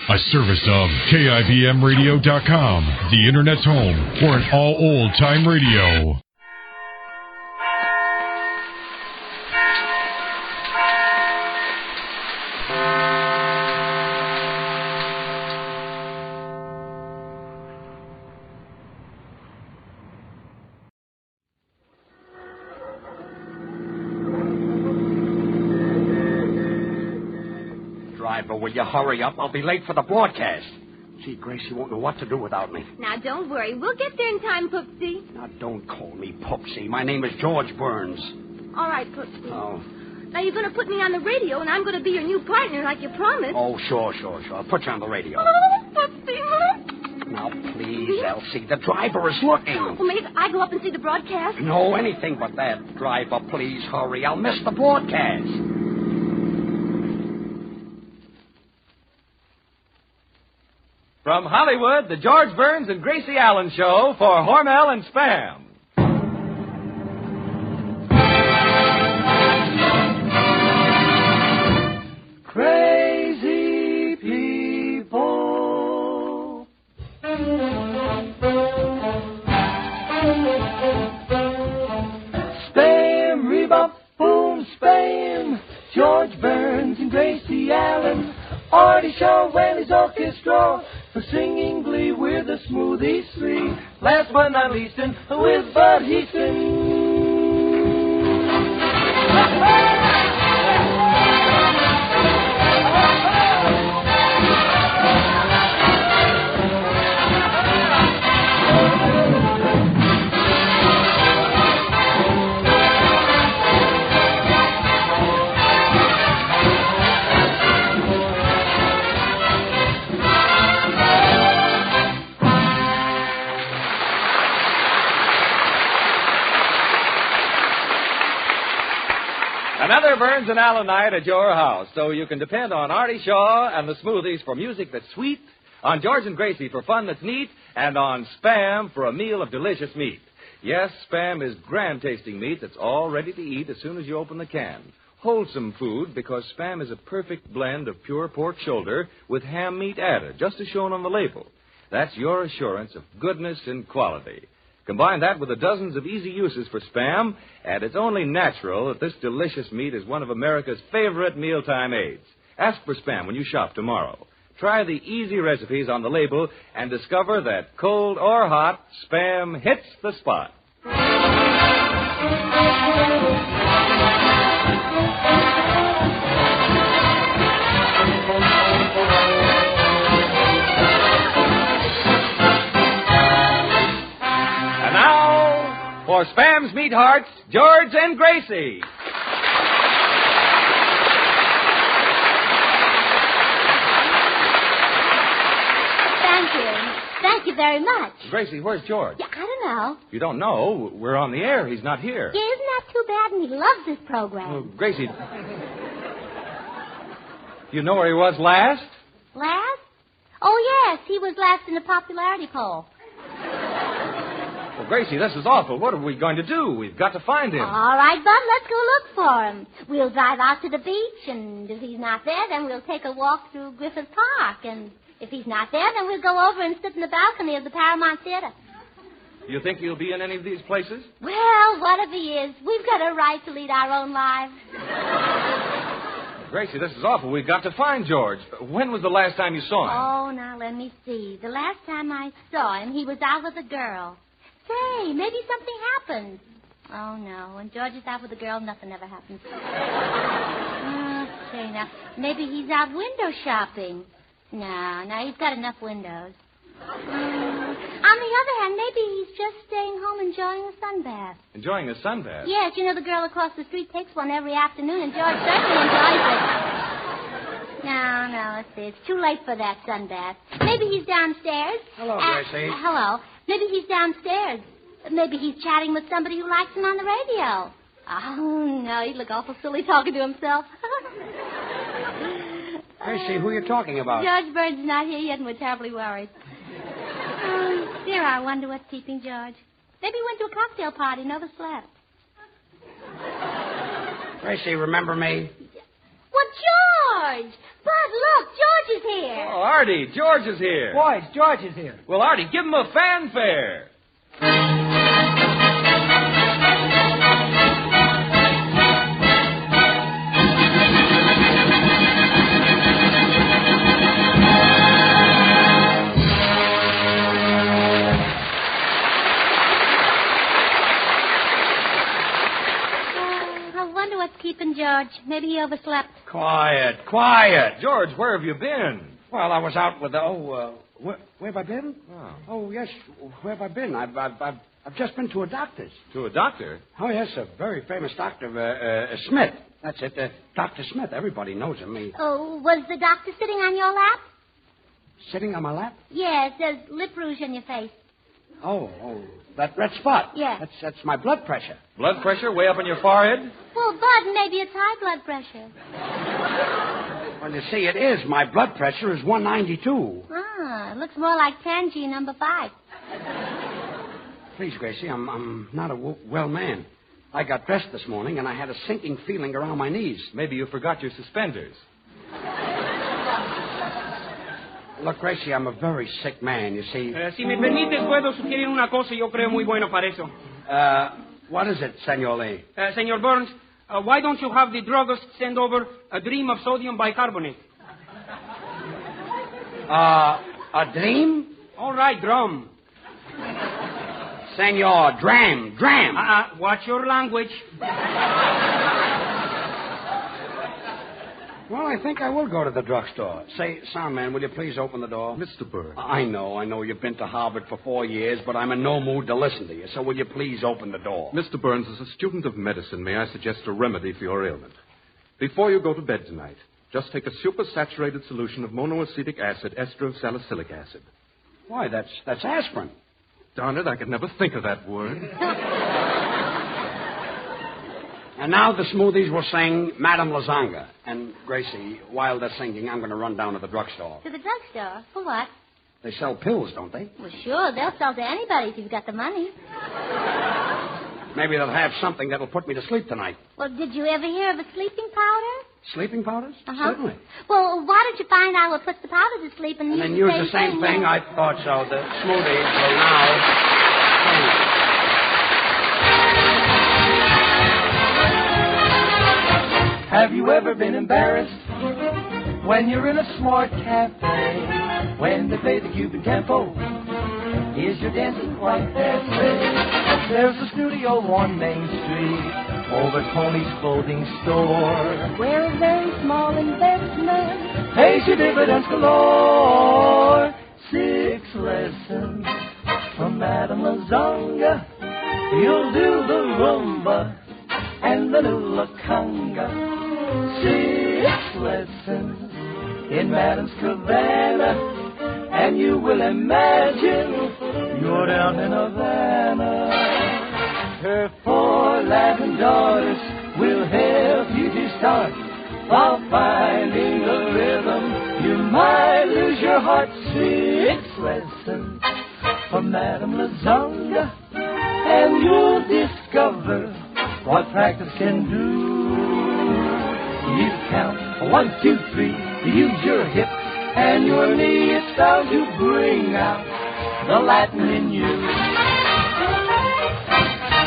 A service of KIBMradio.com, the Internet's home for an all old-time radio. Will you hurry up? I'll be late for the broadcast. Gee, Gracie won't know what to do without me. Now, don't worry. We'll get there in time, Poopsie. Now, don't call me Poopsie. My name is George Burns. All right, Poopsie. Oh. Now, you're going to put me on the radio, and I'm going to be your new partner like you promised. Oh, sure. I'll put you on the radio. Oh, Poopsie. Now, please, Elsie. The driver is looking. Well, may I go up and see the broadcast? No, anything but that. Driver, please hurry. I'll miss the broadcast. From Hollywood, the George Burns and Gracie Allen Show for Hormel and Spam. Crazy people. Spam, rebop, boom, spam. George Burns and Gracie Allen. Artie Shaw and his orchestra. For singing glee, we're the Smoothies Three. Last but not least, and with Bud Heaston. Another Burns and Allen night at your house, so you can depend on Artie Shaw and the Smoothies for music that's sweet, on George and Gracie for fun that's neat, and on Spam for a meal of delicious meat. Yes, Spam is grand-tasting meat that's all ready to eat as soon as you open the can. Wholesome food because Spam is a perfect blend of pure pork shoulder with ham meat added, just as shown on the label. That's your assurance of goodness and quality. Combine that with the dozens of easy uses for Spam, and it's only natural that this delicious meat is one of America's favorite mealtime aids. Ask for Spam when you shop tomorrow. Try the easy recipes on the label and discover that cold or hot, Spam hits the spot. For Spam's Meat Hearts, George and Gracie. Thank you very much. Gracie, where's George? Yeah, I don't know. You don't know? We're on the air. He's not here. Yeah, isn't that too bad? And he loves this program. Oh, Gracie, you know where he was last? Last? Oh, yes. He was last in the popularity poll. Well, Gracie, this is awful. What are we going to do? We've got to find him. All right, Bud, let's go look for him. We'll drive out to the beach, and if he's not there, then we'll take a walk through Griffith Park. And if he's not there, then we'll go over and sit in the balcony of the Paramount Theater. You think he'll be in any of these places? Well, what if he is? We've got a right to lead our own lives. Gracie, this is awful. We've got to find George. When was the last time you saw him? Oh, now, let me see. The last time I saw him, he was out with a girl. Say, maybe something happened. Oh, no. When George is out with a girl, nothing ever happens. Say, now, maybe he's out window shopping. No, he's got enough windows. On the other hand, maybe he's just staying home enjoying a sunbath. Enjoying a sunbath? Yes, you know the girl across the street takes one every afternoon, and George certainly enjoys it. No, let's see. It's too late for that sunbath. Maybe he's downstairs. Hello, Gracie. Hello. Maybe he's downstairs. Maybe he's chatting with somebody who likes him on the radio. Oh, no, he'd look awful silly talking to himself. Gracie, who are you talking about? George Burns is not here yet, and we're terribly worried. Oh, dear, I wonder what's keeping George. Maybe he went to a cocktail party and overslept. Gracie, remember me? Well, George! Bud, look, George is here. Oh, Artie, George is here. Boys, George is here. Well, Artie, give him a fanfare. Keeping George. Maybe he overslept. Quiet. George, where have you been? Well, I was out with the... where have I been? Oh, yes. Where have I been? I've just been to a doctor's. To a doctor? Oh, yes, a very famous doctor, Smith. That's it, Dr. Smith. Everybody knows him. Oh, was the doctor sitting on your lap? Sitting on my lap? Yes, there's lip rouge on your face. Oh, that red spot. Yeah. That's my blood pressure. Blood pressure way up on your forehead? Well, Bud, maybe it's high blood pressure. Well, you see, it is. My blood pressure is 192. Ah, it looks more like Tangy number 5. Please, Gracie, I'm not a well man. I got dressed this morning, and I had a sinking feeling around my knees. Maybe you forgot your suspenders. Look, Gracie, I'm a very sick man, you see. Si me permites, puedo sugerir una cosa, yo creo muy bueno para eso. What is it, Senor Lee? Senor Burns, why don't you have the druggist send over a dream of sodium bicarbonate? A dream? All right, drum. Senor, dram. Watch your language. Well, I think I will go to the drugstore. Say, Soundman, will you please open the door? Mr. Burns. I know. You've been to Harvard for 4 years, but I'm in no mood to listen to you. So will you please open the door? Mr. Burns, as a student of medicine, may I suggest a remedy for your ailment? Before you go to bed tonight, just take a supersaturated solution of monoacetic acid, ester of salicylic acid. Why, that's aspirin. Darn it, I could never think of that word. And now the smoothies will sing Madame Lasagna. And, Gracie, while they're singing, I'm going to run down to the drugstore. To the drugstore? For what? They sell pills, don't they? Well, sure. They'll sell to anybody if you've got the money. Maybe they'll have something that'll put me to sleep tonight. Well, did you ever hear of a sleeping powder? Sleeping powders? Uh-huh. Certainly. Well, why don't you find out what puts the powder to sleep and then use the same thing? I thought so. The smoothies will now... Have you ever been embarrassed when you're in a smart cafe? When they play the Cuban tempo, is your dancing quite that way? There's a studio on Main Street over Tony's clothing store, where a very small investment pays you dividends galore. 6 lessons from Madame Lasagna. You'll do the rumba and the lula conga. 6 lessons in Madame's cabana, and you will imagine you're down in Havana. Her 4 Latin daughters will help you to start while finding a rhythm. You might lose your heart. 6 lessons from Madame Lasagna, and you'll discover what practice can do. You count 1, 2, 3, use your hip and your knee. It's bound to bring out the Latin in you.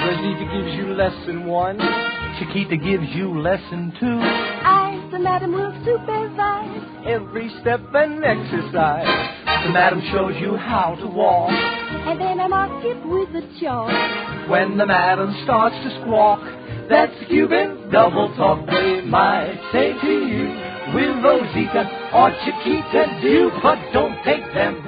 Rosita gives you lesson 1. Chiquita gives you lesson 2. I, the madam, will supervise every step and exercise. The madam shows you how to walk, and then I mark it with a chalk. When the madam starts to squawk, that's Cuban double talk. They might say to you, will Rosita or Chiquita do? But don't take them,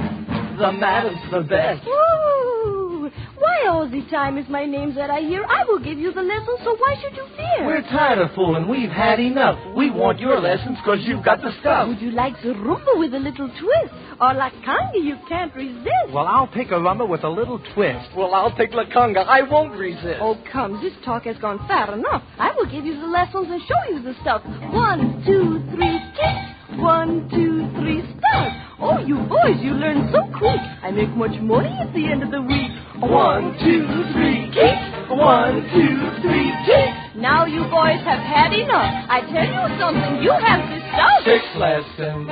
the madam's the best. Woo! Why all the time is my name that I hear? I will give you the lesson, so why should you fear? We're tired of fooling. We've had enough. We want your lessons because you've got the stuff. Would you like the rumba with a little twist? Or la conga you can't resist? Well, I'll take a rumba with a little twist. Well, I'll take la conga. I won't resist. Oh, come. This talk has gone far enough. I will give you the lessons and show you the stuff. 1, 2, 3, kick. 1, 2, 3, start. Oh, you boys, you learn so quick. I make much money at the end of the week. 1, 2, 3, kick. 1, 2, 3, kick. Now you boys have had enough. I tell you something, you have to stop. 6 lessons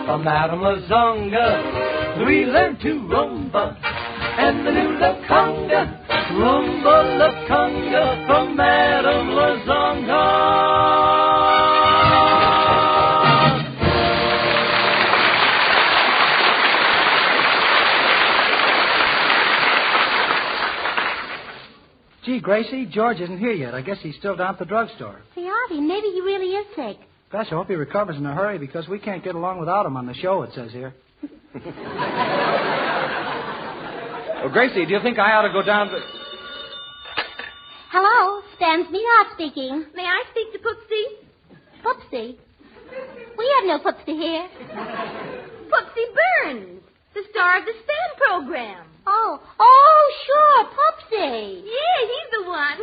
from Madame Lazonga. We learned to rumba and the new La Conga. Rumba La Conga from Madame Lazonga. Gee, Gracie, George isn't here yet. I guess he's still down at the drugstore. Say, Artie, maybe he really is sick. Gosh, I hope he recovers in a hurry because we can't get along without him on the show, it says here. Well, Gracie, do you think I ought to go down to... Hello, Stan's sweetheart speaking. May I speak to Poopsie? Poopsie? We have no Poopsie here. Poopsie Burns, the star of the Stan program. Oh, sure, Poopsie. Yeah, he's the one.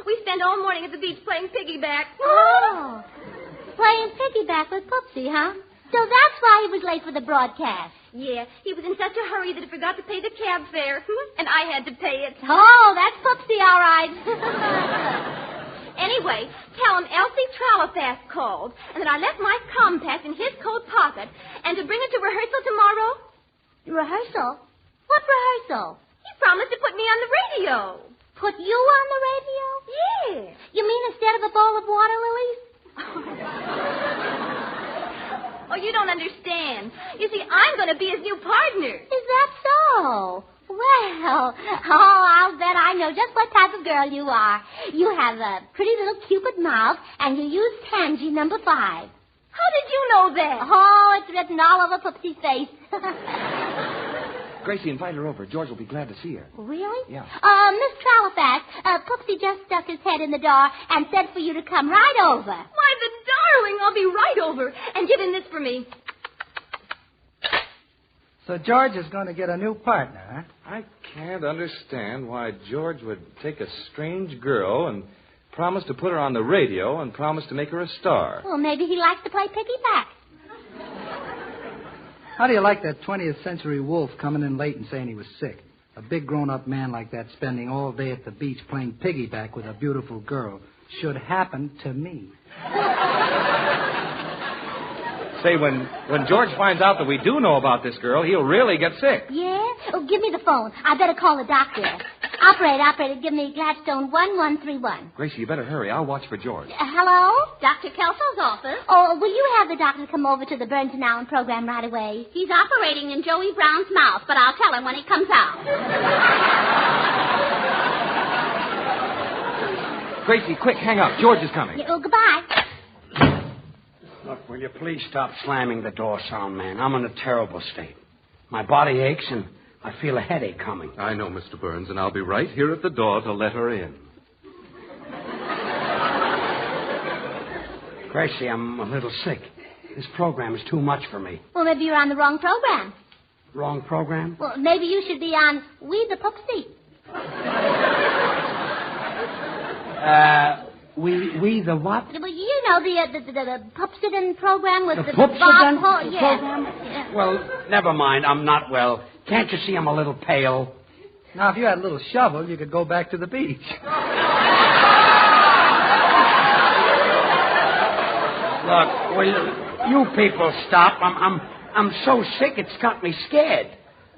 We spent all morning at the beach playing piggyback. Oh, playing piggyback with Poopsie, huh? So that's why he was late for the broadcast. Yeah, he was in such a hurry that he forgot to pay the cab fare, and I had to pay it. Oh, that's Poopsie, all right. Anyway, tell him Elsie Trellafas called, and that I left my compact in his coat pocket, and to bring it to rehearsal tomorrow. Rehearsal? What rehearsal? He promised to put me on the radio. Put you on the radio? Yeah. You mean instead of a bowl of water lilies? Oh, you don't understand. You see, I'm going to be his new partner. Is that so? Well, I'll bet I know just what type of girl you are. You have a pretty little Cupid mouth, and you use tansy number 5. How did you know that? Oh, it's written all over Poopsie's face. Gracie, invite her over. George will be glad to see her. Really? Yeah. Miss Trellafas, Poopsie just stuck his head in the door and said for you to come right over. Why, the darling. I'll be right over. And give him this for me. So George is going to get a new partner, huh? I can't understand why George would take a strange girl and promise to put her on the radio and promise to make her a star. Well, maybe he likes to play piggyback. How do you like that 20th century wolf coming in late and saying he was sick? A big grown-up man like that spending all day at the beach playing piggyback with a beautiful girl should happen to me. Say, when George finds out that we do know about this girl, he'll really get sick. Yeah? Oh, give me the phone. I better call the doctor. Operator, give me Gladstone 1131. Gracie, you better hurry. I'll watch for George. Hello? Dr. Kelso's office. Oh, will you have the doctor come over to the Burns and Allen program right away? He's operating in Joey Brown's mouth, but I'll tell him when he comes out. Gracie, quick, hang up. George is coming. Yeah, oh, goodbye. Look, will you please stop slamming the door, sound man? I'm in a terrible state. My body aches and I feel a headache coming. I know, Mr. Burns, and I'll be right here at the door to let her in. Gracie, I'm a little sick. This program is too much for me. Well, maybe you're on the wrong program. Wrong program? Well, maybe you should be on We the Poopsie. We the what? Well, you know, the Pupsidon program with the Pupsidon yeah. program? Yeah. Well, never mind. I'm not well. Can't you see I'm a little pale? Now, if you had a little shovel, you could go back to the beach. Look, will you people stop? I'm so sick it's got me scared.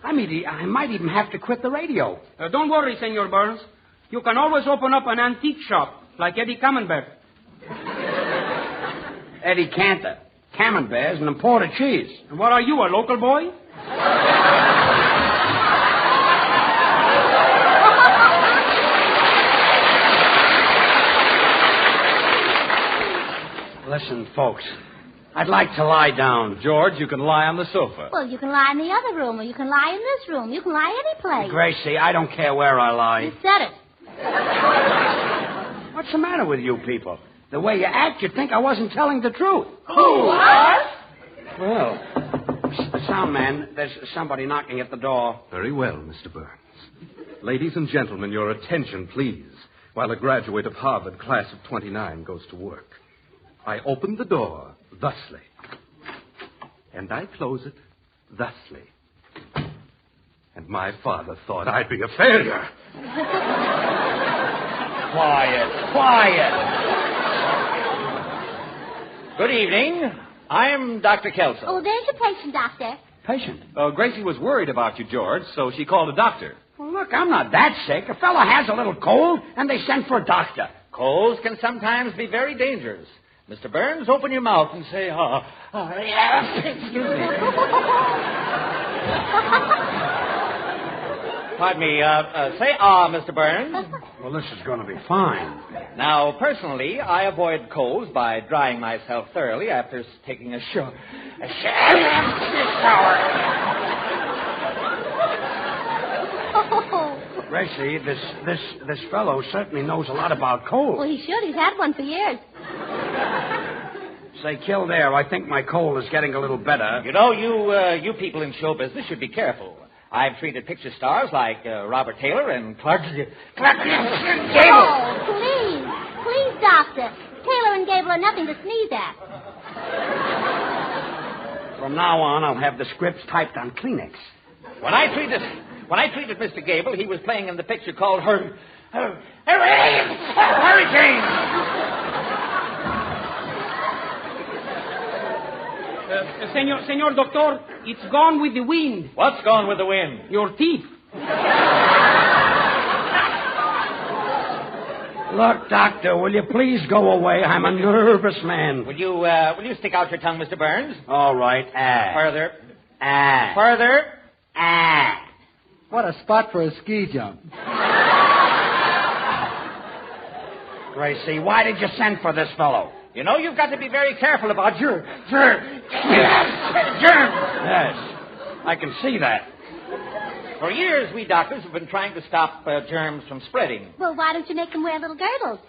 I might even have to quit the radio. Don't worry, Senor Burns. You can always open up an antique shop, like Eddie Camembert. Eddie Cantor, Camemberts, and imported cheese. And what are you, a local boy? Listen, folks, I'd like to lie down. George, you can lie on the sofa. Well, you can lie in the other room, or you can lie in this room. You can lie any place. Gracie, I don't care where I lie. You said it. What's the matter with you people? The way you act, you'd think I wasn't telling the truth. Who, us? Well, sound man, there's somebody knocking at the door. Very well, Mr. Burns. Ladies and gentlemen, your attention, please, while a graduate of Harvard, class of 29, goes to work. I open the door thusly, and I close it thusly. And my father thought I'd be a failure. Quiet, quiet. Good evening. I'm Dr. Kelso. Oh, there's your patient, Doctor. Patient. Gracie was worried about you, George, so she called a doctor. Well, look, I'm not that sick. A fellow has a little cold, and they sent for a doctor. Colds can sometimes be very dangerous. Mr. Burns, open your mouth and say, excuse me. Pardon me, say Mr. Burns. Well, this is going to be fine. Now, personally, I avoid colds by drying myself thoroughly after taking a shower. Gracie, this fellow certainly knows a lot about colds. Well, he should. He's had one for years. Say, Kildare, I think my cold is getting a little better. You know, you people in show business should be careful. I've treated picture stars like Robert Taylor and Clark Gable. Oh, please, Doctor. Taylor and Gable are nothing to sneeze at. From now on, I'll have the scripts typed on Kleenex. When I treated Mr. Gable, he was playing in the picture called Hurricane. Senor Doctor, it's gone with the wind. What's gone with the wind? Your teeth. Look, Doctor, will you please go away? I'm a nervous man. Will you stick out your tongue, Mr. Burns? All right. Further. Further. What a spot for a ski jump. Gracie, why did you send for this fellow? You know, you've got to be very careful about germs. Yes, I can see that. For years, we doctors have been trying to stop germs from spreading. Well, why don't you make them wear little girdles?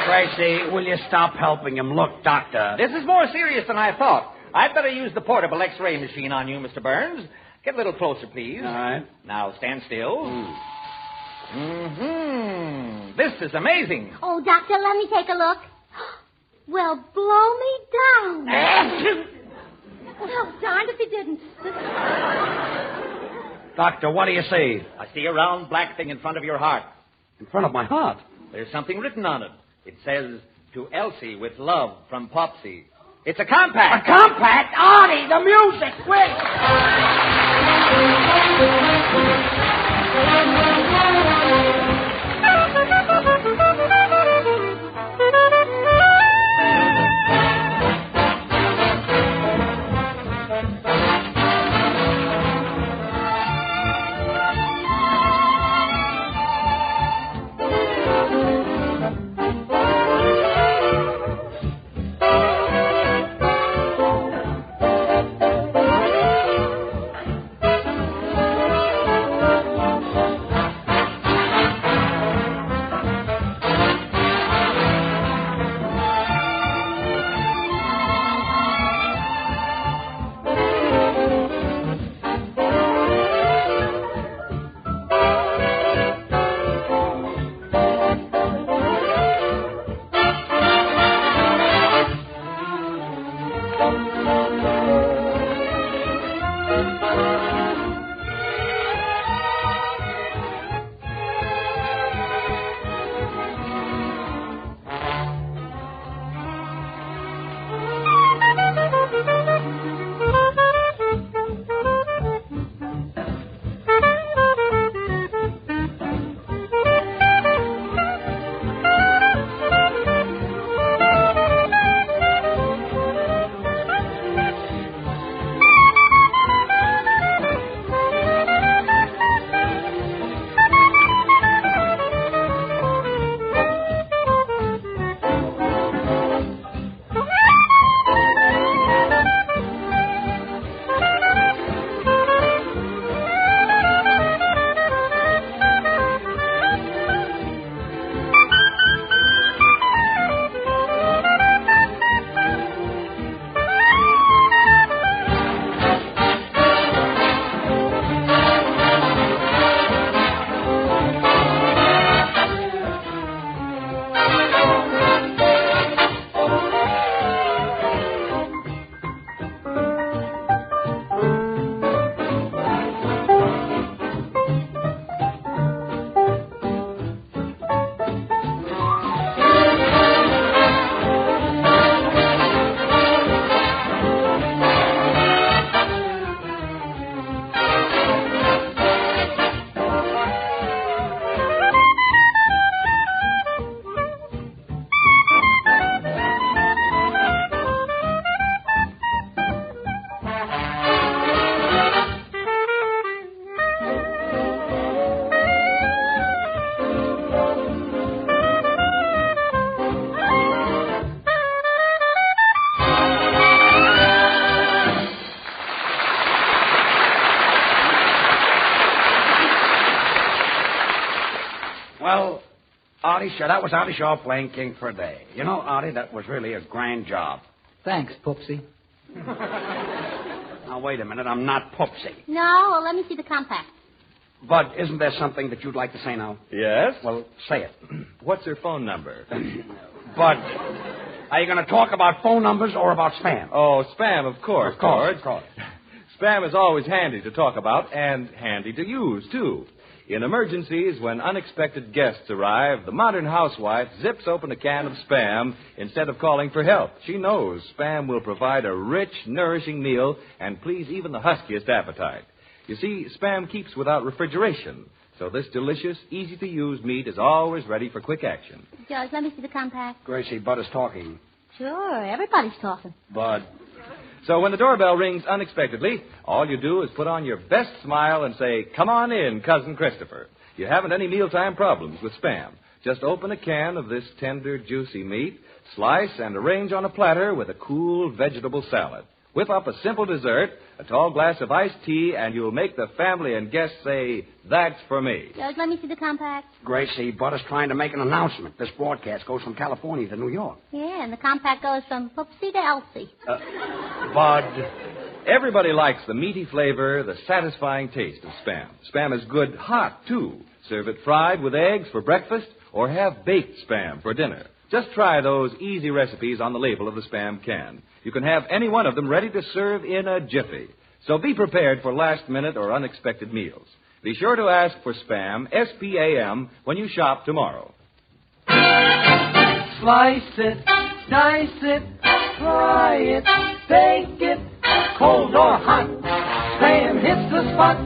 Gracie, will you stop helping him? Look, Doctor. This is more serious than I thought. I'd better use the portable X-ray machine on you, Mr. Burns. Get a little closer, please. All right. Now, stand still. This is amazing. Oh, Doctor, let me take a look. Well, blow me down. Well, darned if he didn't. Doctor, what do you see? I see a round black thing in front of your heart. In front of my heart. There's something written on it. It says, "To Elsie with love from Popsy." It's a compact. A compact? Artie, the music, quick! Well, Artie, sure, that was Artie Shaw playing King for a Day. You know, Artie, that was really a grand job. Thanks, Poopsie. Now, wait a minute. I'm not Poopsie. No, well, let me see the compact. Bud, isn't there something that you'd like to say now? Yes? Well, say it. What's her phone number? Bud, are you going to talk about phone numbers or about spam? Oh, spam, of course. Of course, George. of course. Spam is always handy to talk about and handy to use, too. In emergencies, when unexpected guests arrive, the modern housewife zips open a can of Spam instead of calling for help. She knows Spam will provide a rich, nourishing meal and please even the huskiest appetite. You see, Spam keeps without refrigeration, so this delicious, easy-to-use meat is always ready for quick action. George, let me see the compact. Gracie, Bud is talking. Sure, everybody's talking. Bud. So when the doorbell rings unexpectedly, all you do is put on your best smile and say, "Come on in, Cousin Christopher." You haven't any mealtime problems with Spam. Just open a can of this tender, juicy meat, slice and arrange on a platter with a cool vegetable salad. Whip up a simple dessert, a tall glass of iced tea, and you'll make the family and guests say, "That's for me." George, let me see the compact. Gracie, Bud is trying to make an announcement. This broadcast goes from California to New York. Yeah, and the compact goes from Poopsie to Elsie. Bud. Everybody likes the meaty flavor, the satisfying taste of Spam. Spam is good hot, too. Serve it fried with eggs for breakfast or have baked Spam for dinner. Just try those easy recipes on the label of the Spam can. You can have any one of them ready to serve in a jiffy. So be prepared for last-minute or unexpected meals. Be sure to ask for Spam, S-P-A-M, when you shop tomorrow. Slice it, dice it, fry it, bake it, cold or hot. Spam hits the spot.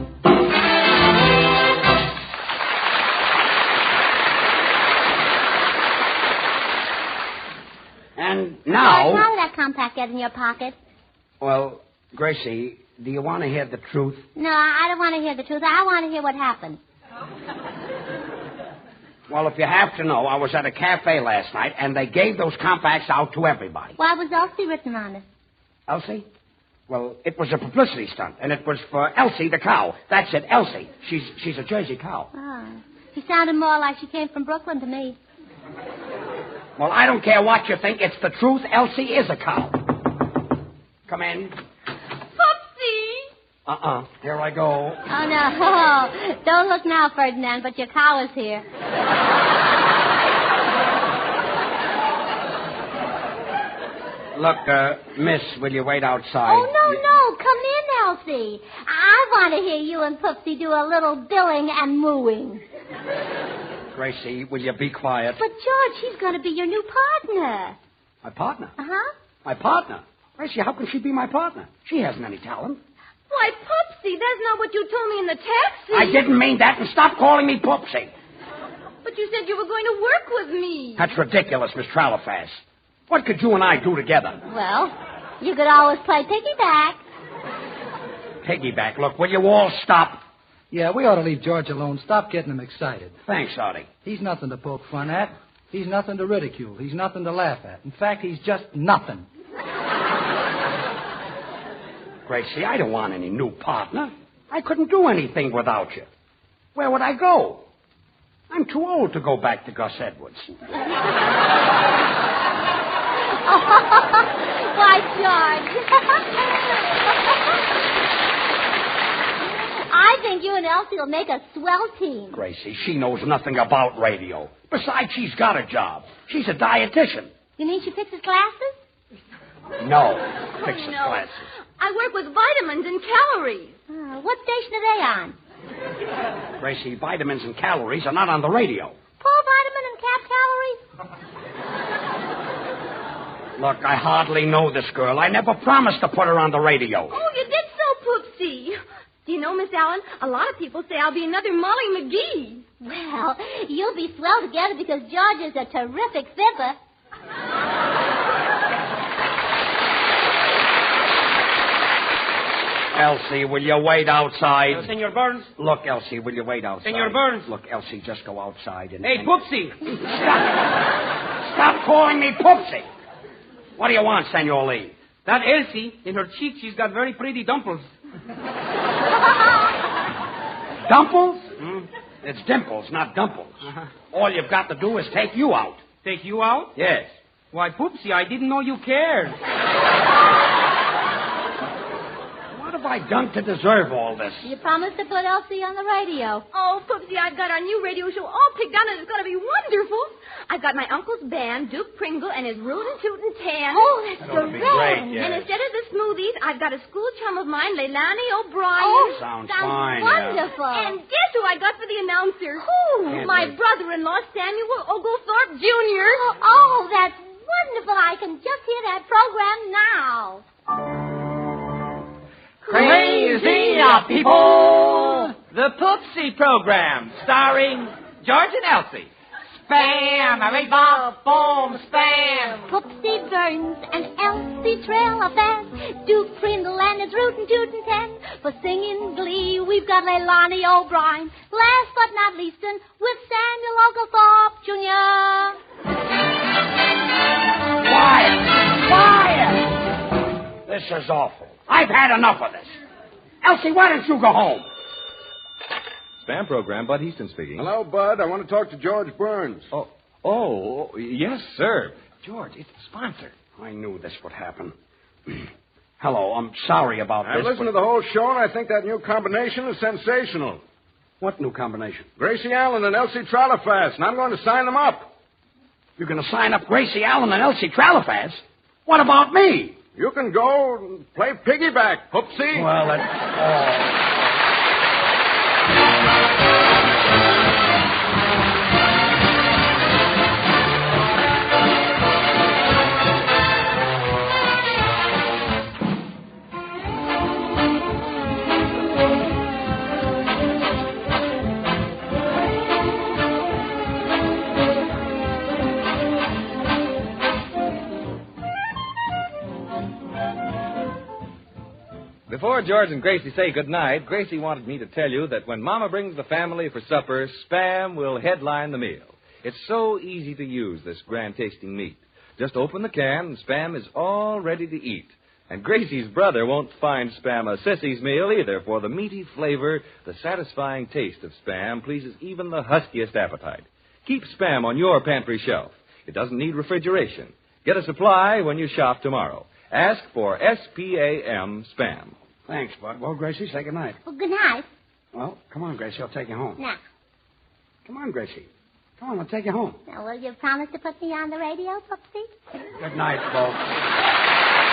And now... George, how did that compact get in your pocket? Well, Gracie, do you want to hear the truth? No, I don't want to hear the truth. I want to hear what happened. Well, if you have to know, I was at a cafe last night, and they gave those compacts out to everybody. Why was Elsie written on it? Elsie? Well, it was a publicity stunt, and it was for Elsie the cow. That's it, Elsie. She's a Jersey cow. Oh. She sounded more like she came from Brooklyn to me. Well, I don't care what you think. It's the truth. Elsie is a cow. Come in. Poopsie! Here I go. Oh, no. Don't look now, Ferdinand, but your cow is here. Look, miss, will you wait outside? Oh, no. Come in, Elsie. I want to hear you and Poopsie do a little billing and mooing. Gracie, will you be quiet? But, George, she's going to be your new partner. My partner? Uh-huh. My partner? Gracie, how can she be my partner? She hasn't any talent. Why, Poopsie, that's not what you told me in the taxi. I didn't mean that, and stop calling me Poopsie. But you said you were going to work with me. That's ridiculous, Miss Trellafas. What could you and I do together? Well, you could always play piggyback. Piggyback. Look, will you all stop? Yeah, we ought to leave George alone. Stop getting him excited. Thanks, Artie. He's nothing to poke fun at. He's nothing to ridicule. He's nothing to laugh at. In fact, he's just nothing. Gracie, I don't want any new partner. I couldn't do anything without you. Where would I go? I'm too old to go back to Gus Edwards. Why, George. I think you and Elsie will make a swell team. Gracie, she knows nothing about radio. Besides, she's got a job. She's a dietitian. You mean she fixes glasses? No, fixes glasses. I work with vitamins and calories. What station are they on? Gracie, vitamins and calories are not on the radio. Full vitamin and cap calories? Look, I hardly know this girl. I never promised to put her on the radio. Oh, you did so, Poopsie. Do you know, Miss Allen, a lot of people say I'll be another Molly McGee. Well, you'll be swell together because George is a terrific fibber. Elsie, will you wait outside? Senor Burns? Look, Elsie, will you wait outside? Senor Burns? Look, Elsie, just go outside and... Hey, Poopsie! Stop calling me Poopsie! What do you want, Senor Lee? That Elsie, in her cheek, she's got very pretty dimples. Dumples? It's Dimples, not Dumples. All you've got to do is take you out. Take you out? Yes. Why, Poopsie, I didn't know you cared. What have I done to deserve all this? You promised to put Elsie on the radio. Oh, Poopsie, I've got our new radio show all picked out, and it's going to be wonderful. I've got my uncle's band, Duke Pringle, and his rootin' tootin' tan. Oh, that's That ought to be great. great, yeah. And instead of the smoothies, I've got a school chum of mine, Leilani O'Brien. Oh, Sounds fine, wonderful. And guess who I got for the announcer? Who? Can't My wait. brother-in-law, Samuel Oglethorpe Jr. Oh, that's wonderful. I can just hear that program now. Crazy people! The Poopsie program, starring George and Elsie. Spam, bop, boom, spam. Poopsie Burns and Elsie Trellafas, Duke Prindle and his rootin' tootin' ten. For singing glee, we've got Leilani O'Brien. Last but not least, with Samuel Oglethorpe Jr. Quiet! This is awful. I've had enough of this. Elsie, why don't you go home? Spam program, Bud Easton speaking. Hello, Bud. I want to talk to George Burns. Oh, yes, sir. George, it's the sponsor. I knew this would happen. Hello, I'm sorry about I've this. listened to the whole show, and I think that new combination is sensational. What new combination? Gracie Allen and Elsie Trellafas, and I'm going to sign them up. You're going to sign up Gracie Allen and Elsie Trellafas? What about me? You can go and play piggyback, Poopsie. Well, that's... Before George and Gracie say goodnight, Gracie wanted me to tell you that when Mama brings the family for supper, Spam will headline the meal. It's so easy to use, this grand-tasting meat. Just open the can, and Spam is all ready to eat. And Gracie's brother won't find Spam a sissy's meal either, for the meaty flavor, the satisfying taste of Spam pleases even the huskiest appetite. Keep Spam on your pantry shelf. It doesn't need refrigeration. Get a supply when you shop tomorrow. Ask for SPAM Spam. Thanks, Bud. Well, Gracie, say goodnight. Well, good night. Well, come on, Gracie. I'll take you home. Now, Come on, Gracie. Come on, I'll take you home. now, will you promise to put me on the radio, Poopsie? Good night, folks.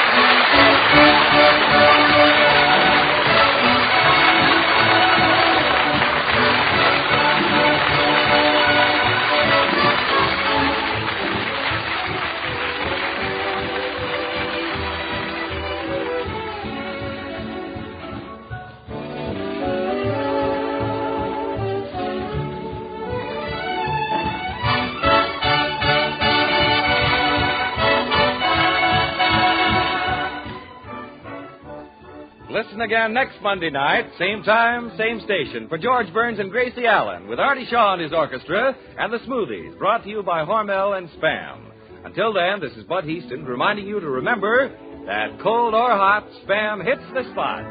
Listen again next Monday night, same time, same station, for George Burns and Gracie Allen, with Artie Shaw and his orchestra, and the Smoothies, brought to you by Hormel and Spam. Until then, this is Bud Easton reminding you to remember that cold or hot, Spam hits the spot.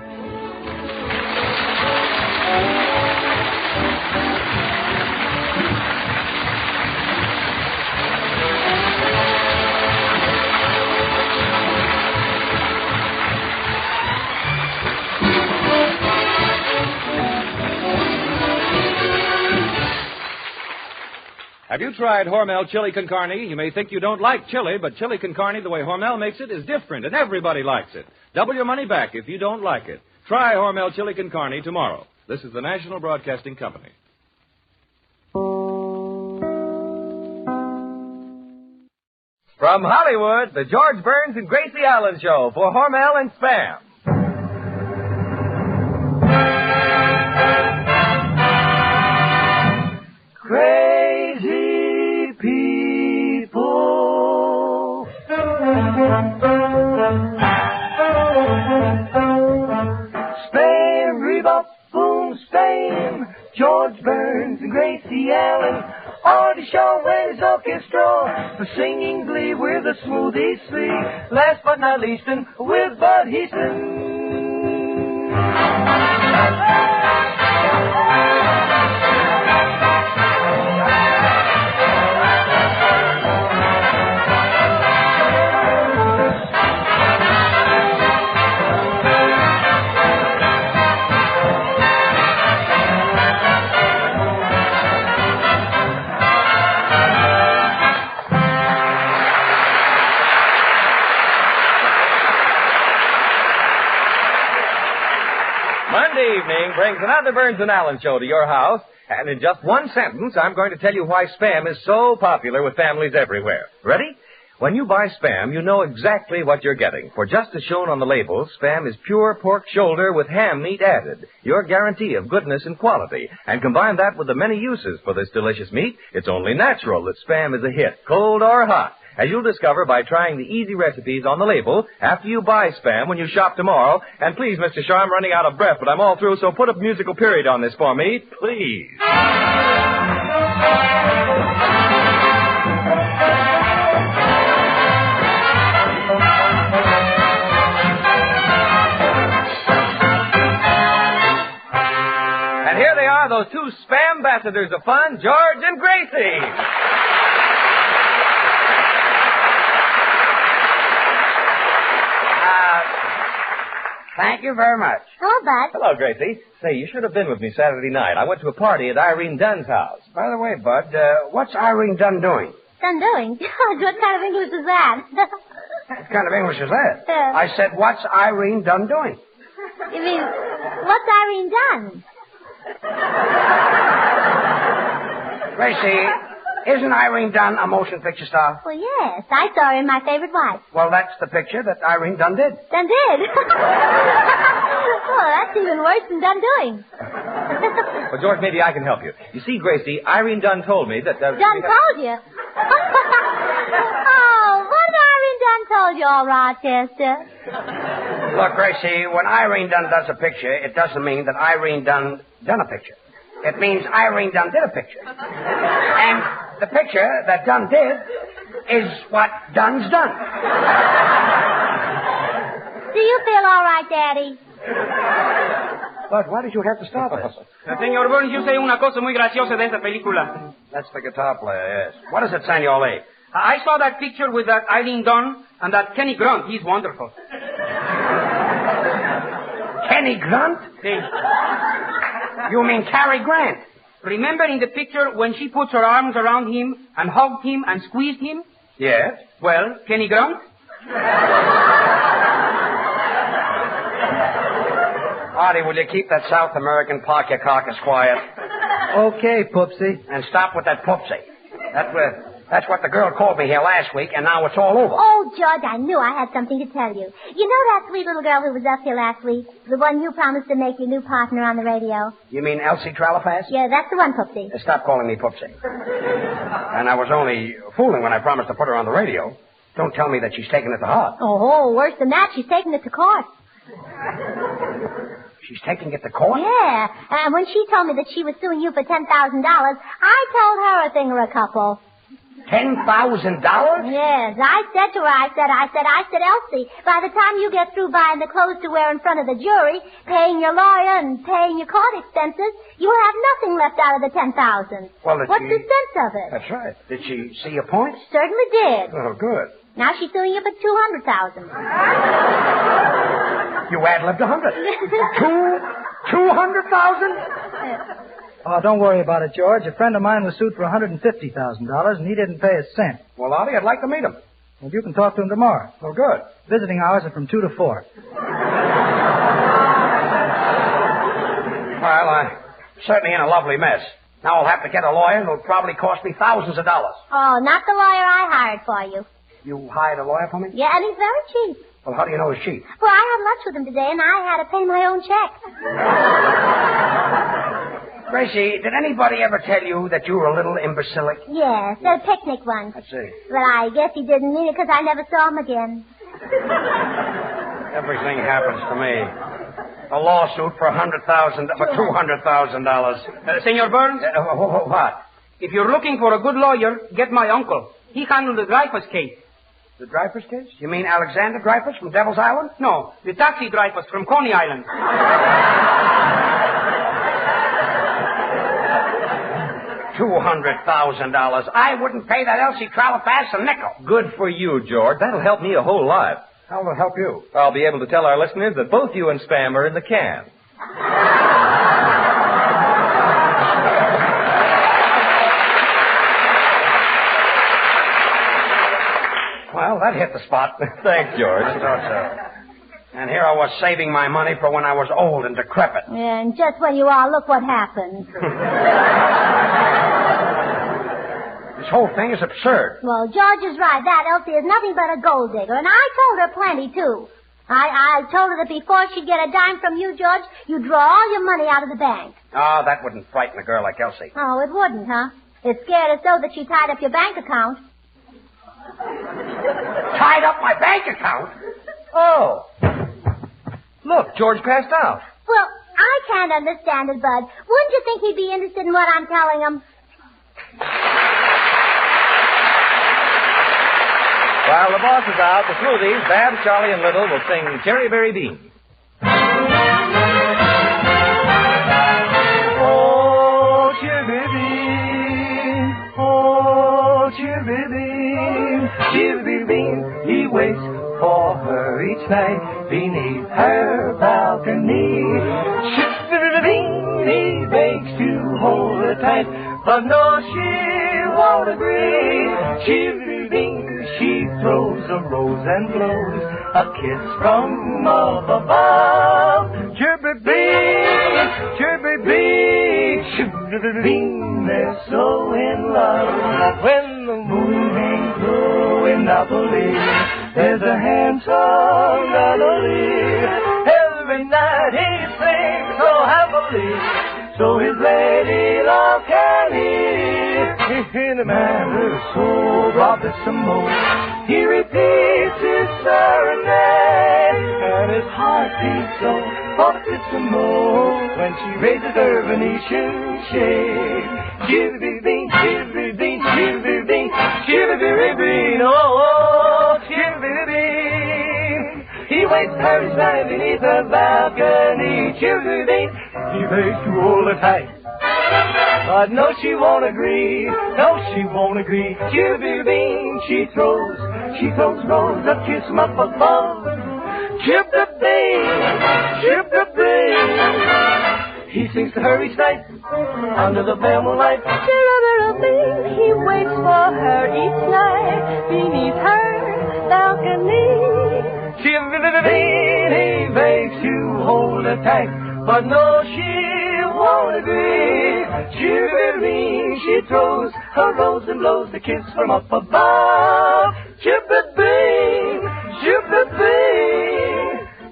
Have you tried Hormel chili con carne? You may think you don't like chili, but chili con carne, the way Hormel makes it, is different, and everybody likes it. Double your money back if you don't like it. Try Hormel chili con carne tomorrow. This is the National Broadcasting Company. From Hollywood, the George Burns and Gracie Allen Show for Hormel and Spam. Crazy people. Spam, rebop, boom, spam. George Burns and Gracie Allen. Artie Shaw and his orchestra. For singing glee, we're the Smoothies Three. Last but not least, with Bud Easton. Allen brings another Burns and Allen show to your house. And in just one sentence, I'm going to tell you why Spam is so popular with families everywhere. Ready? When you buy Spam, you know exactly what you're getting. For just as shown on the label, Spam is pure pork shoulder with ham meat added. Your guarantee of goodness and quality. And combine that with the many uses for this delicious meat, it's only natural that Spam is a hit, cold or hot. As you'll discover by trying the easy recipes on the label after you buy Spam when you shop tomorrow. And please, Mr. Shaw, I'm running out of breath, but I'm all through, so put a musical period on this for me, please. And here they are, those two Spam ambassadors of fun, George and Gracie. Thank you very much. Hello, Bud. Hello, Gracie. Say, you should have been with me Saturday night. I went to a party at Irene Dunn's house. By the way, Bud, what's Irene Dunn doing? Done doing? George, what kind of English is that? What kind of English is that? Yeah. I said, what's Irene Dunn doing? You mean, what's Irene done? Gracie, isn't Irene Dunn a motion picture star? Well, yes. I saw her in My Favorite Wife. Well, that's the picture that Irene Dunn did. Done did? Oh, that's even worse than done doing. Well, George, maybe I can help you. You see, Gracie, Irene Dunn told me that... Done told you? Oh, what did Irene Dunn told you, all right, Jester? Look, Gracie, when Irene Dunn does a picture, it doesn't mean that Irene Dunn done a picture. It means Irene Dunn did a picture. And the picture that Dunn did is what Dunn's done. Do you feel all right, Daddy? But why did you have to stop us? Señor Burns, you say una cosa muy graciosa de esa película. That's the guitar player, yes. What is it, Senor Lee? I saw that picture with that Irene Dunn and that Kenny Grunt. He's wonderful. Kenny Grunt? See? You mean Cary Grant? Remember in the picture when she puts her arms around him and hugged him and squeezed him? Yes. Well, Kenny Grunt? Artie, will you keep that South American pocket carcass quiet? Okay, Poopsie. And stop with that poopsie. That's what the girl called me here last week, and now it's all over. Oh, George, I knew I had something to tell you. You know that sweet little girl who was up here last week? The one you promised to make your new partner on the radio? You mean Elsie Trellafas? Yeah, that's the one, Poopsie. Stop calling me Poopsie. And I was only fooling when I promised to put her on the radio. Don't tell me that she's taking it to heart. Oh, worse than that, she's taking it to court. She's taking it to court? Yeah, and when she told me that she was suing you for $10,000, I told her a thing or a couple. $10,000? Yes, I said to her, I said, Elsie, by the time you get through buying the clothes to wear in front of the jury, paying your lawyer and paying your court expenses, you'll have nothing left out of the $10,000. Well, what's the sense of it? That's right. Did she see your point? Certainly did. Oh, good. Now she's suing you for $200,000. You ad-libbed 100. 200,000? Oh, don't worry about it, George. A friend of mine was sued for $150,000, and he didn't pay a cent. Well, Artie, I'd like to meet him. Well, you can talk to him tomorrow. Oh, good. Visiting hours are from 2 to 4. Well, I'm certainly in a lovely mess. Now I'll have to get a lawyer, and it'll probably cost me thousands of dollars. Oh, not the lawyer I hired for you. You hired a lawyer for me? Yeah, and he's very cheap. Well, how do you know he's cheap? Well, I had lunch with him today, and I had to pay my own check. Gracie, did anybody ever tell you that you were a little imbecilic? Yes, the picnic one. I see. Well, I guess he didn't mean it because I never saw him again. Everything happens to me. A lawsuit for $200,000. Senor Burns? What? If you're looking for a good lawyer, get my uncle. He handled the Dreyfus case. The Dreyfus case? You mean Alexander Dreyfus from Devil's Island? No, the taxi Dreyfus from Coney Island. $200,000. I wouldn't pay that Elsie Trellafas a nickel. Good for you, George. That'll help me a whole lot. How will it help you? I'll be able to tell our listeners that both you and Spam are in the can. Well, that hit the spot. Thanks, George. I thought so. And here I was saving my money for when I was old and decrepit. Yeah, and just when you are, look what happened. This whole thing is absurd. Well, George is right. That Elsie is nothing but a gold digger, and I told her plenty, too. I told her that before she'd get a dime from you, George, you'd draw all your money out of the bank. Oh, that wouldn't frighten a girl like Elsie. Oh, it wouldn't, huh? It scared her so that she tied up your bank account. Tied up my bank account? Oh. Look, George passed out. Well, I can't understand it, Bud. Wouldn't you think he'd be interested in what I'm telling him? While the boss is out, the Smoothies, Babs, Charlie, and Little will sing Cherry Berry Bean. Oh, cherry bean, oh, cherry bean, cherry bean, he waits for her each night beneath her balcony. Cherry bean, he begs to hold her tight, but no, she won't agree. Cherry bean, she throws a rose and blows a kiss from up above. Cherry bean, cherry bean, cherry bean, they're so in love. When the moon hangs low in Napoli, there's a handsome melody. Every night he sings so happily, so his lady love can hear. In a manner so bravissimo, he repeats his serenade, and his heart beats so fortissimo when she raises her Venetian shade. Chivvy bean, chivvy bean, chivvy bean, chivvy bean, oh, chivvy bean. He waits her each night beneath her balcony. Chivvy bean, he begs to hold her tight, but no, she won't agree. No, she won't agree. Chivvy bean, she throws rose a kiss from up above. Chip the bean. He sings to her each night under the bell moonlight. Chirabirabing, he waits for her each night beneath her balcony. Chivvy bean, he begs to hold her tight, but no, she won't agree. Chivvy bean, she throws her rose and blows the kiss from up above. Chivvy bean,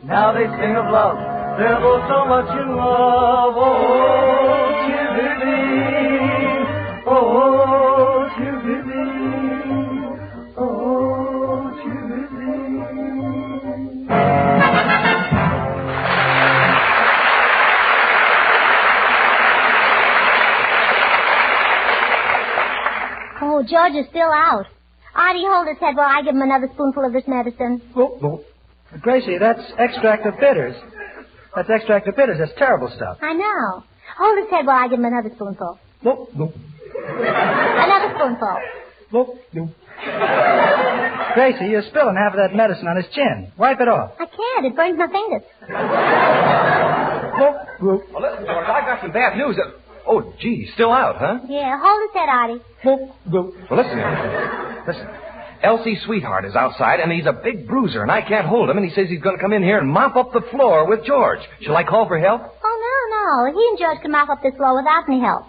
now they sing of love. They're both so much in love. Oh, Chivvy bean, oh, Chivvy bean, oh, Chivvy bean. Oh, George is still out. Artie, hold his head while I give him another spoonful of this medicine. Oh. Gracie, that's extract of bitters. That's extract of bitters. That's terrible stuff. I know. Hold his head while I give him another spoonful. No. Another spoonful. No. Gracie, you're spilling half of that medicine on his chin. Wipe it off. I can't. It burns my fingers. Well, listen, George, I got some bad news. Oh, gee, still out, huh? Yeah, hold his head, Artie. Well, listen. Elsie's sweetheart is outside, and he's a big bruiser, and I can't hold him, and he says he's going to come in here and mop up the floor with George. Shall I call for help? Oh, no. He and George can mop up this floor without any help.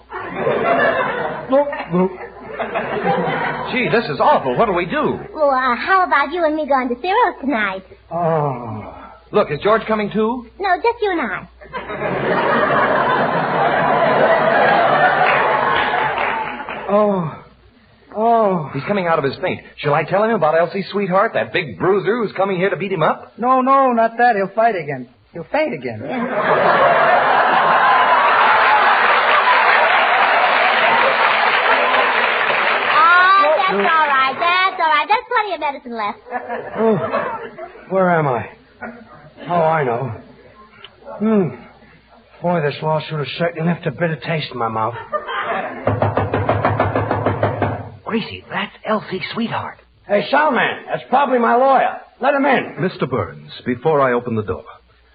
Gee, this is awful. What'll we do? Well, how about you and me going to Ciro's tonight? Oh. Look, is George coming too? No, just you and I. Oh. He's coming out of his faint. Shall I tell him about Elsie's sweetheart, that big bruiser who's coming here to beat him up? No, not that. He'll fight again. He'll faint again. Yeah. That's all right. There's plenty of medicine left. Oh, where am I? Oh, I know. Boy, this lawsuit has certainly left a bitter taste in my mouth. Gracie, that's Elsie's sweetheart. Hey, Soundman, that's probably my lawyer. Let him in. Mr. Burns, before I open the door,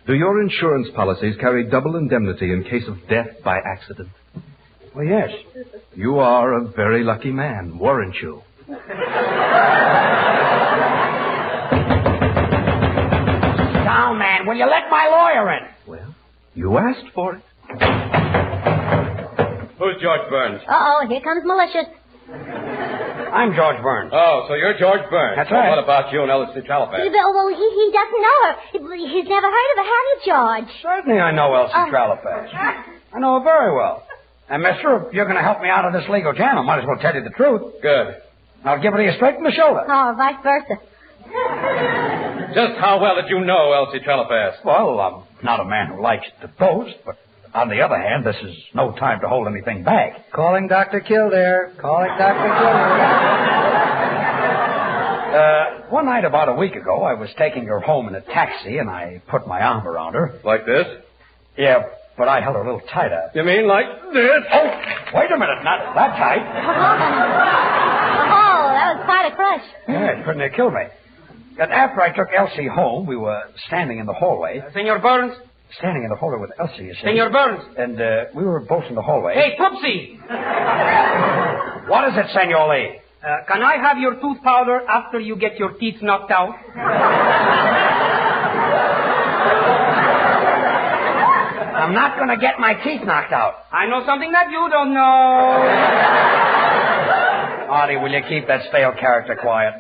do your insurance policies carry double indemnity in case of death by accident? Well, yes. You are a very lucky man, weren't you? Down sound man, will you let my lawyer in? Well, you asked for it. Who's George Burns? Uh-oh, here comes malicious. I'm George Burns. Oh, so you're George Burns. That's Well, right. what about you and Elsie Trellafas? Well, he doesn't know her. He's never heard of her, have you, George? Certainly I know Elsie Trellafas. I know her very well. And, mister, if you're going to help me out of this legal jam, I might as well tell you the truth. Good. I'll give it to you straight from the shoulder. Oh, vice versa. Just how well did you know Elsie Trellafas? Well, I'm not a man who likes to boast, but on the other hand, this is no time to hold anything back. Calling Dr. Kildare. Calling Dr. Kildare. One night about a week ago, I was taking her home in a taxi, and I put my arm around her. Like this? Yeah, but I held her a little tighter. You mean like this? Oh, wait a minute, not that tight. Oh, that was quite a crush. Yeah, it couldn't have killed me. And after I took Elsie home, we were standing in the hallway. Senor Burns? Standing in the hallway with Elsie, you see. Senor Burns? And we were both in the hallway. Hey, Poopsie! What is it, Senor Lee? Can I have your tooth powder after you get your teeth knocked out? I'm not going to get my teeth knocked out. I know something that you don't know. Artie, will you keep that stale character quiet?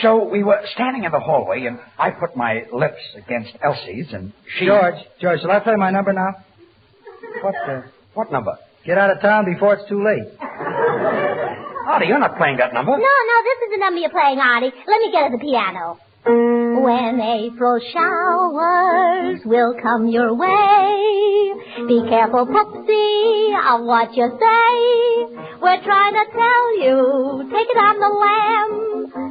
So we were standing in the hallway, and I put my lips against Elsie's, and she... George, shall I play my number now? What number? Get out of town before it's too late. Artie, you're not playing that number. No, this is the number you're playing, Artie. Let me get at the piano. When April showers will come your way, be careful, Poopsie, of what you say. We're trying to tell you, take it on the lamb.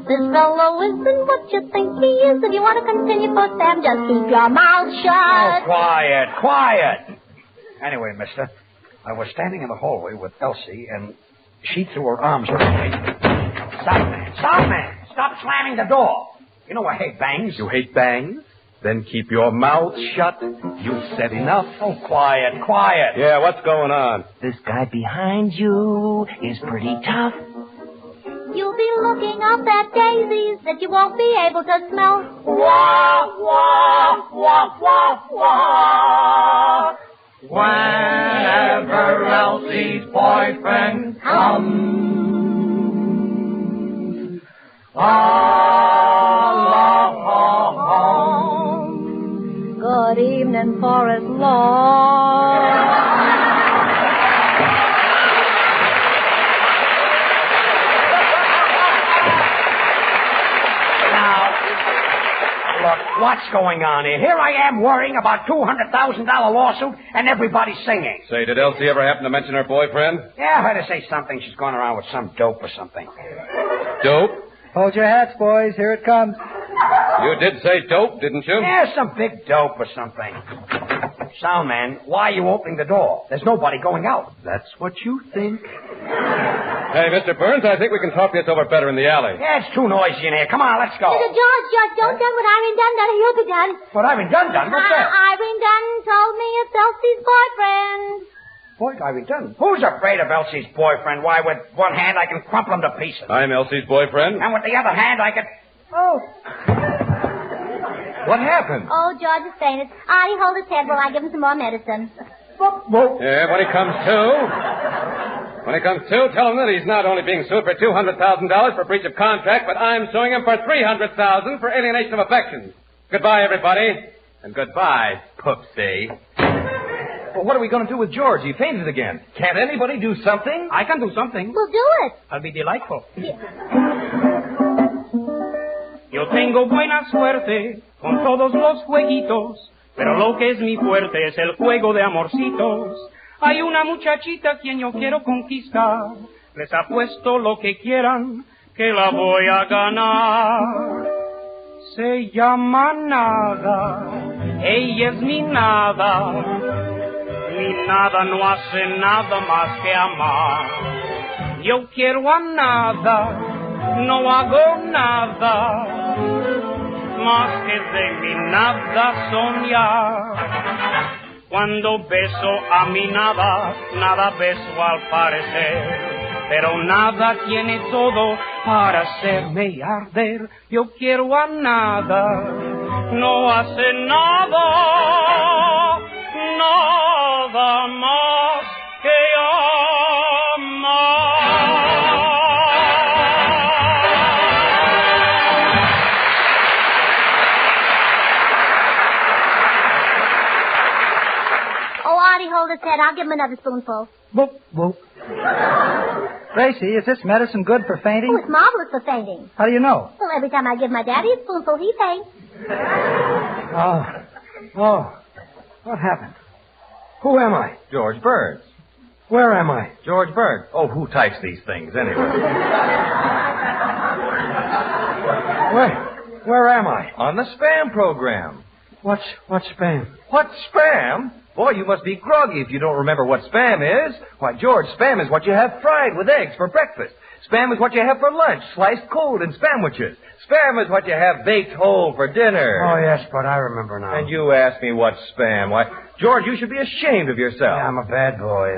This fellow isn't what you think he is. If you want to continue for Sam, just keep your mouth shut. Oh, quiet. Anyway, mister, I was standing in the hallway with Elsie, and she threw her arms around me. Stop, man. Stop slamming the door. You know I hate bangs. You hate bangs? Then keep your mouth shut. You've said enough. Oh, quiet. Yeah, what's going on? This guy behind you is pretty tough. You'll be looking up at daisies that you won't be able to smell. Wah, wah, wah, wah, wah. Whenever Elsie's boyfriend comes along. Good evening, Forest Lawn. Look, what's going on here? Here I am worrying about $200,000 lawsuit, and everybody's singing. Say, did Elsie ever happen to mention her boyfriend? Yeah, I heard her say something. She's going around with some dope or something. Dope? Hold your hats, boys. Here it comes. You did say dope, didn't you? Yeah, some big dope or something. Sound man, why are you opening the door? There's nobody going out. That's what you think. Hey, Mr. Burns, I think we can talk this over better in the alley. Yeah, it's too noisy in here. Come on, let's go. George, don't done what Irene done. He'll be done. What Irene done? What's that? Irene Dunn told me it's Elsie's boyfriend. What, Irene Dunn? Who's afraid of Elsie's boyfriend? Why, with one hand I can crumple him to pieces. I'm Elsie's boyfriend. And with the other hand I can... Oh. What happened? Oh, George is fainted. Artie, hold his head while I give him some more medicine. Yeah, when he comes to, tell him that he's not only being sued for $200,000 for breach of contract, but I'm suing him for $300,000 for alienation of affection. Goodbye, everybody. And goodbye, Poopsie. Well, what are we going to do with George? He fainted again. Can't anybody do something? I can do something. We'll do it. I'll be delightful. Yo tengo buena suerte con todos los jueguitos, pero lo que es mi fuerte es el juego de amorcitos. Hay una muchachita a quien yo quiero conquistar. Les apuesto lo que quieran, que la voy a ganar. Se llama Nada, ella es mi nada. Mi nada no hace nada más que amar. Yo quiero a Nada, no hago nada más que de mi nada soñar. Cuando beso a mi nada, nada beso al parecer, pero nada tiene todo para hacerme arder. Yo quiero a Nada, no hace nada, nada más que Oh, Artie, hold his head. I'll give him another spoonful. Boop, boop. Gracie, is this medicine good for fainting? Oh, it's marvelous for fainting. How do you know? Well, every time I give my daddy a spoonful, he faints. Oh. What happened? Who am I? George Burns. Where am I? George Burns. Oh, who types these things anyway? Where am I? On the spam program. What's spam? What, spam? Boy, you must be groggy if you don't remember what spam is. Why, George, spam is what you have fried with eggs for breakfast. Spam is what you have for lunch, sliced cold in sandwiches. Spam is what you have baked whole for dinner. Oh, yes, but I remember now. And you ask me what's spam. Why, George, you should be ashamed of yourself. Yeah, I'm a bad boy.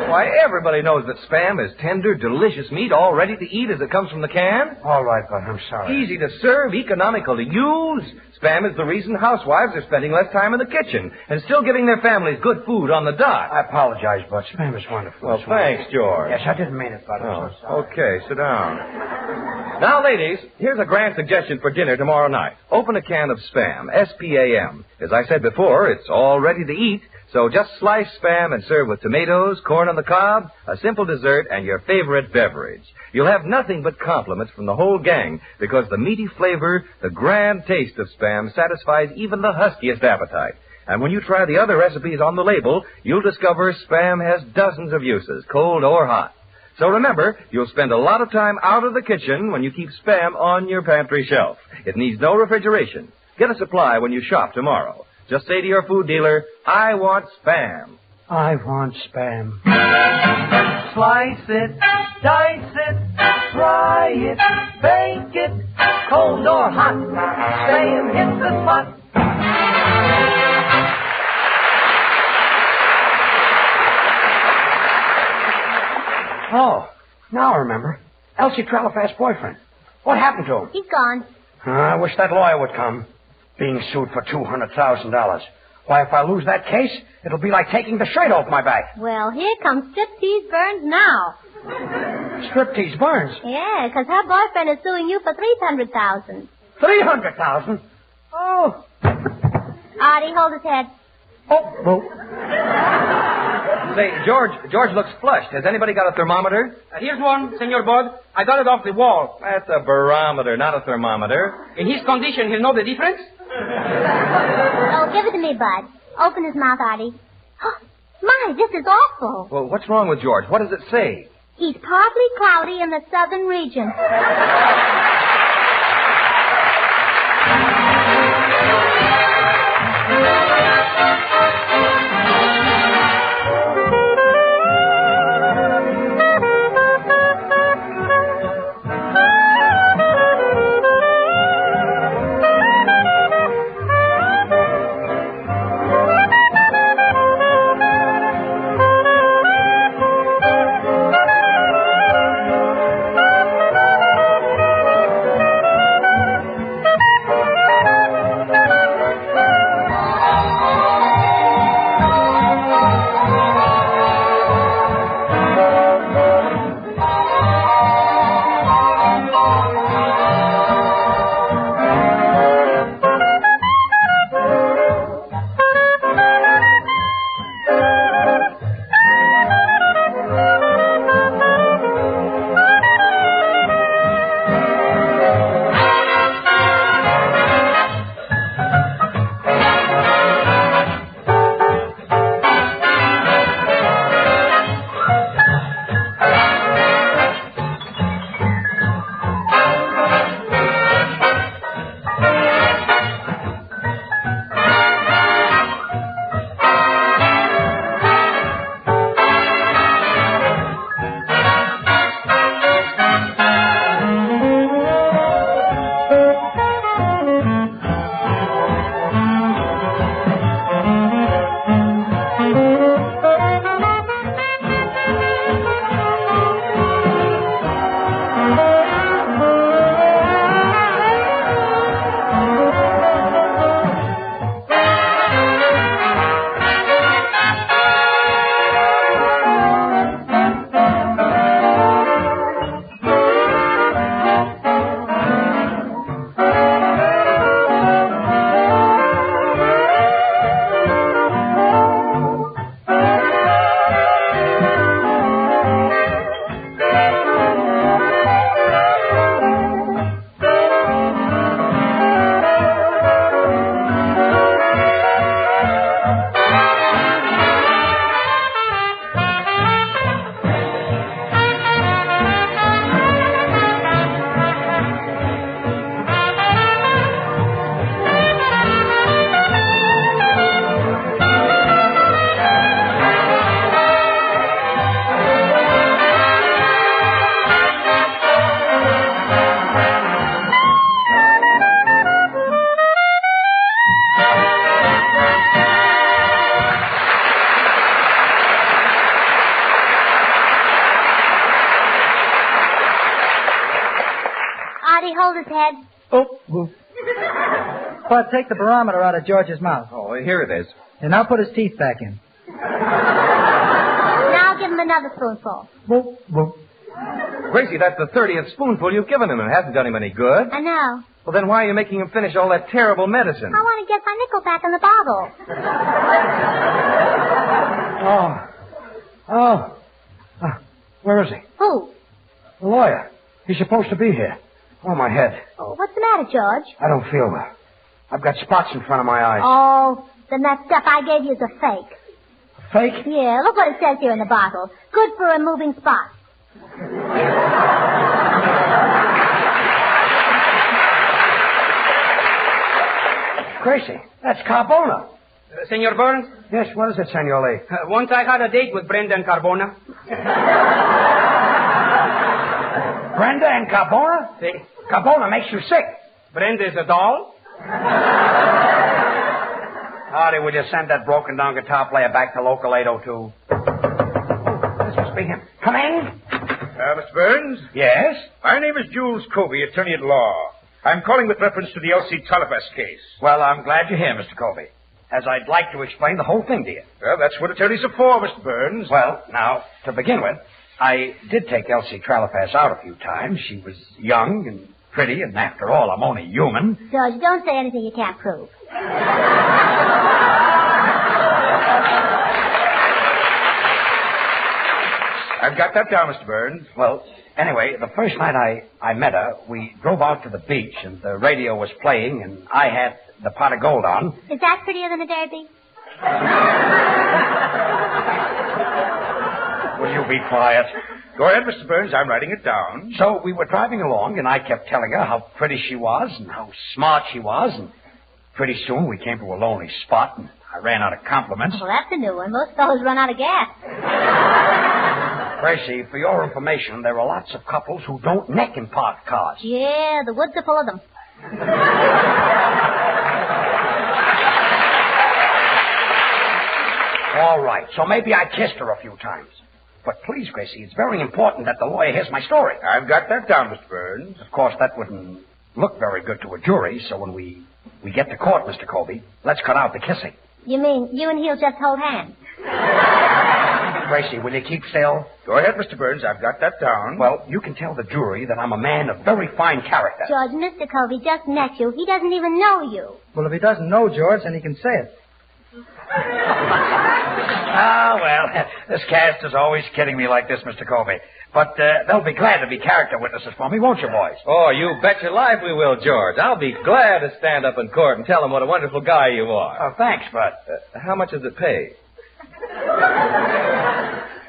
Why, everybody knows that spam is tender, delicious meat, all ready to eat as it comes from the can. All right, but I'm sorry. Easy to serve, economical to use. Spam is the reason housewives are spending less time in the kitchen and still giving their families good food on the dot. I apologize, but spam is wonderful. Well, thanks, George. Yes, I didn't mean it, but I'm so sorry. Okay, sit down. Now, ladies, here's a grand suggestion for dinner tomorrow night. Open a can of Spam, S-P-A-M. As I said before, it's all ready to eat, so just slice Spam and serve with tomatoes, corn on the cob, a simple dessert, and your favorite beverage. You'll have nothing but compliments from the whole gang because the meaty flavor, the grand taste of Spam satisfies even the huskiest appetite. And when you try the other recipes on the label, you'll discover Spam has dozens of uses, cold or hot. So remember, you'll spend a lot of time out of the kitchen when you keep Spam on your pantry shelf. It needs no refrigeration. Get a supply when you shop tomorrow. Just say to your food dealer, I want Spam. I want Spam. Slice it, dice it, fry it, bake it, cold or hot. Spam hits the spot. Oh, now I remember. Elsie Trellafas' boyfriend. What happened to him? He's gone. I wish that lawyer would come. Being sued for $200,000. Why, if I lose that case, it'll be like taking the shirt off my back. Well, here comes Striptease Burns now. Striptease Burns? Yeah, 'cause her boyfriend is suing you for $300,000. $300,000? Oh. Artie, hold his head. Oh, well. Say, George looks flushed. Has anybody got a thermometer? Here's one, Senor Bud. I got it off the wall. That's a barometer, not a thermometer. In his condition, he'll know the difference? Oh, give it to me, Bud. Open his mouth, Artie. Oh, my, this is awful. Well, what's wrong with George? What does it say? He's partly cloudy in the southern region. Artie, hold his head. Oh. Bud, take the barometer out of George's mouth. Oh, here it is. And now put his teeth back in. Now give him another spoonful. Boop, boop. Gracie, that's the 30th spoonful you've given him, and it hasn't done him any good. I know. Well, then why are you making him finish all that terrible medicine? I want to get my nickel back in the bottle. Where is he? Who? The lawyer. He's supposed to be here. Oh, my head. Oh, what's the matter, George? I don't feel well. I've got spots in front of my eyes. Oh, then that stuff I gave you is a fake. Fake? Yeah, look what it says here in the bottle. Good for removing spots. Gracie, that's Carbona. Senor Burns? Yes, what is it, Senor Lee? Once I had a date with Brenda and Carbona. Brenda and Carbona? See? Carbona makes you sick. Brenda is a doll? Artie, will you send that broken-down guitar player back to local 802? This must be him. Come in. Mr. Burns? Yes? My name is Jules Colby, attorney at law. I'm calling with reference to the Elsie Trellafas case. Well, I'm glad you're here, Mr. Colby, as I'd like to explain the whole thing to you. Well, that's what attorneys are for, Mr. Burns. Well, now, to begin with, I did take Elsie Trellafas out a few times. She was young and pretty, and after all, I'm only human. George, don't say anything you can't prove. I've got that down, Mr. Burns. Well, anyway, the first night I met her, we drove out to the beach, and the radio was playing, and I had the pot of gold on. Is that prettier than a derby? Will you be quiet? Go ahead, Mr. Burns. I'm writing it down. So we were driving along, and I kept telling her how pretty she was and how smart she was, and pretty soon we came to a lonely spot, and I ran out of compliments. Well, that's a new one. Most fellows run out of gas. Gracie, for your information, there are lots of couples who don't neck in parked cars. Yeah, the woods are full of them. All right, so maybe I kissed her a few times. But please, Gracie, it's very important that the lawyer hears my story. I've got that down, Mr. Burns. Of course, that wouldn't look very good to a jury, so when we get to court, Mr. Colby, let's cut out the kissing. You mean you and he'll just hold hands? Gracie, will you keep still? Go ahead, Mr. Burns. I've got that down. Well, you can tell the jury that I'm a man of very fine character. George, Mr. Colby just met you. He doesn't even know you. Well, if he doesn't know George, then he can say it. Ah, well, this cast is always kidding me like this, Mr. Colby. But they'll be glad to be character witnesses for me, won't you, boys? Oh, you bet your life we will, George. I'll be glad to stand up in court and tell them what a wonderful guy you are. Oh, thanks, Bud. How much does it pay?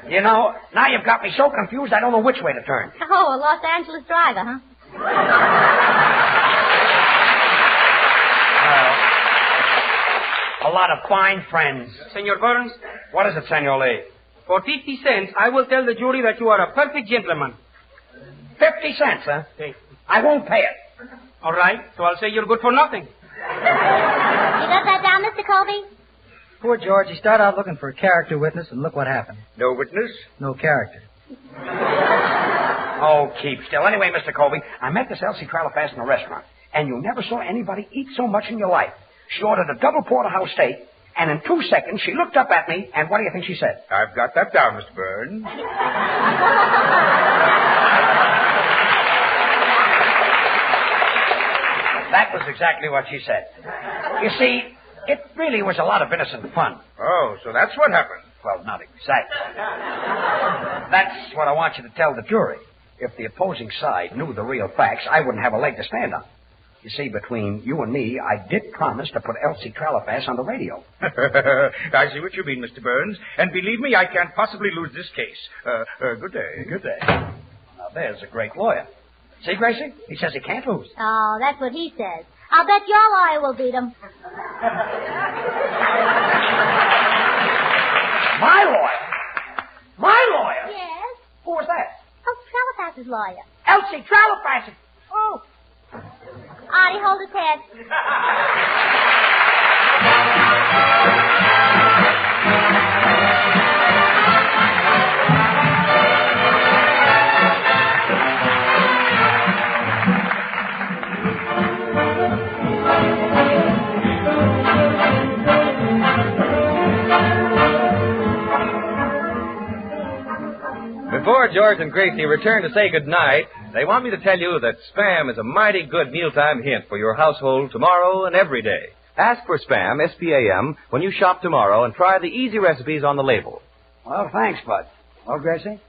You know, now you've got me so confused I don't know which way to turn. Oh, a Los Angeles driver, huh? A lot of fine friends. Senor Burns, What is it, Senor Lee? for 50 cents, I will tell the jury that you are a perfect gentleman. 50 cents, huh? See? I won't pay it. All right, so I'll say you're good for nothing. You got that down, Mr. Colby? Poor George, he started out looking for a character witness, and look what happened. No witness? No character. Oh, keep still. Anyway, Mr. Colby, I met this Elsie Trellafas in a restaurant, and you never saw anybody eat so much in your life. She ordered a double porterhouse steak, and in 2 seconds she looked up at me, and what do you think she said? I've got that down, Mr. Burns. That was exactly what she said. You see, it really was a lot of innocent fun. Oh, so that's what happened. Well, not exactly. That's what I want you to tell the jury. If the opposing side knew the real facts, I wouldn't have a leg to stand on. You see, between you and me, I did promise to put Elsie Trellafas on the radio. I see what you mean, Mr. Burns. And believe me, I can't possibly lose this case. Good day. Good day. Now, there's a great lawyer. See, Gracie? He says he can't lose. Oh, that's what he says. I'll bet your lawyer will beat him. My lawyer? My lawyer? Yes? Who was that? Oh, Trellafas's lawyer. Elsie Trellafas. Oh. Artie, hold his head. George and Gracie return to say goodnight, they want me to tell you that Spam is a mighty good mealtime hint for your household tomorrow and every day. Ask for Spam, S-P-A-M, when you shop tomorrow and try the easy recipes on the label. Well, thanks, Bud. Well, Gracie,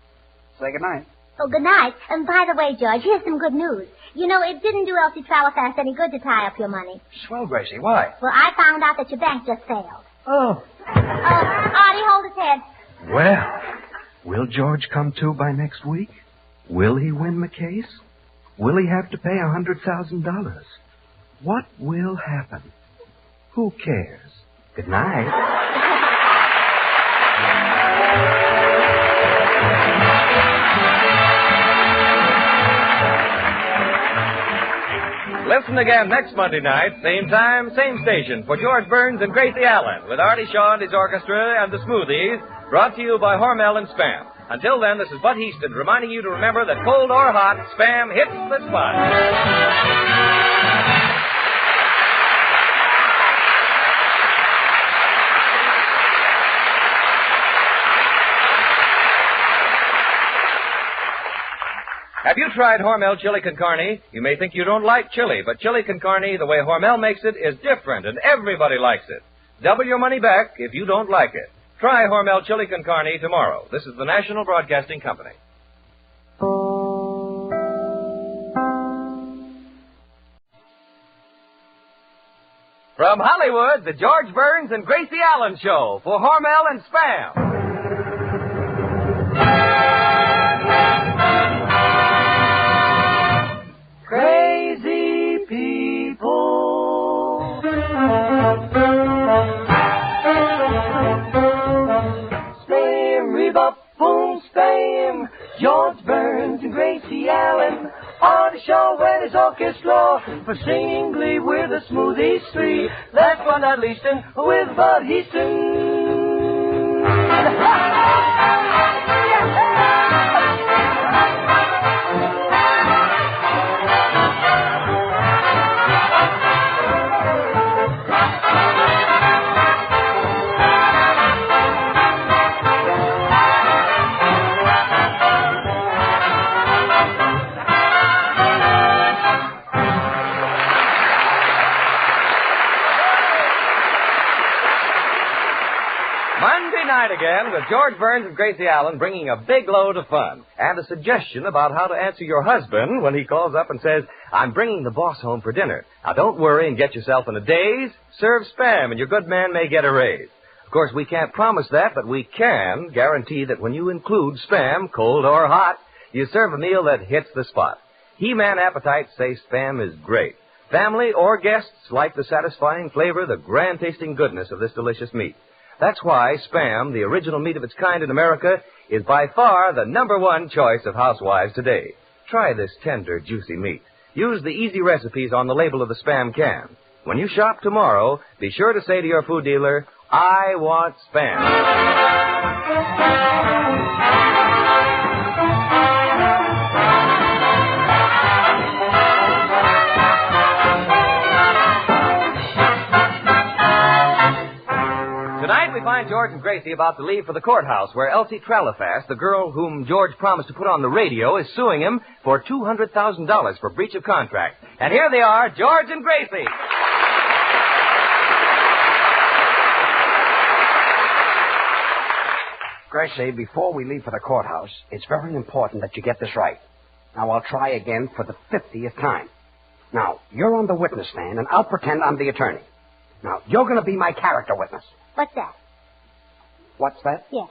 say goodnight. Oh, good night. And by the way, George, here's some good news. You know, it didn't do Elsie Trellafas any good to tie up your money. Swell, Gracie. Why? Well, I found out that your bank just failed. Oh. Artie, hold his head. Well, will George come to by next week? Will he win the case? Will he have to pay $100,000? What will happen? Who cares? Good night. Listen again next Monday night, same time, same station, for George Burns and Gracie Allen, with Artie Shaw and his orchestra and the Smoothies, brought to you by Hormel and Spam. Until then, this is Bud Heaston reminding you to remember that cold or hot, Spam hits the spot. Have you tried Hormel chili con carne? You may think you don't like chili, but chili con carne, the way Hormel makes it, is different, and everybody likes it. Double your money back if you don't like it. Try Hormel chili con carne tomorrow. This is the National Broadcasting Company. From Hollywood, the George Burns and Gracie Allen Show for Hormel and Spam. Crazy people. Spam, rebop, boom, spam. George Burns and Gracie Allen on the show where there's orchestra for singing glee. We're the Smoothies Three. Last but not least, with Bud Heaston. Again with George Burns and Gracie Allen bringing a big load of fun and a suggestion about how to answer your husband when he calls up and says, I'm bringing the boss home for dinner. Now, don't worry and get yourself in a daze. Serve Spam and your good man may get a raise. Of course, we can't promise that, but we can guarantee that when you include Spam, cold or hot, you serve a meal that hits the spot. He-Man appetites say Spam is great. Family or guests like the satisfying flavor, the grand-tasting goodness of this delicious meat. That's why Spam, the original meat of its kind in America, is by far the #1 choice of housewives today. Try this tender, juicy meat. Use the easy recipes on the label of the Spam can. When you shop tomorrow, be sure to say to your food dealer, I want Spam. Tonight we find George and Gracie about to leave for the courthouse where Elsie Trellafas, the girl whom George promised to put on the radio, is suing him for $200,000 for breach of contract. And here they are, George and Gracie. Gracie, before we leave for the courthouse, it's very important that you get this right. Now, I'll try again for the 50th time. Now, you're on the witness stand, and I'll pretend I'm the attorney. Now, you're going to be my character witness. What's that? What's that? Yes.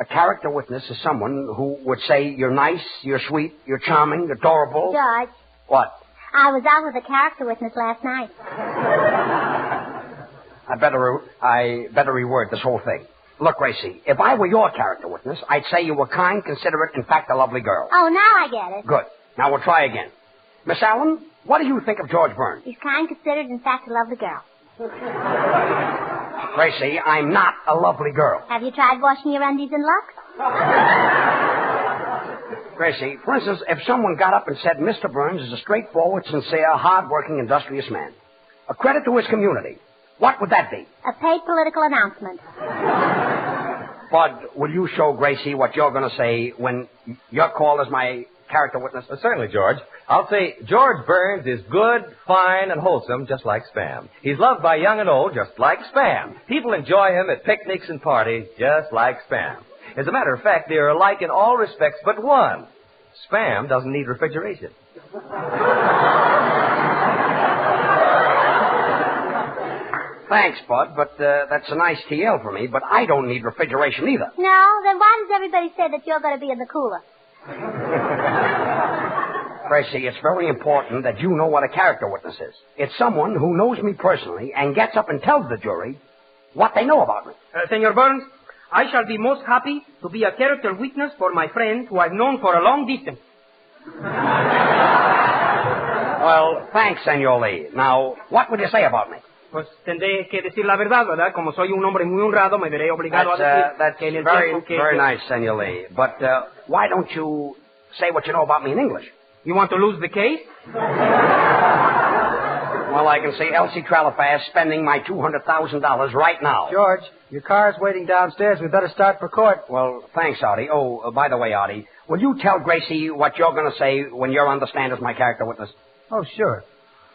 A character witness is someone who would say you're nice, you're sweet, you're charming, adorable. George. What? I was out with a character witness last night. I better reword this whole thing. Look, Gracie, if I were your character witness, I'd say you were kind, considerate, in fact, a lovely girl. Oh, now I get it. Good. Now we'll try again. Miss Allen, what do you think of George Burns? He's kind, considerate, in fact, a lovely girl. Gracie, I'm not a lovely girl. Have you tried washing your undies in Lux? Gracie, for instance, if someone got up and said Mr. Burns is a straightforward, sincere, hard-working, industrious man, a credit to his community, what would that be? A paid political announcement. Spud, will you show Gracie what you're going to say when you're called as my character witness? Certainly, George. I'll say George Burns is good, fine, and wholesome, just like Spam. He's loved by young and old, just like Spam. People enjoy him at picnics and parties, just like Spam. As a matter of fact, they are alike in all respects but one. Spam doesn't need refrigeration. Thanks, Bud, but that's a nice TL for me, but I don't need refrigeration either. No? Then why does everybody say that you're going to be in the cooler? Gracie, it's very important that you know what a character witness is. It's someone who knows me personally and gets up and tells the jury what they know about me. Senor Burns, I shall be most happy to be a character witness for my friend who I've known for a long distance. Well, thanks, Senor Lee. Now, what would you say about me? Pues tendré que decir la verdad, ¿verdad? Como soy un hombre muy honrado, me veré obligado a decir that's que en el very, tiempo que... very nice, Senor Lee. But why don't you say what you know about me in English? You want to lose the case? Well, I can see Elsie Trellafas spending my $200,000 right now. George, your car's waiting downstairs. We better start for court. Well, thanks, Artie. Oh, by the way, Artie, will you tell Gracie what you're going to say when you're on the stand as my character witness? Oh, sure.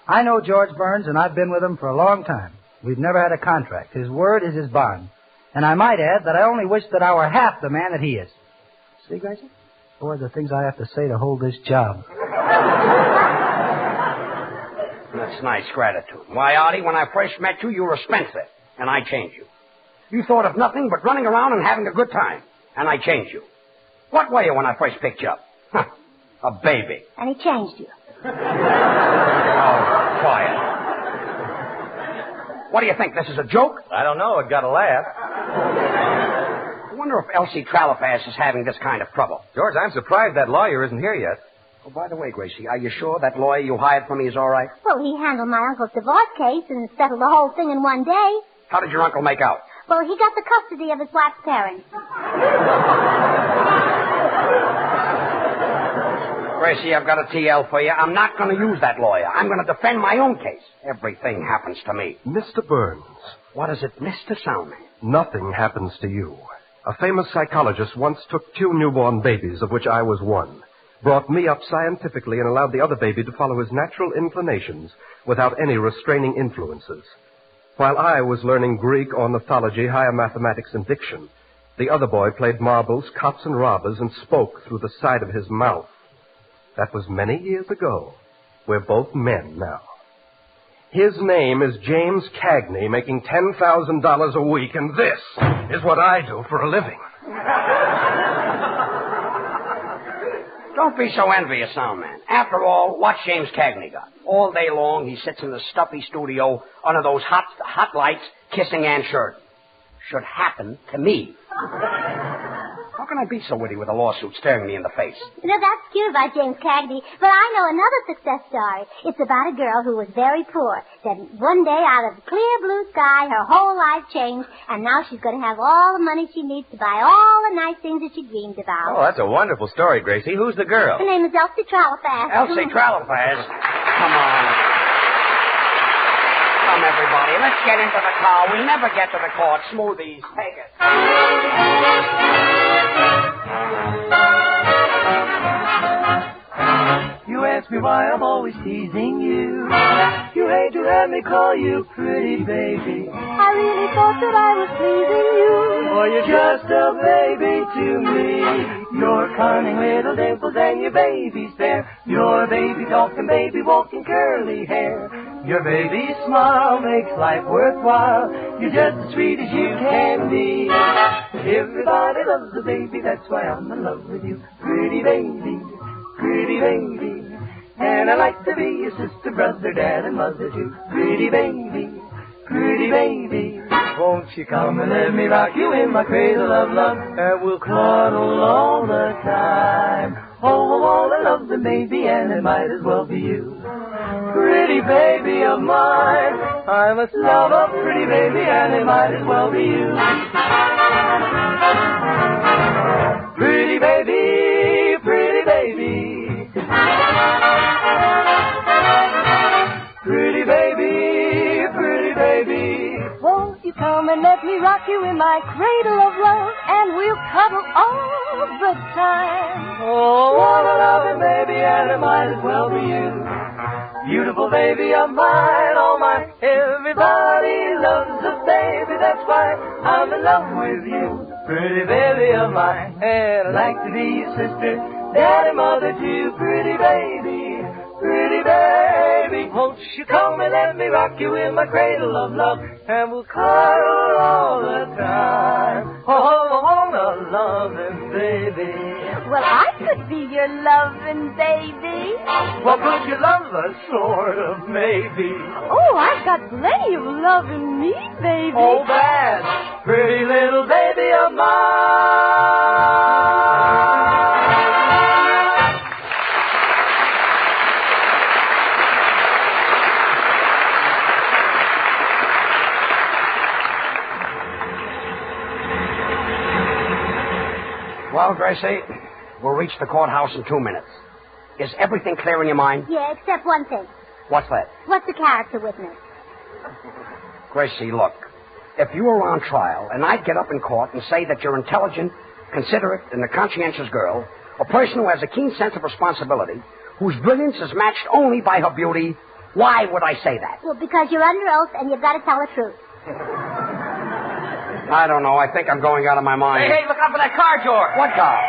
I know George Burns, and I've been with him for a long time. We've never had a contract. His word is his bond. And I might add that I only wish that I were half the man that he is. See, Gracie? Boy, the things I have to say to hold this job. That's nice gratitude. Why, Artie, when I first met you, you were a Spencer, and I changed you. You thought of nothing but running around and having a good time, and I changed you. What were you when I first picked you up? Huh, a baby. And he changed you. Oh, quiet. What do you think, this is a joke? I don't know. It got a laugh. I wonder if Elsie Trellafas is having this kind of trouble. George, I'm surprised that lawyer isn't here yet. Oh, by the way, Gracie, are you sure that lawyer you hired for me is all right? Well, he handled my uncle's divorce case and settled the whole thing in one day. How did your uncle make out? Well, he got the custody of his wife's parents. Gracie, I've got a TL for you. I'm not going to use that lawyer. I'm going to defend my own case. Everything happens to me. Mr. Burns. What is it, Mr. Soundman? Nothing happens to you. A famous psychologist once took 2 newborn babies, of which I was one, brought me up scientifically, and allowed the other baby to follow his natural inclinations without any restraining influences. While I was learning Greek, ornithology, higher mathematics, and diction, the other boy played marbles, cops, and robbers, and spoke through the side of his mouth. That was many years ago. We're both men now. His name is James Cagney, making $10,000 a week, and this is what I do for a living. Don't be so envious, Soundman. After all, what's James Cagney got? All day long, he sits in the stuffy studio under those hot lights, kissing Ann Sheridan. Should happen to me. How can I be so witty with a lawsuit staring me in the face? You know, that's cute about James Cagney, but I know another success story. It's about a girl who was very poor. Then one day, out of the clear blue sky, her whole life changed, and now she's going to have all the money she needs to buy all the nice things that she dreamed about. Oh, that's a wonderful story, Gracie. Who's the girl? Her name is Elsie Trellafas. Elsie Trellafas? Come on. Come, everybody. Let's get into the car. We'll never get to the court. Smoothies. Take it. You ask me why I'm always teasing you. You hate to have me call you pretty baby. I really thought that I was pleasing you. Oh, you're just a baby to me. Your cunning little dimples and your baby's fair. Your baby talking, baby walking, curly hair. Your baby smile makes life worthwhile. You're just as sweet as you can be. Everybody loves a baby, that's why I'm in love with you. Pretty baby, pretty baby. And I like to be your sister, brother, dad, and mother too. Pretty baby, pretty baby. Won't you come and let me rock you in my cradle of love? And we'll cuddle all the time. Oh, all I love the baby, and it might as well be you. Pretty baby of mine, I must love a pretty baby, and it might as well be you. Pretty baby, pretty baby. Pretty baby, pretty baby. Won't you come come and let me rock you in my cradle of love, and we'll cuddle all the time. Oh, what a loving baby, and it might as well be you. Beautiful baby of mine, oh my, everybody loves a baby, that's why I'm in love with you. Pretty baby of mine, and I'd like to be your sister, daddy, mother too. Pretty baby, won't you come and let me rock you in my cradle of love, and we'll cuddle all the time. Oh, a loving baby. Well, I could be your loving baby. Well, could you love us, sort of, maybe? Oh, I've got plenty of love in me, baby. Oh, bad, pretty little baby of mine. Well, Gracie, we'll reach the courthouse in 2 minutes. Is everything clear in your mind? Yeah, except one thing. What's that? What's the character witness? Gracie, look. If you were on trial and I'd get up in court and say that you're intelligent, considerate, and a conscientious girl, a person who has a keen sense of responsibility, whose brilliance is matched only by her beauty, why would I say that? Well, because you're under oath and you've got to tell the truth. I don't know. I think I'm going out of my mind. Hey, look out for that car, George. What car?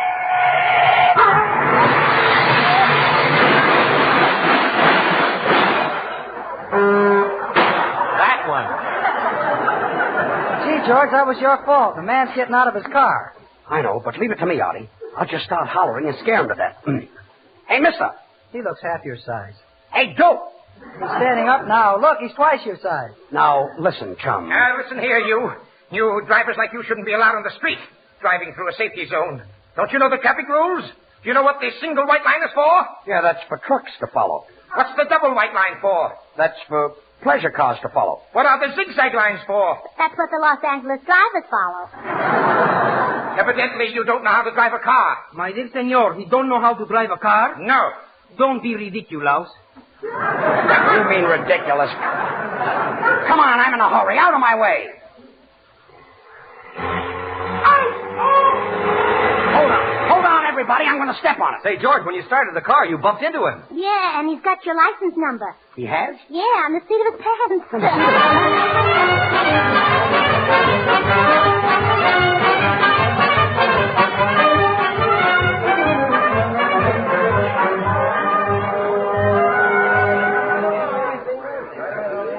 That one. Gee, George, that was your fault. The man's getting out of his car. I know, but leave it to me, Artie. I'll just start hollering and scare him to death. Hey, mister. He looks half your size. Hey, dope. He's standing up now. Look, he's twice your size. Now, listen, chum. Listen here, you. You drivers like you shouldn't be allowed on the street, driving through a safety zone. Don't you know the traffic rules? Do you know what the single white line is for? Yeah, that's for trucks to follow. What's the double white line for? That's for pleasure cars to follow. What are the zigzag lines for? That's what the Los Angeles drivers follow. Evidently, you don't know how to drive a car. My dear senor, he don't know how to drive a car? No. Don't be ridiculous. You mean ridiculous. Come on, I'm in a hurry. Out of my way. Hold on, everybody. I'm going to step on it. Say, George, when you started the car, you bumped into him. Yeah, and he's got your license number. He has? Yeah, on the seat of his pants.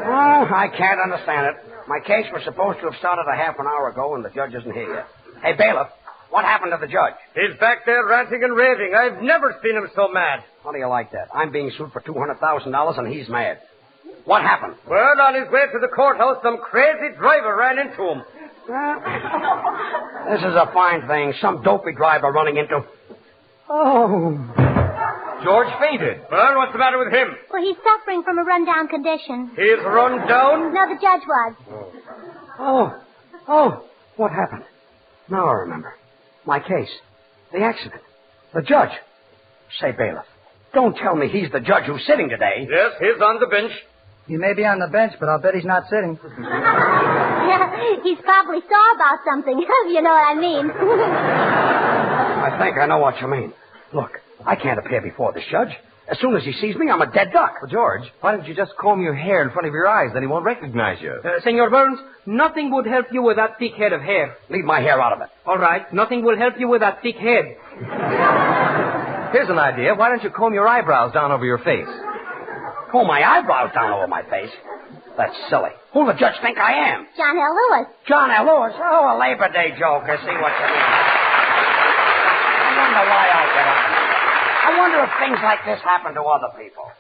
Oh, I can't understand it. My case was supposed to have started a half an hour ago, and the judge isn't here yet. Hey, bailiff, what happened to the judge? He's back there ranting and raving. I've never seen him so mad. How do you like that? I'm being sued for $200,000, and he's mad. What happened? Well, on his way to the courthouse, some crazy driver ran into him. This is a fine thing. Some dopey driver running into... Oh. George fainted. Well, what's the matter with him? Well, he's suffering from a run-down condition. He's run down? No, the judge was. Oh, what happened? Now I remember. My case. The accident. The judge. Say, bailiff, don't tell me he's the judge who's sitting today. Yes, he's on the bench. He may be on the bench, but I'll bet he's not sitting. He's probably sore about something, you know what I mean. I think I know what you mean. Look, I can't appear before this judge. As soon as he sees me, I'm a dead duck. Well, George, why don't you just comb your hair in front of your eyes? Then he won't recognize you. Senor Burns, nothing would help you with that thick head of hair. Leave my hair out of it. All right, nothing will help you with that thick head. Here's an idea. Why don't you comb your eyebrows down over your face? Comb my eyebrows down over my face? That's silly. Who'll the judge think I am? John L. Lewis. John L. Lewis? Oh, a Labor Day joke. I see what you mean. I wonder why I get up. I wonder if things like this happen to other people.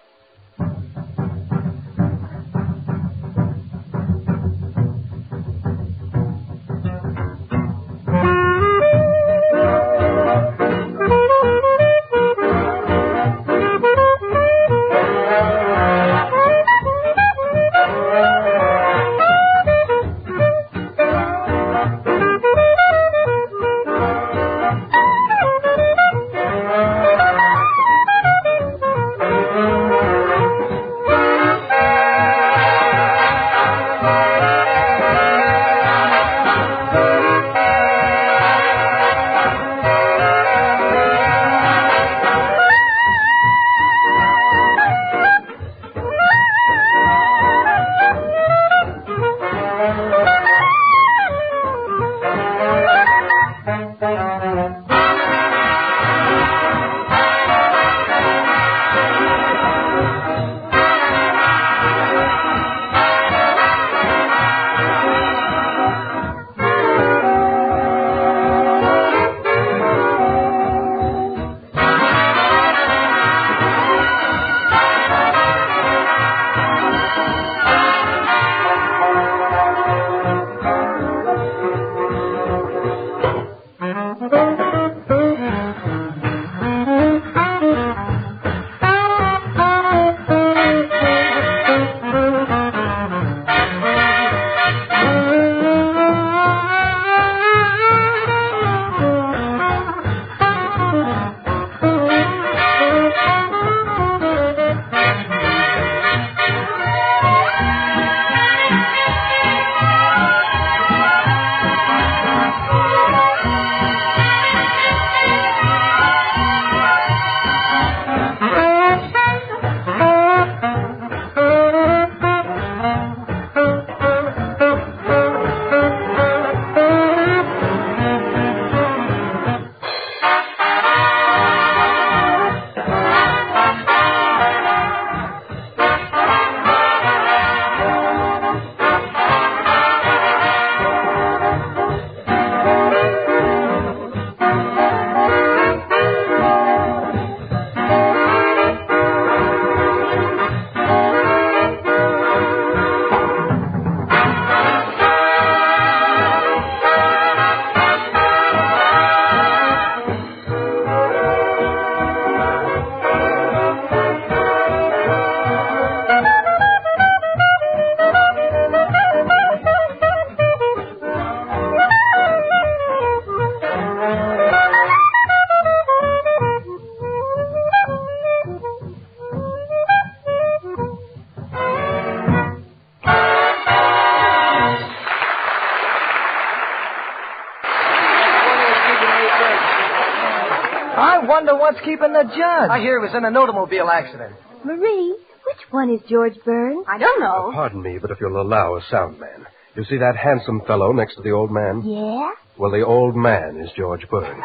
wonder what's keeping the judge. I hear he was in an automobile accident. Marie, which one is George Burns? I don't know. Pardon me, but if you'll allow a sound man. You see that handsome fellow next to the old man? Yeah? Well, the old man is George Burns.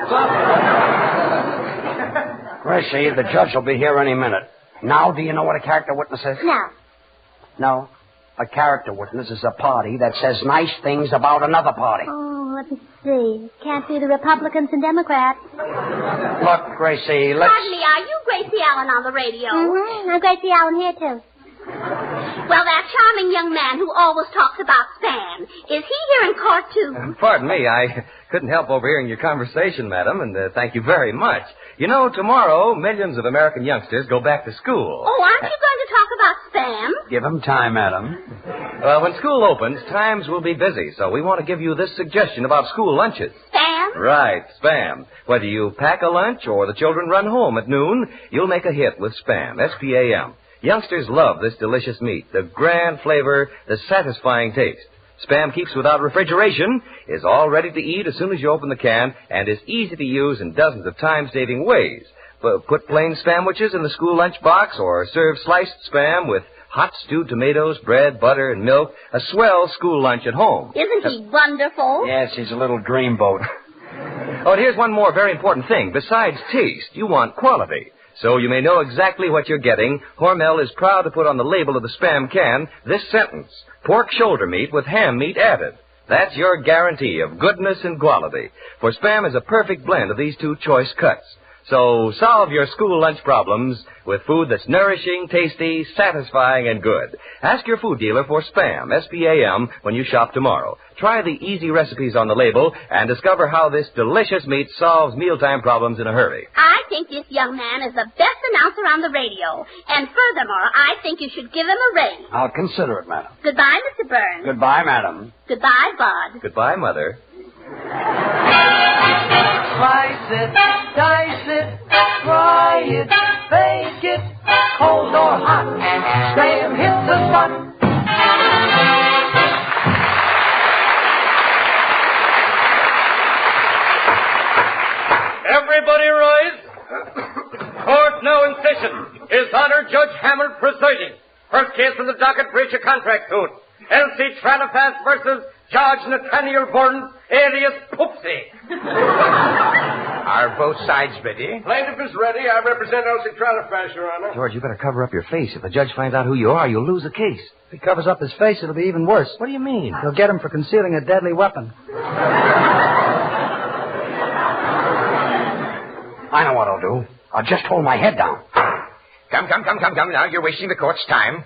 Gracie, the judge will be here any minute. Now, do you know what a character witness is? No. No. A character witness is a party that says nice things about another party. Oh, let me see. Can't be the Republicans and Democrats. Look, Gracie, let's... Pardon me, are you Gracie Allen on the radio? Mm-hmm. I'm Gracie Allen here, too. Well, that charming young man who always talks about Spam, is he here in court, too? Pardon me, I couldn't help overhearing your conversation, madam, and thank you very much. You know, tomorrow, millions of American youngsters go back to school. Oh, aren't you going to talk about Spam? Give him time, madam. Well, when school opens, times will be busy, so we want to give you this suggestion about school lunches. Spam? Right, Spam. Whether you pack a lunch or the children run home at noon, you'll make a hit with Spam, S-P-A-M. Youngsters love this delicious meat, the grand flavor, the satisfying taste. Spam keeps without refrigeration, is all ready to eat as soon as you open the can, and is easy to use in dozens of time-saving ways. Put plain Spamwiches in the school lunch box or serve sliced Spam with hot stewed tomatoes, bread, butter, and milk. A swell school lunch at home. Isn't he wonderful? Yes, he's a little dreamboat. Oh, and here's one more very important thing. Besides taste, you want quality. So you may know exactly what you're getting. Hormel is proud to put on the label of the Spam can this sentence: pork shoulder meat with ham meat added. That's your guarantee of goodness and quality. For Spam is a perfect blend of these two choice cuts. So solve your school lunch problems with food that's nourishing, tasty, satisfying, and good. Ask your food dealer for Spam, S-P-A-M, when you shop tomorrow. Try the easy recipes on the label and discover how this delicious meat solves mealtime problems in a hurry. I think this young man is the best announcer on the radio. And furthermore, I think you should give him a raise. I'll consider it, madam. Goodbye, Mr. Burns. Goodbye, madam. Goodbye, Bud. Goodbye, Mother. Slice it, dice it, fry it, bake it, cold or hot. Spam hits the spot. Everybody rise. Court now in session. His Honor Judge Hammond presiding. First case in the docket, breach of contract suit. Elsie Trellafas versus George Nathaniel Burns, alias Poopsie. Are both sides ready? Plaintiff is ready. I represent Elsie Trellafas, Your Honor. George, you better cover up your face. If the judge finds out who you are, you'll lose the case. If he covers up his face, it'll be even worse. What do you mean? He'll get him for concealing a deadly weapon. I know what I'll do. I'll just hold my head down. Come now. You're wasting the court's time.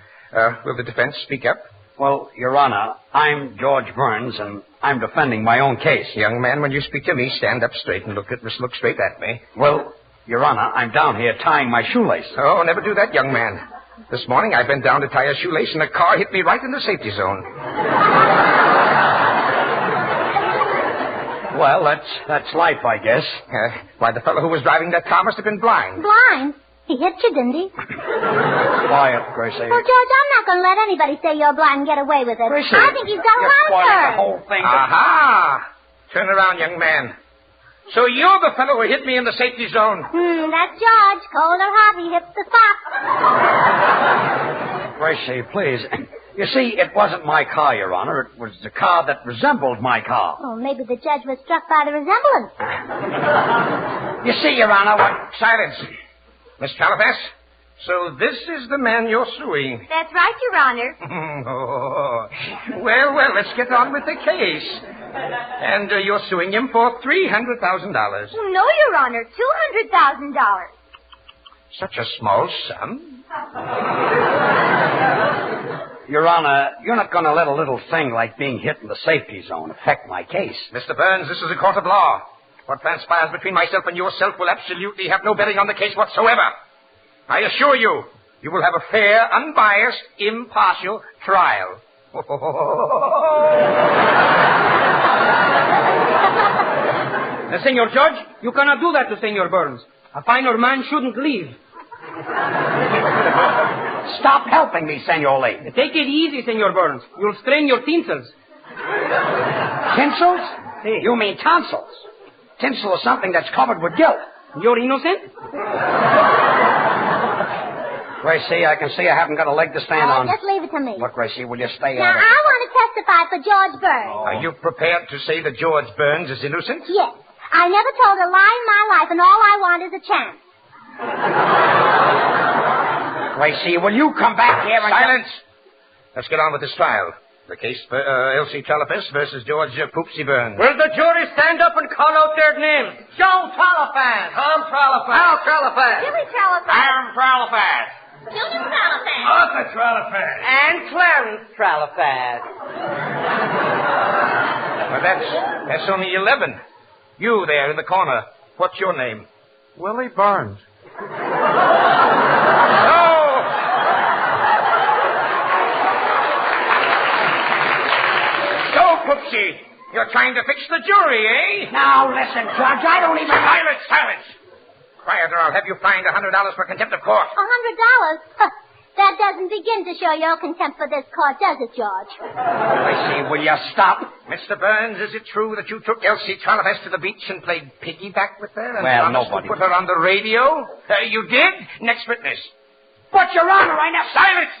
Will the defense speak up? Well, Your Honor, I'm George Burns, and I'm defending my own case. Young man, when you speak to me, stand up straight and look straight at me. Well, Your Honor, I'm down here tying my shoelace. Oh, never do that, young man. This morning I bent down to tie a shoelace, and a car hit me right in the safety zone. Well, that's life, I guess. Why, the fellow who was driving that car must have been blind. Blind? He hit you, didn't he? Quiet, Gracie. Well, George, I'm not going to let anybody say you're blind and get away with it. Gracie, I think he's got a you're quiet license. the whole thing. Aha! Turn around, young man. So you're the fellow who hit me in the safety zone. That's George. Cold or hot, he hits the spot. Gracie, please. You see, it wasn't my car, Your Honor. It was the car that resembled my car. Oh, maybe the judge was struck by the resemblance. You see, Your Honor, what... Silence. Miss Trellafas, so this is the man you're suing. That's right, Your Honor. Well, let's get on with the case. And you're suing him for $300,000. No, Your Honor, $200,000. Such a small sum. Your Honor, you're not going to let a little thing like being hit in the safety zone affect my case. Mr. Burns, this is a court of law. What transpires between myself and yourself will absolutely have no bearing on the case whatsoever. I assure you, you will have a fair, unbiased, impartial trial. Senor Judge, you cannot do that to Senor Burns. A finer man shouldn't leave. Stop helping me, Senor Lee. Take it easy, Senor Burns. You'll strain your tinsels. Tinsels? You mean tonsils. Tinsel is something that's covered with gilt. You're innocent? Gracie, I can see I haven't got a leg to stand on. Just leave it to me. Look, Gracie, will you stay Now, out of I want to testify for George Burns. Are you prepared to say that George Burns is innocent? Yes. I never told a lie in my life, and all I want is a chance. Gracie, will you come back here and... Silence! Let's get on with this trial. The case for Elsie Trellafas versus George Poopsie Burns. Will the jury stand up and call out their names? Joe Trellafas. Tom Trellafas. Al Trellafas. Billy Trellafas. Aaron Trellafas. Junior Trellafas. Arthur Trellafas. And Clarence Trellafas. Well, that's only 11. You there in the corner. What's your name? Willie Burns. Poopsie, you're trying to fix the jury, eh? Now, listen, Judge, I don't even... Silence! Quiet, or I'll have you fined $100 for contempt of court. $100? That doesn't begin to show your contempt for this court, does it, George? Gracie, will you stop? Mr. Burns, is it true that you took Elsie Trellafas to the beach and played piggyback with her? And Well, promised nobody... to put her on the radio? You did? Next witness. But, Your Honor, I never... Silence!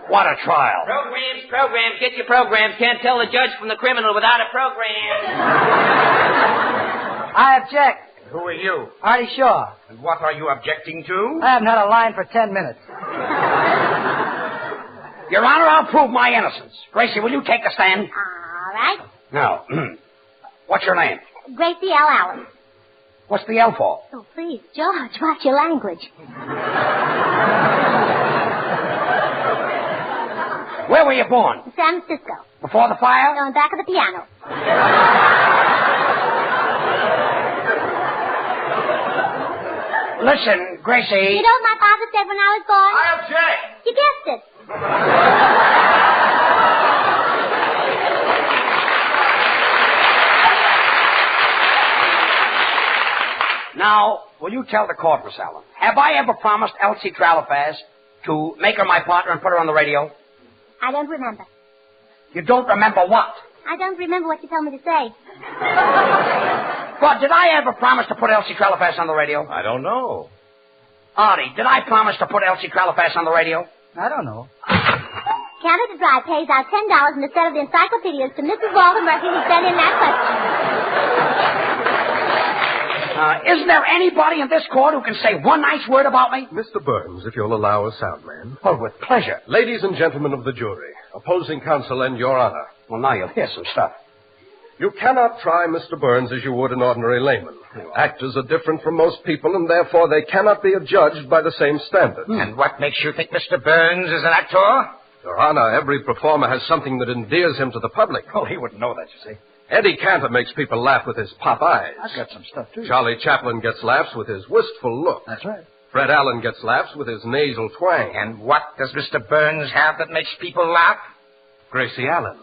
What a trial. Programs, get your programs. Can't tell the judge from the criminal without a program. I object. Who are you? Artie Shaw. And what are you objecting to? I haven't had a line for 10 minutes. Your Honor, I'll prove my innocence. Gracie, will you take a stand? All right. Now, what's your name? Gracie L. Allen. What's the L for? Oh, please, George, watch your language. Where were you born? In San Francisco. Before the fire? On the back of the piano. Listen, Gracie... You know what my father said when I was born? I object. You guessed it. Now, will you tell the court, Miss Allen, have I ever promised Elsie Trellafas to make her my partner and put her on the radio? I don't remember. You don't remember what? I don't remember what you told me to say. But did I ever promise to put Elsie Trellafas on the radio? I don't know. Artie, did I promise to put Elsie Trellafas on the radio? I don't know. Canada Dry pays out $10 in the set of the encyclopedias to Mrs. Walter Murphy who sent in that question. Isn't there anybody in this court who can say one nice word about me? Mr. Burns, if you'll allow a sound man. Oh, with pleasure. Ladies and gentlemen of the jury, opposing counsel and your honor. Well, now you'll hear some stuff. You cannot try Mr. Burns as you would an ordinary layman. Actors are different from most people, and therefore they cannot be adjudged by the same standards. And what makes you think Mr. Burns is an actor? Your honor, every performer has something that endears him to the public. Oh, he wouldn't know that, you see. Eddie Cantor makes people laugh with his pop eyes. I've got some stuff, too. Charlie Chaplin gets laughs with his wistful look. That's right. Fred Allen gets laughs with his nasal twang. And what does Mr. Burns have that makes people laugh? Gracie Allen.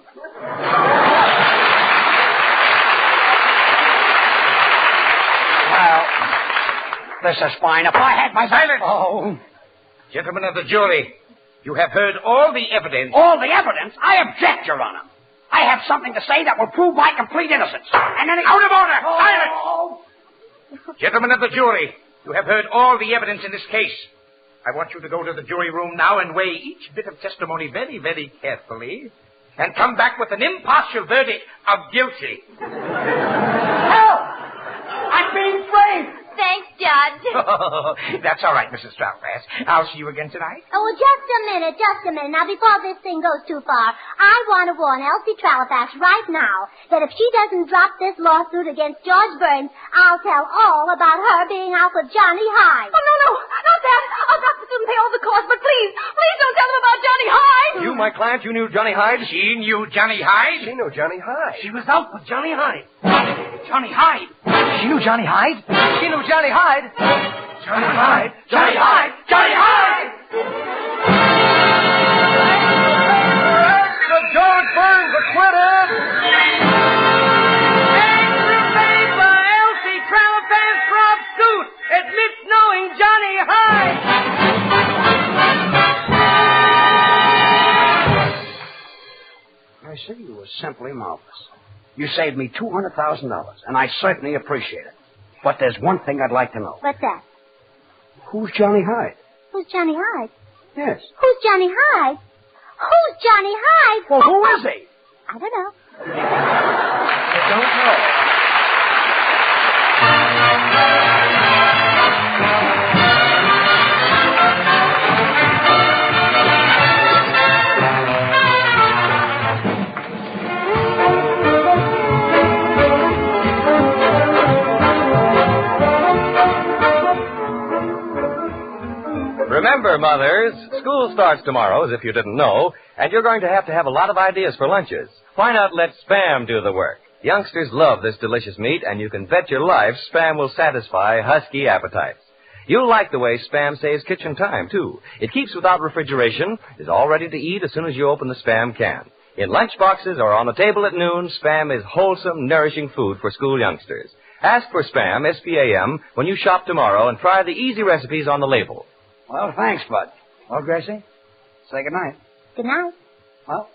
Well, this is fine. If I had my... Silence! Oh. Gentlemen of the jury, you have heard all the evidence. All the evidence? I object, Your Honor. I have something to say that will prove my complete innocence. And then... Out of order! Oh. Silence! Gentlemen of the jury, you have heard all the evidence in this case. I want you to go to the jury room now and weigh each bit of testimony very, very carefully and come back with an impartial verdict of guilty. Help! I'm being framed! Thanks, Judge. That's all right, Mrs. Trellafas. I'll see you again tonight. Oh, well, just a minute. Now, before this thing goes too far, I want to warn Elsie Trellafas right now that if she doesn't drop this lawsuit against George Burns, I'll tell all about her being out with Johnny Hyde. Oh, no, not that. I'll drop the suit and pay all the costs, but please don't tell them about Johnny Hyde. You, my client, you knew Johnny Hyde? She knew Johnny Hyde? She knew Johnny Hyde. She was out with Johnny Hyde. Johnny Hyde? She knew Johnny Hyde? She knew Johnny Hyde. Johnny Hyde? Johnny Hyde? Johnny Hyde! The George Burns acquitted! And remained by Elsie Trellafas dropped suit, admits knowing Johnny Hyde. I see, you was simply marvelous. You saved me $200,000, and I certainly appreciate it. But there's one thing I'd like to know. What's that? Who's Johnny Hyde? Who's Johnny Hyde? Yes. Who's Johnny Hyde? Who's Johnny Hyde? Well, who is he? I don't know. I don't know. Remember, mothers, school starts tomorrow, as if you didn't know, and you're going to have a lot of ideas for lunches. Why not let Spam do the work? Youngsters love this delicious meat, and you can bet your life Spam will satisfy husky appetites. You'll like the way Spam saves kitchen time, too. It keeps without refrigeration, is all ready to eat as soon as you open the Spam can. In lunch boxes or on the table at noon, Spam is wholesome, nourishing food for school youngsters. Ask for Spam, S-P-A-M, when you shop tomorrow and try the easy recipes on the label. Well, thanks, Bud. Well, Gracie, say good night. Good night. Well,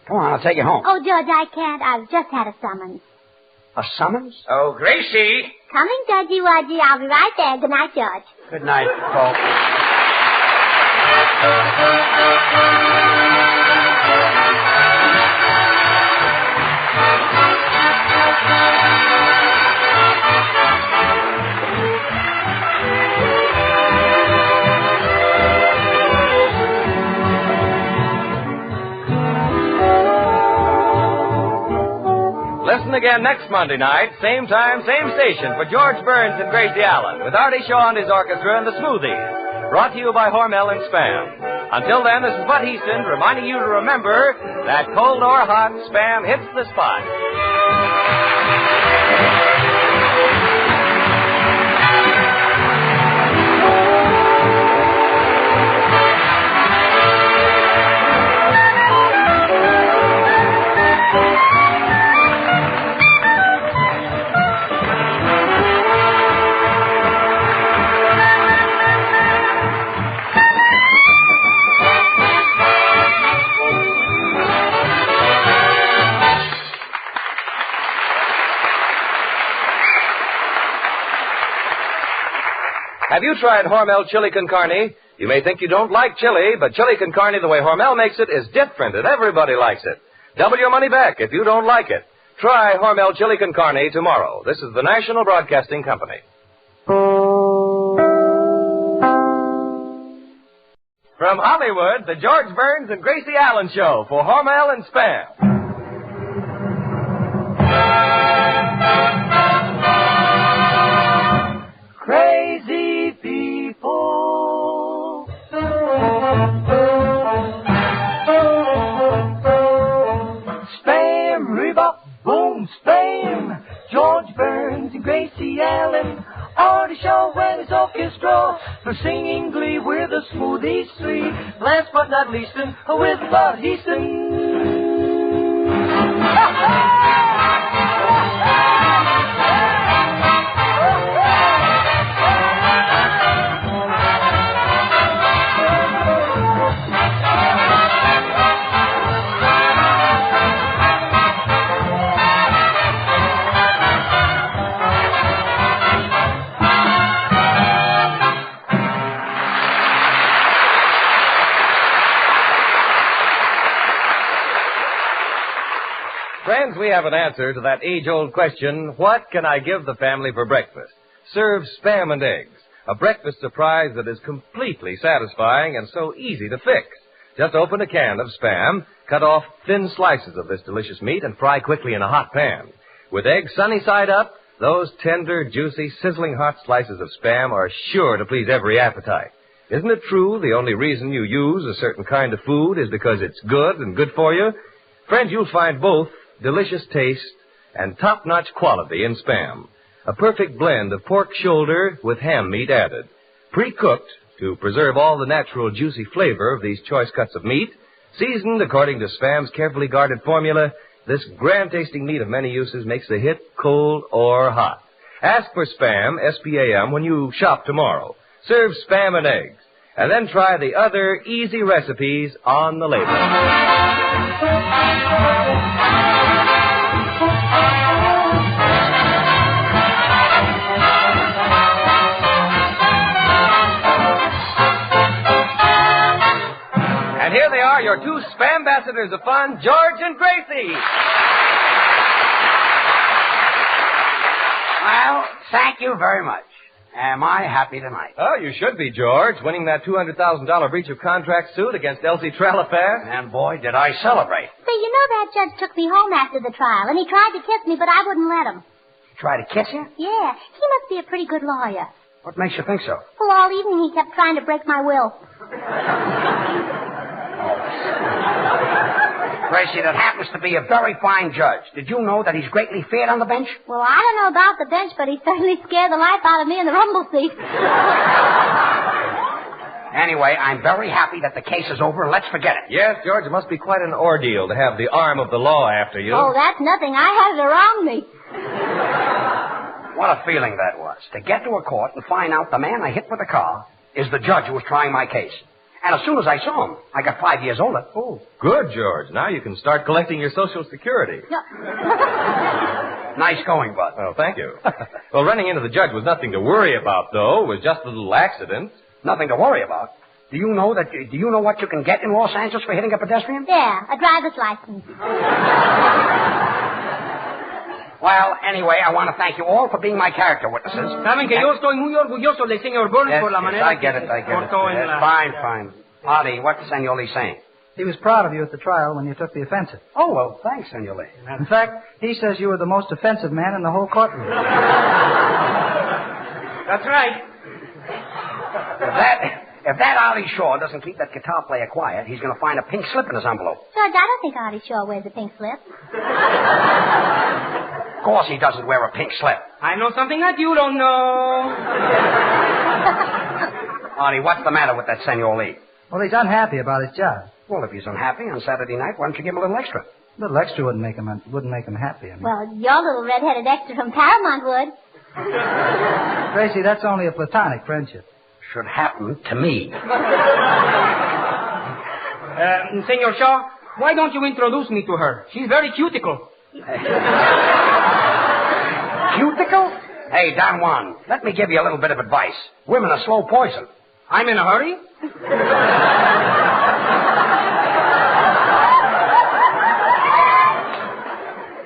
come on, I'll take you home. Oh, Judge, I can't. I've just had a summons. A summons? Oh, Gracie. Coming, Judgy Wudgy. I'll be right there. Good night, Judge. Good night, folks. Listen again next Monday night, same time, same station, for George Burns and Gracie Allen, with Artie Shaw and his orchestra and the Smoothies, brought to you by Hormel and Spam. Until then, this is Bud Heaston reminding you to remember that cold or hot, Spam hits the spot. Have you tried Hormel Chili Con Carne? You may think you don't like chili, but Chili Con Carne, the way Hormel makes it, is different, and everybody likes it. Double your money back if you don't like it. Try Hormel Chili Con Carne tomorrow. This is the National Broadcasting Company. From Hollywood, the George Burns and Gracie Allen Show for Hormel and Spam. Crazy people. Spam, rebop, boom, spam. George Burns and Gracie Allen. Artie Shaw and his orchestra. For singing glee, we're the Smoothies three. Last but not least, with Bud Heaston. Friends, we have an answer to that age-old question, what can I give the family for breakfast? Serve Spam and eggs, a breakfast surprise that is completely satisfying and so easy to fix. Just open a can of Spam, cut off thin slices of this delicious meat, and fry quickly in a hot pan. With eggs sunny side up, those tender, juicy, sizzling hot slices of Spam are sure to please every appetite. Isn't it true the only reason you use a certain kind of food is because it's good and good for you? Friends, you'll find both delicious taste and top-notch quality in Spam. A perfect blend of pork shoulder with ham meat added. Pre-cooked to preserve all the natural juicy flavor of these choice cuts of meat. Seasoned according to Spam's carefully guarded formula, this grand-tasting meat of many uses makes the hit cold or hot. Ask for Spam, S-P-A-M, when you shop tomorrow. Serve Spam and eggs. And then try the other easy recipes on the label. are, your two spam ambassadors of fun, George and Gracie. Well, thank you very much. Am I happy tonight? Oh, you should be, George, winning that $200,000 breach of contract suit against Elsie Trellafas. And boy, did I celebrate. Say, you know that judge took me home after the trial, and he tried to kiss me, but I wouldn't let him. Try to kiss you? Yeah, he must be a pretty good lawyer. What makes you think so? Well, all evening he kept trying to break my will. Gracie, that happens to be a very fine judge. Did you know that he's greatly feared on the bench? Well, I don't know about the bench, but he certainly scared the life out of me in the rumble seat. Anyway, I'm very happy that the case is over, and let's forget it. Yes, George, it must be quite an ordeal to have the arm of the law after you. Oh, that's nothing. I had it around me. What a feeling that was, to get to a court and find out the man I hit with a car is the judge who was trying my case. And as soon as I saw him, I got 5 years older. Oh, good, George. Now you can start collecting your Social Security. Nice going, Bud. Oh, thank you. Well, running into the judge was nothing to worry about, though. It was just a little accident. Nothing to worry about? Do you know what you can get in Los Angeles for hitting a pedestrian? Yeah, a driver's license. Well, anyway, I want to thank you all for being my character witnesses. Saben que yo estoy muy orgulloso de señor Burns por la manera I get it. Fine. Artie, what's Senor Lee saying? He was proud of you at the trial when you took the offensive. Oh, well, thanks, Senor Lee. In fact, he says you were the most offensive man in the whole courtroom. That's right. If that Artie Shaw doesn't keep that guitar player quiet, he's going to find a pink slip in his envelope. George, I don't think Artie Shaw wears a pink slip. Of course he doesn't wear a pink slip. I know something that you don't know. Artie, what's the matter with that Senor Lee? Well, he's unhappy about his job. Well, if he's unhappy on Saturday night, why don't you give him a little extra? A little extra wouldn't make him happy. I mean. Well, your little red-headed extra from Paramount would. Gracie, that's only a platonic friendship. Should happen to me. Senor Shaw, why don't you introduce me to her? She's very cuticle. Cuticle? Hey, Don Juan, let me give you a little bit of advice. Women are slow poison. I'm in a hurry?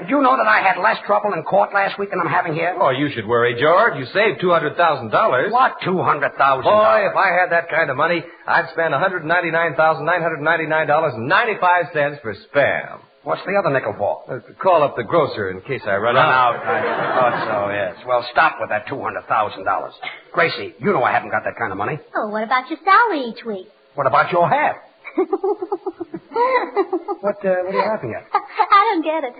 Did you know that I had less trouble in court last week than I'm having here? Oh, you should worry, George. You saved $200,000. What $200,000? Boy, if I had that kind of money, I'd spend $199,999.95 for spam. What's the other nickel for? Call up the grocer in case I run out. I thought so, yes. Well, stop with that $200,000. Gracie, you know I haven't got that kind of money. Oh, what about your salary each week? What about your half? What are you laughing at? I don't get it.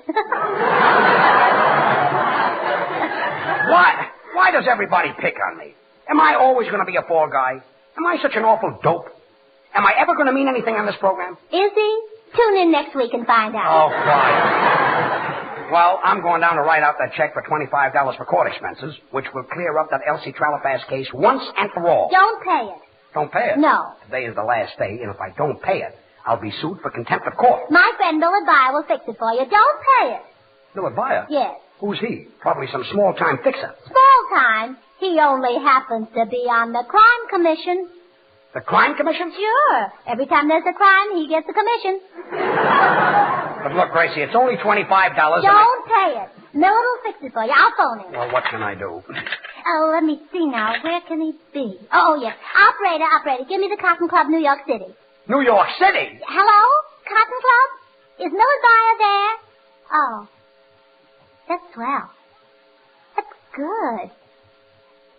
Why does everybody pick on me? Am I always going to be a fall guy? Am I such an awful dope? Am I ever going to mean anything on this program? Is he? Tune in next week and find out. Oh, fine. Well, I'm going down to write out that check for $25 for court expenses, which will clear up that Elsie Trellafas case once and for all. Don't pay it. Don't pay it? No. Today is the last day, and if I don't pay it, I'll be sued for contempt of court. My friend Millard Byer will fix it for you. Don't pay it. Millard Byer? Yes. Who's he? Probably some small-time fixer. Small time? He only happens to be on the crime commission. The crime commission? Sure. Every time there's a crime, he gets a commission. But look, Gracie, it's only $25. Don't pay it. Millard will fix it for you. I'll phone him. Well, what can I do? Oh, let me see now. Where can he be? Oh, yes. Operator, give me the Cotton Club, New York City. New York City? Hello? Cotton Club? Is Millard Byer there? Oh. That's swell. That's good.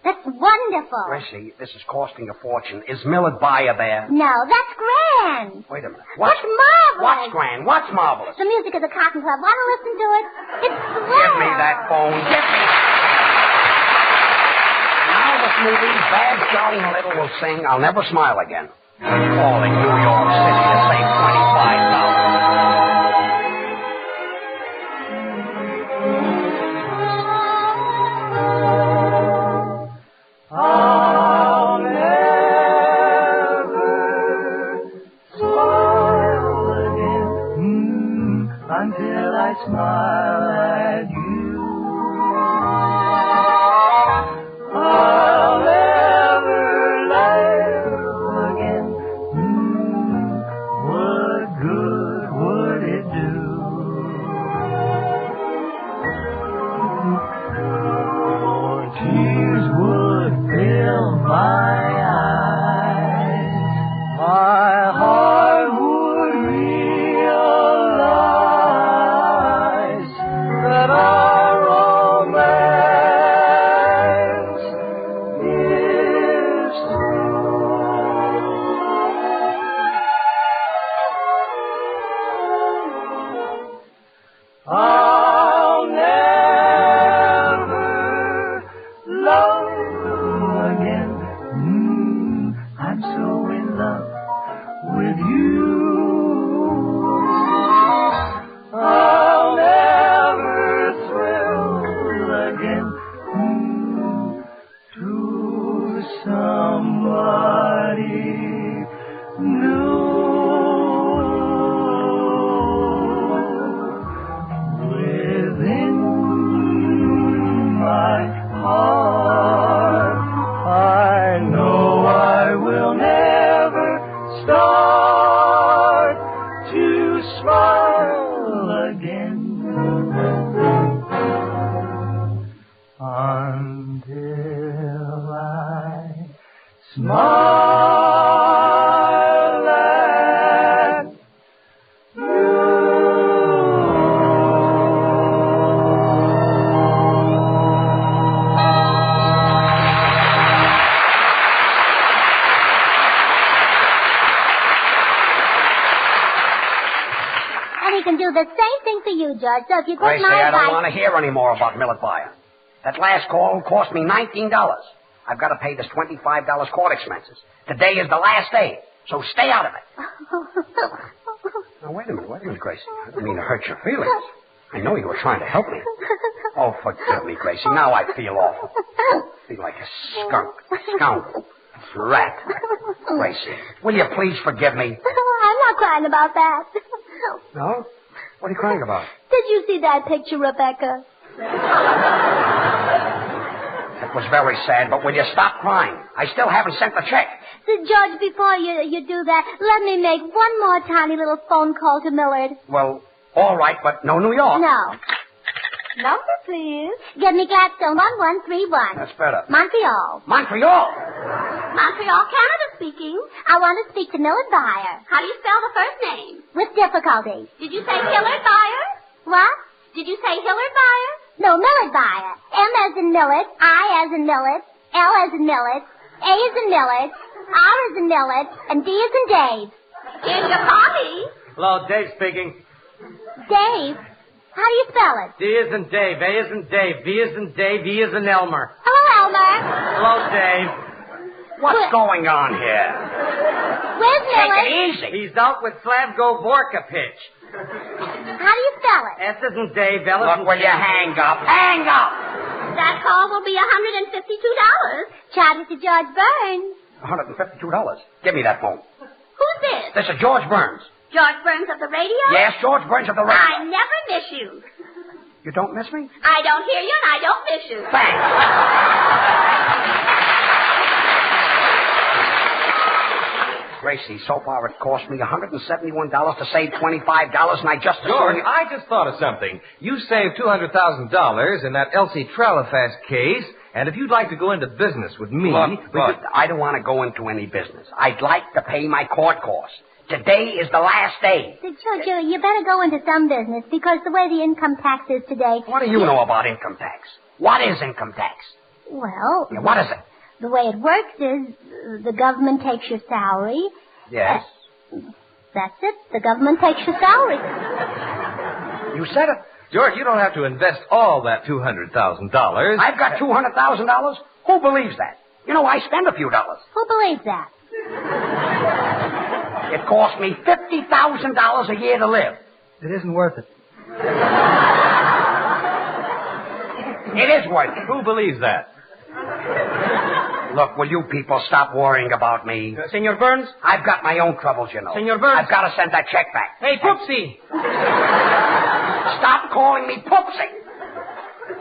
That's wonderful. Gracie, this is costing a fortune. Is Millard Byer there? No, that's grand. Wait a minute. That's marvelous. What's grand? What's marvelous? The music of the Cotton Club. Want to listen to it? It's swell. Give me that phone. Give me. Now the movie, Bad Jolly Little will sing I'll Never Smile Again. Calling New York City to save $25. I'll never smile again until I smile at you. I'll never laugh again. Would somebody new. Within my heart, I know I will never start to smile again until I smile at And he can do the same thing for you, George. So if you take Gracie, my I don't advice... want to hear any more about Millet Buyer. That last call cost me $19. I've got to pay this $25 court expenses. Today is the last day, so stay out of it. Now, wait a minute, Gracie. I didn't mean to hurt your feelings. I know you were trying to help me. Oh, forgive me, Gracie. Now I feel awful. I feel like a skunk, scoundrel, rat. Gracie, will you please forgive me? I'm not crying about that. No? What are you crying about? Did you see that picture, Rebecca? It was very sad, but will you stop crying? I still haven't sent the check. So, George, before you do that, let me make one more tiny little phone call to Millard. Well, all right, but no New York. No. Number, please. Get me Gladstone 1131. That's better. Montreal. Montreal? Montreal, Canada speaking. I want to speak to Millard Buyer. How do you spell the first name? With difficulty. Did you say Hillard Buyer? What? Did you say Hillard Buyer? No, Millard Buyer. M as in Millard, I as in Millard, L as in Millard, A as in Millard, R as in Millard, and D as in Dave. Here's your coffee. Hello, Dave speaking. Dave? How do you spell it? D is in Dave, A is in Dave, V is in Dave, E is in Elmer. Hello, Elmer. Hello, Dave. What's going on here? Where's Millard? Take it easy. He's out with Slavko Vorkapich. How do you spell it? S is in Dave, L is in Look, will you hang up? Hang up! That call will be $152. Charge it to George Burns. $152. Give me that phone. Who's this? This is George Burns. George Burns of the radio? Yes, George Burns of the radio. I never miss you. You don't miss me? I don't hear you and I don't miss you. Thanks. Gracie, so far it cost me $171 to save $25, and I just... George, I just thought of something. You saved $200,000 in that Elsie Trellafas case, and if you'd like to go into business with me... Look, I don't want to go into any business. I'd like to pay my court costs. Today is the last day. George, you better go into some business, because the way the income tax is today... What do you know about income tax? What is income tax? Well... Yeah, what is it? The way it works is the government takes your salary. Yes. That's it. The government takes your salary. You said it. George, you don't have to invest all that $200,000. I've got $200,000? Who believes that? You know, I spend a few dollars. Who believes that? It costs me $50,000 a year to live. It isn't worth it. It is worth it. Who believes that? Look, will you people stop worrying about me? Senor Burns? I've got my own troubles, you know. Senor Burns? I've got to send that check back. Hey, Poopsie! Stop calling me Poopsie.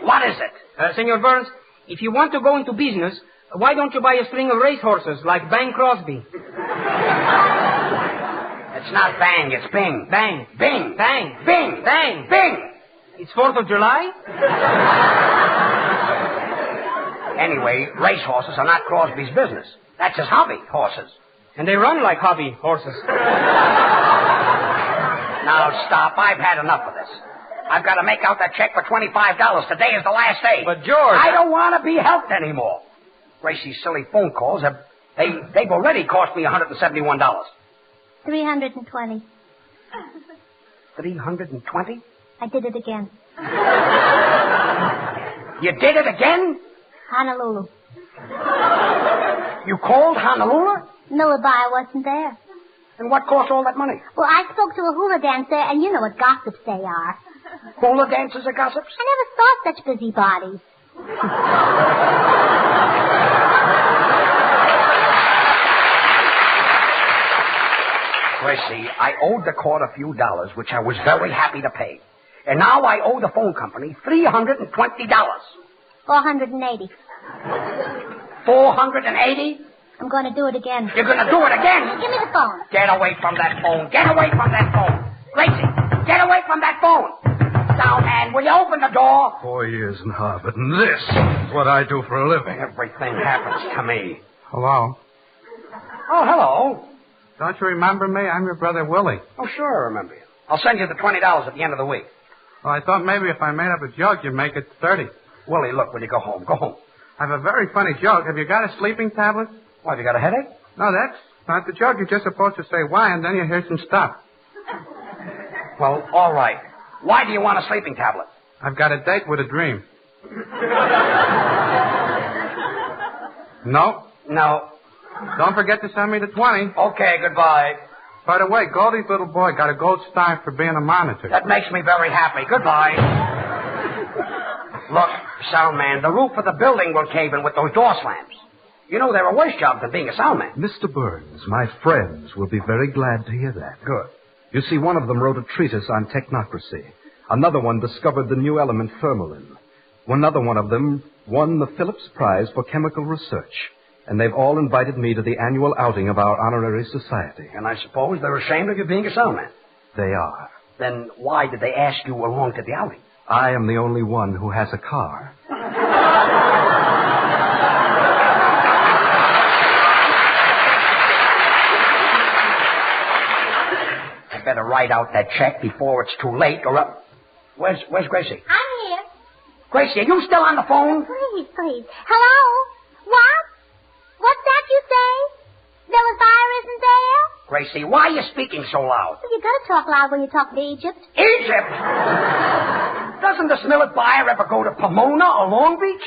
What is it? Senor Burns, if you want to go into business, why don't you buy a string of racehorses like Bang Crosby? It's not Bang, it's Bing. Bang. Bing. Bang. Bing. Bang. Bing. It's 4th of July? Anyway, racehorses are not Crosby's business. That's his hobby, horses. And they run like hobby horses. Now, stop. I've had enough of this. I've got to make out that check for $25. Today is the last day. But, George... I don't want to be helped anymore. Gracie's silly phone calls they've already cost me $171. 320. 320? I did it again. You did it again? Honolulu. You called Honolulu? Millard Buyer wasn't there. And what cost all that money? Well, I spoke to a hula dancer, and you know what gossips they are. Hula dancers are gossips? I never saw such busybodies. Gracie, I owed the court a few dollars, which I was very happy to pay. And now I owe the phone company $320. 480. 480? I'm going to do it again. You're going to do it again? Give me the phone. Get away from that phone. Get away from that phone. Gracie, get away from that phone. Now, man, will you open the door? 4 years in Harvard, and this is what I do for a living. Everything happens to me. Hello. Oh, hello. Don't you remember me? I'm your brother Willie. Oh, sure I remember you. I'll send you the $20 at the end of the week. Well, I thought maybe if I made up a joke, you'd make it 30. Willie, look, will you go home? Go home. I have a very funny joke. Have you got a sleeping tablet? What, have you got a headache? No, that's not the joke. You're just supposed to say why, and then you hear some stuff. Well, all right. Why do you want a sleeping tablet? I've got a date with a dream. No? No. Don't forget to send me the 20. Okay, goodbye. By the way, Goldie's little boy got a gold star for being a monitor. That makes me very happy. Goodbye. Look, sound man, the roof of the building will cave in with those door slams. You know, there are worse jobs than being a sound man. Mr. Burns, my friends will be very glad to hear that. Good. You see, one of them wrote a treatise on technocracy. Another one discovered the new element formalin. Another one of them won the Phillips Prize for chemical research. And they've all invited me to the annual outing of our honorary society. And I suppose they're ashamed of you being a sound man. They are. Then why did they ask you along to the outing? I am the only one who has a car. I better write out that check before it's too late, or Where's Gracie? I'm here. Gracie, are you still on the phone? Please. Hello? What? What's that you say? There was fire, isn't there? Gracie, why are you speaking so loud? Well, you gotta talk loud when you talk to Egypt. Egypt? Doesn't the Millard buyer ever go to Pomona or Long Beach?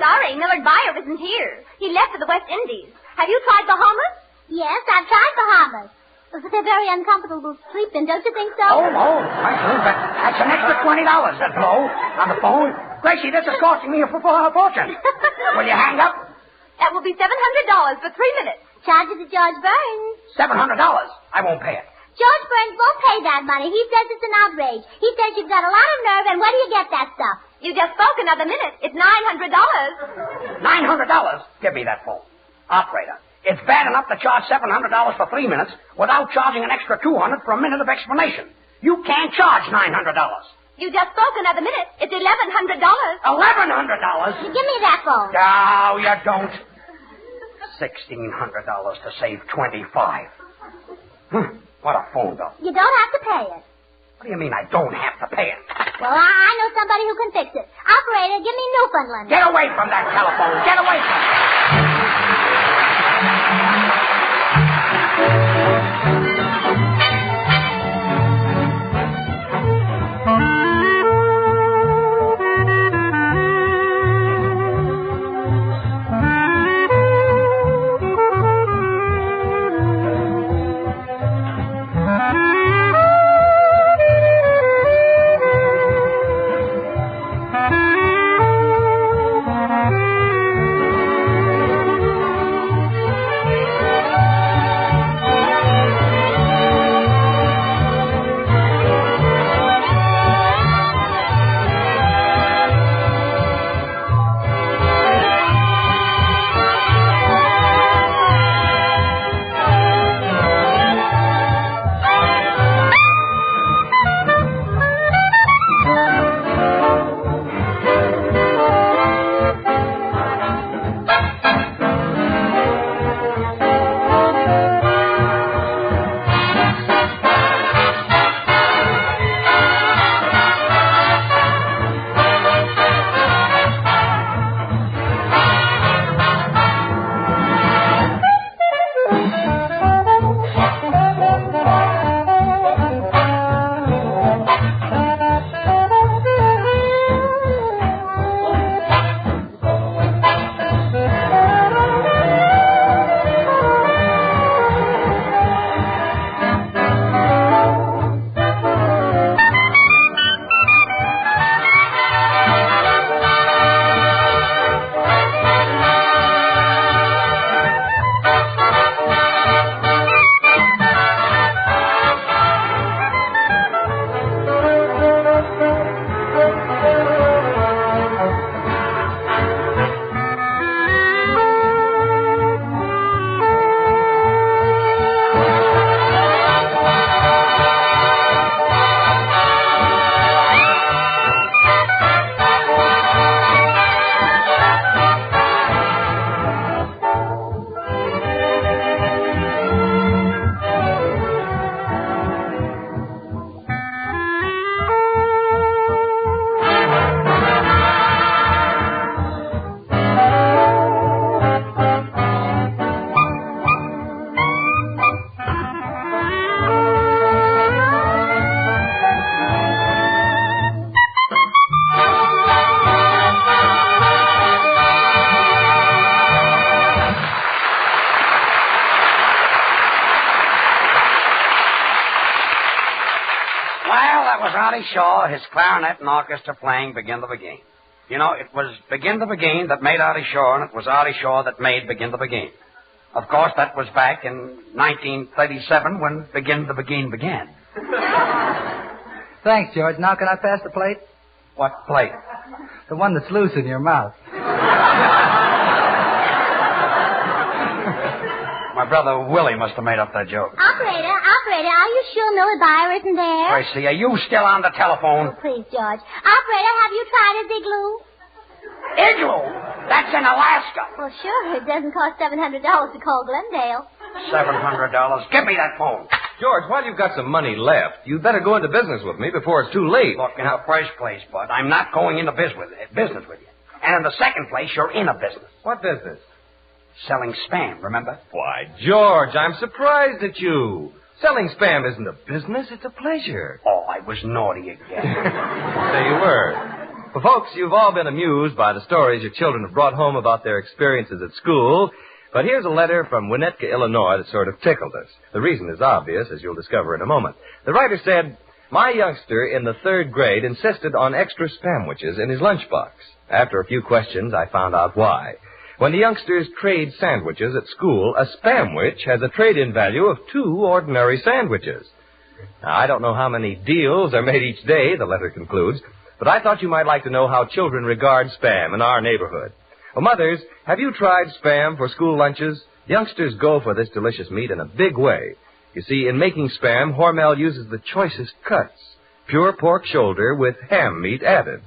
Sorry, Millard Buyer isn't here. He left for the West Indies. Have you tried Bahamas? Yes, I've tried Bahamas. But they're very uncomfortable to sleep in, don't you think so? Oh, I think that's an extra $20, that blow, on the phone. Gracie, this is costing me a fortune. Will you hang up? That will be $700 for 3 minutes. Charge it to George Burns. $700. I won't pay it. George Burns won't pay that money. He says it's an outrage. He says you've got a lot of nerve, and where do you get that stuff? You just spoke another minute. It's $900. $900? Give me that phone. Operator, it's bad enough to charge $700 for 3 minutes without charging an extra $200 for a minute of explanation. You can't charge $900. You just spoke another minute. It's $1,100. $1,100? Give me that phone. No, you don't. $1,600 to save $25. What a phone bill. You don't have to pay it. What do you mean I don't have to pay it? Well, I know somebody who can fix it. Operator, give me Newfoundland. Get away from that telephone. Get away from it. that was Artie Shaw, his clarinet and orchestra playing Begin the Beguine. You know, it was Begin the Beguine that made Artie Shaw, and it was Artie Shaw that made Begin the Beguine. Of course, that was back in 1937 when Begin the Beguine began. Thanks, George. Now can I pass the plate? What plate? The one that's loose in your mouth. My brother Willie must have made up that joke. Operator, are you sure Miller Byer isn't there? Gracie, are you still on the telephone? Oh, please, George. Operator, have you tried his igloo? Igloo? That's in Alaska. Well, sure. It doesn't cost $700 to call Glendale. $700. Give me that phone. George, while you've got some money left, you'd better go into business with me before it's too late. Look, in the first place, Bud, I'm not going into business with you. And in the second place, you're in a business. What business? Selling spam, remember? Why, George, I'm surprised at you. Selling spam isn't a business, it's a pleasure. Oh, I was naughty again. There you were. Well, folks, you've all been amused by the stories your children have brought home about their experiences at school. But here's a letter from Winnetka, Illinois that sort of tickled us. The reason is obvious, as you'll discover in a moment. The writer said, my youngster in the 3rd grade insisted on extra spamwiches in his lunchbox. After a few questions, I found out why. When the youngsters trade sandwiches at school, a spamwich has a trade-in value of 2 ordinary sandwiches. Now, I don't know how many deals are made each day, the letter concludes, but I thought you might like to know how children regard spam in our neighborhood. Well, mothers, have you tried spam for school lunches? Youngsters go for this delicious meat in a big way. You see, in making spam, Hormel uses the choicest cuts, pure pork shoulder with ham meat added.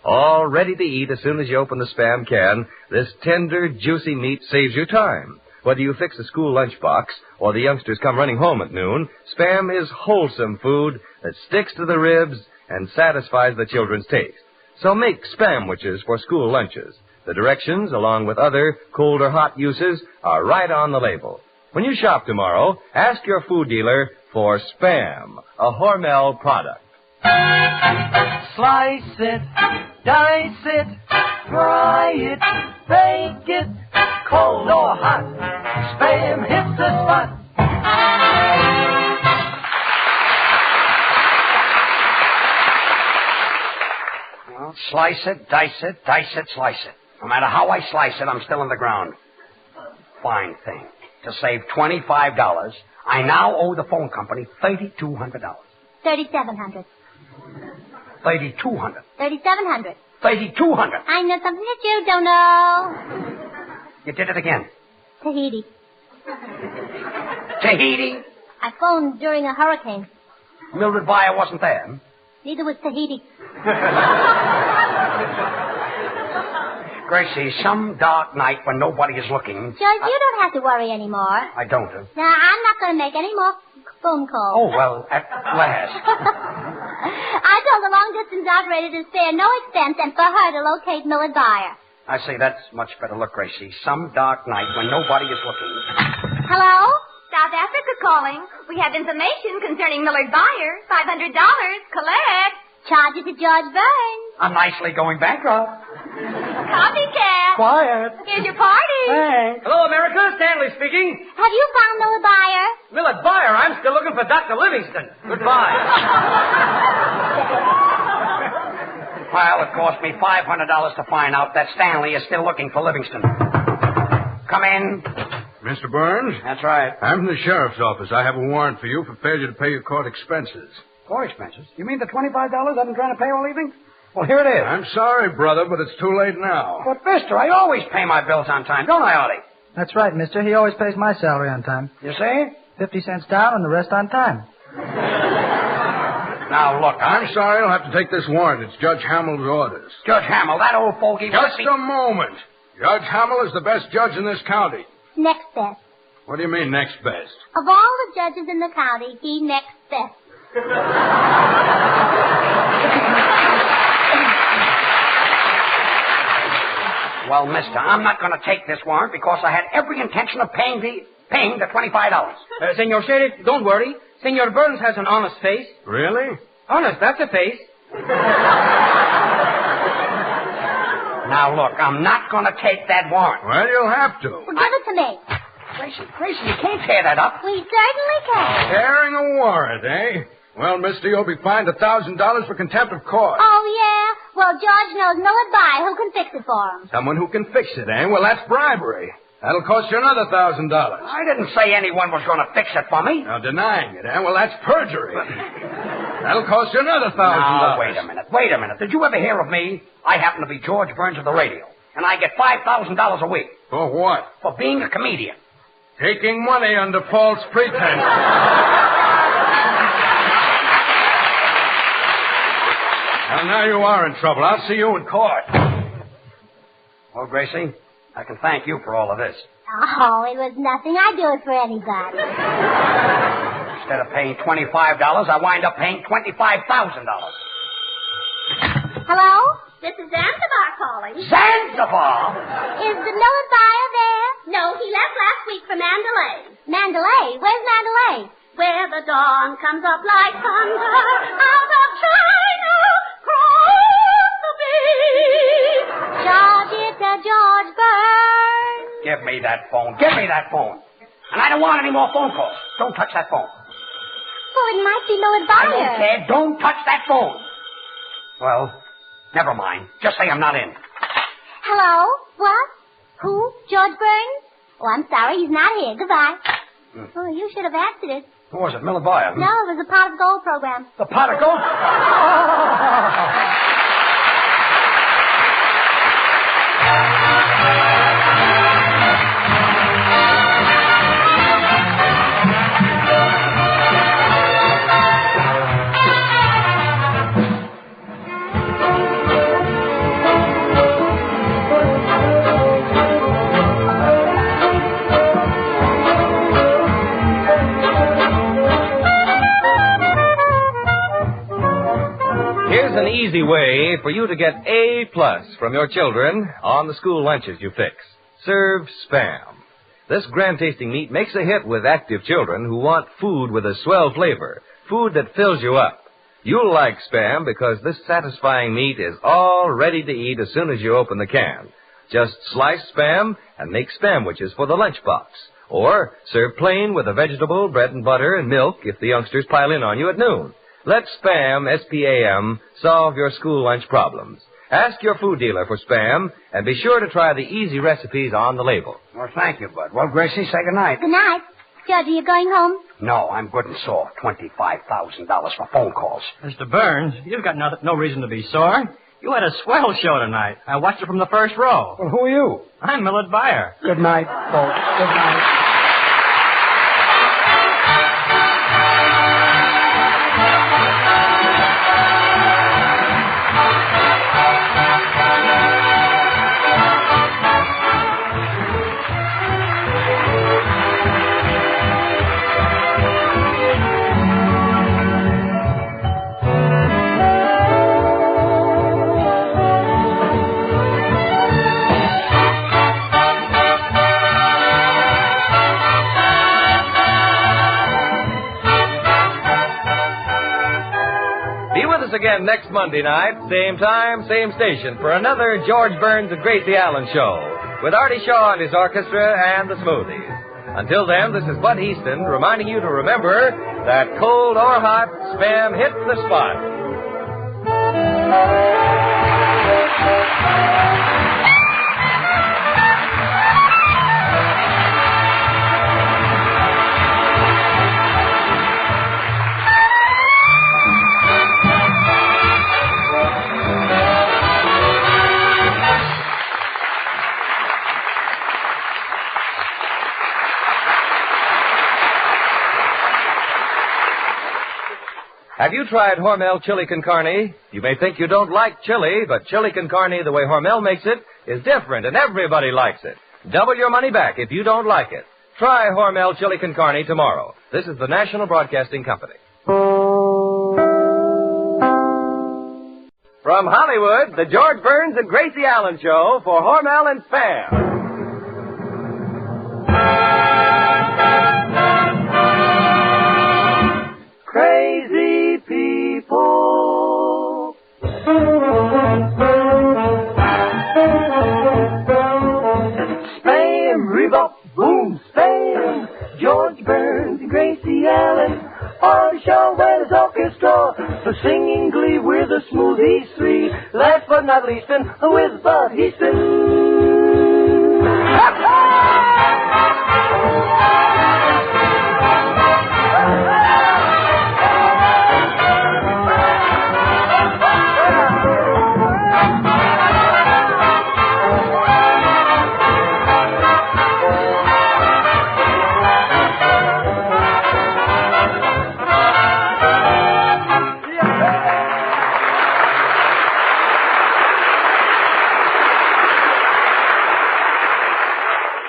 All ready to eat as soon as you open the spam can, this tender, juicy meat saves you time. Whether you fix a school lunchbox or the youngsters come running home at noon, spam is wholesome food that sticks to the ribs and satisfies the children's taste. So make spamwiches for school lunches. The directions, along with other cold or hot uses, are right on the label. When you shop tomorrow, ask your food dealer for Spam, a Hormel product. Slice it, dice it, fry it, bake it, cold or hot, Spam hits the spot. Well, slice it, dice it, slice it. No matter how I slice it, I'm still in the ground. Fine thing. To save $25, I now owe the phone company $3,200. $3,700. $3,200. $3,700. $3,200. I know something that you don't know. You did it again. Tahiti. Tahiti? I phoned during a hurricane. Mildred Byer wasn't there. Neither was Tahiti. Gracie, some dark night when nobody is looking... Judge, you don't have to worry anymore. I don't. Now, I'm not going to make any more phone calls. Oh, well, at last. I told the long-distance operator to spare no expense and for her to locate Millard Byer. I say that's much better. Look, Gracie, some dark night when nobody is looking... Hello? South Africa calling. We have information concerning Millard Byer. $500. Collect. Charge it to George Burns. I'm nicely going bankrupt. Copycat. Quiet. Here's your party. Thanks. Hello, America. Stanley speaking. Have you found Millard Byer? Millard Byer? I'm still looking for Dr. Livingston. Goodbye. Well, it cost me $500 to find out that Stanley is still looking for Livingston. Come in. Mr. Burns? That's right. I'm from the sheriff's office. I have a warrant for you for failure to pay your court expenses. Court expenses? You mean the $25 I've been trying to pay all evening? Well, here it is. I'm sorry, brother, but it's too late now. But, mister, I always pay my bills on time, don't I, Artie? That's right, mister. He always pays my salary on time. You see? 50 cents down and the rest on time. Now, look, I'm sorry. I'll have to take this warrant. It's Judge Hamill's orders. Judge Hamill, that old fogey... Just a moment. Judge Hamill is the best judge in this county. Next best. What do you mean, next best? Of all the judges in the county, he next best. Well, mister, I'm not going to take this warrant because I had every intention of paying the $25. Senor Sheriff, don't worry. Senor Burns has an honest face. Really? Honest, that's a face. Now, look, I'm not going to take that warrant. Well, you'll have to. Well, give it to me. Gracie, you can't tear that up. We certainly can. Tearing a warrant, eh? Well, mister, you'll be fined $1,000 for contempt of court. Oh, yeah? Well, George knows Millard Byer who can fix it for him. Someone who can fix it, eh? Well, that's bribery. That'll cost you another $1,000. I didn't say anyone was going to fix it for me. Now, denying it, eh? Well, that's perjury. That'll cost you another $1,000. Now, wait a minute. Did you ever hear of me? I happen to be George Burns of the radio, and I get $5,000 a week. For what? For being a comedian. Taking money under false pretense. Well, now you are in trouble. I'll see you in court. Well, Gracie, I can thank you for all of this. Oh, it was nothing. I'd do it for anybody. Instead of paying $25, I wind up paying $25,000. Hello? This is Zanzibar calling. Zanzibar? Is the Millard Byer there? No, he left last week for Mandalay. Mandalay? Where's Mandalay? Where the dawn comes up like thunder out of China, across the beach. George, it's a George Burns. Give me that phone. And I don't want any more phone calls. Don't touch that phone. Well, it might be Millard Byer. I don't care. Don't touch that phone. Well, never mind. Just say I'm not in. Hello? What? Who? George Burns? Oh, I'm sorry. He's not here. Goodbye. Oh, you should have answered it. Who was it, Millard Byer? No, it was the Pot of Gold program. The Pot of Gold? Here's an easy way for you to get A+ from your children on the school lunches you fix. Serve Spam. This grand-tasting meat makes a hit with active children who want food with a swell flavor, food that fills you up. You'll like Spam because this satisfying meat is all ready to eat as soon as you open the can. Just slice Spam and make Spamwiches for the lunchbox. Or serve plain with a vegetable, bread and butter, and milk if the youngsters pile in on you at noon. Let Spam, S-P-A-M, solve your school lunch problems. Ask your food dealer for Spam, and be sure to try the easy recipes on the label. Well, thank you, Bud. Well, Gracie, say goodnight. Good night. George, are you going home? No, I'm good and sore. $25,000 for phone calls. Mr. Burns, you've got no reason to be sore. You had a swell show tonight. I watched it from the first row. Well, who are you? I'm Millard Byer. Good night, folks. Good night. Again next Monday night, same time, same station, for another George Burns and Gracie Allen show with Artie Shaw and his orchestra and the Smoothies. Until then, this is Bud Easton reminding you to remember that cold or hot, Spam hits the spot. Have you tried Hormel Chili Con Carne? You may think you don't like chili, but Chili Con Carne, the way Hormel makes it, is different, and everybody likes it. Double your money back if you don't like it. Try Hormel Chili Con Carne tomorrow. This is the National Broadcasting Company. From Hollywood, the George Burns and Gracie Allen Show for Hormel and Spam. Crazy people. Spam, rebop, boom, spam. George Burns and Gracie Allen on the show where there's orchestra. straw. For singing glee, we're the Smoothies Three. Last but not least, and with Bud Easton.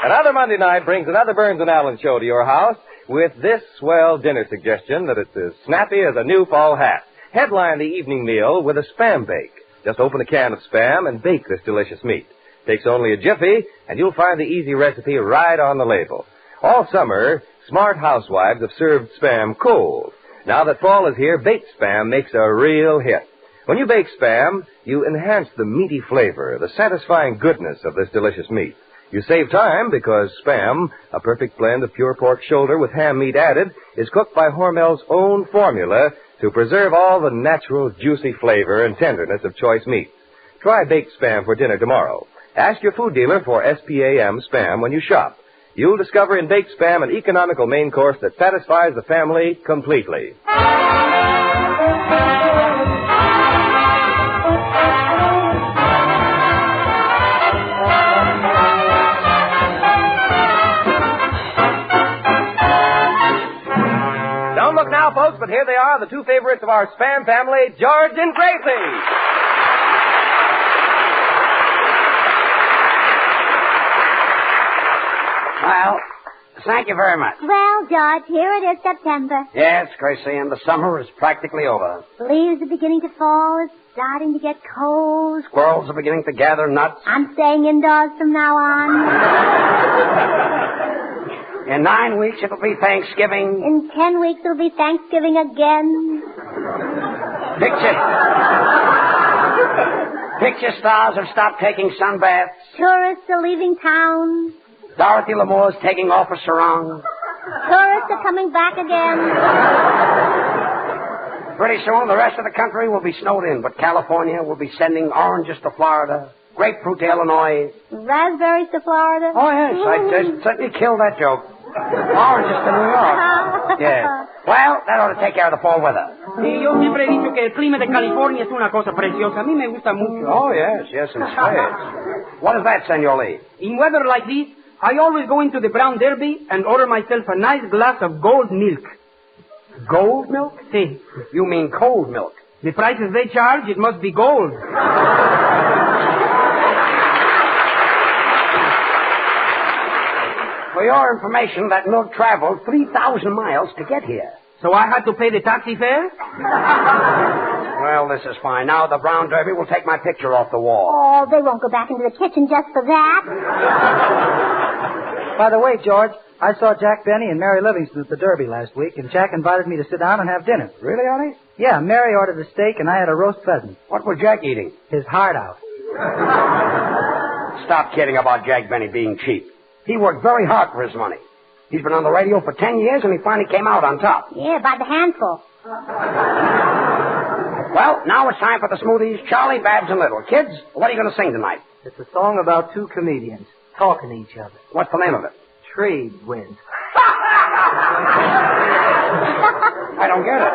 Another Monday night brings another Burns and Allen show to your house with this swell dinner suggestion that it's as snappy as a new fall hat. Headline the evening meal with a Spam bake. Just open a can of Spam and bake this delicious meat. Takes only a jiffy, and you'll find the easy recipe right on the label. All summer, smart housewives have served Spam cold. Now that fall is here, baked Spam makes a real hit. When you bake Spam, you enhance the meaty flavor, the satisfying goodness of this delicious meat. You save time because Spam, a perfect blend of pure pork shoulder with ham meat added, is cooked by Hormel's own formula to preserve all the natural juicy flavor and tenderness of choice meats. Try baked Spam for dinner tomorrow. Ask your food dealer for SPAM Spam when you shop. You'll discover in baked Spam an economical main course that satisfies the family completely. Don't look now, folks, but here they are, the two favorites of our Spam family, George and Gracie. Well, thank you very much. Well, George, here it is, September. Yes, Gracie, and the summer is practically over. The leaves are beginning to fall. It's starting to get cold. Squirrels are beginning to gather nuts. I'm staying indoors from now on. In 9 weeks, it'll be Thanksgiving. In 10 weeks, it'll be Thanksgiving again. Picture stars have stopped taking sunbaths. Tourists are leaving town. Dorothy Lamour's taking off her sarong. Tourists are coming back again. Pretty soon, the rest of the country will be snowed in, but California will be sending oranges to Florida, grapefruit to Illinois. Raspberries to Florida. Oh, yes, I certainly killed that joke. Oranges to New York. Yes. Well, that ought to take care of the fall weather. Sí, yo siempre he dicho que el clima de California es una cosa preciosa. A mí me gusta mucho. Oh, yes, in spades. What is that, Senor Lee? In weather like this, I always go into the Brown Derby and order myself a nice glass of gold milk. Gold milk? Sí. You mean cold milk? The prices they charge, it must be gold. For your information, that milk traveled 3,000 miles to get here. So I had to pay the taxi fare? Well, this is fine. Now the Brown Derby will take my picture off the wall. Oh, they won't go back into the kitchen just for that. By the way, George, I saw Jack Benny and Mary Livingston at the Derby last week, and Jack invited me to sit down and have dinner. Really, Artie? Yeah, Mary ordered a steak, and I had a roast pheasant. What was Jack eating? His heart out. Stop kidding about Jack Benny being cheap. He worked very hard for his money. He's been on the radio for 10 years, and he finally came out on top. Yeah, by the handful. Well, now it's time for the smoothies, Charlie, Babs, and Little. Kids, what are you going to sing tonight? It's a song about two comedians talking to each other. What's the name of it? Trade winds. I don't get it.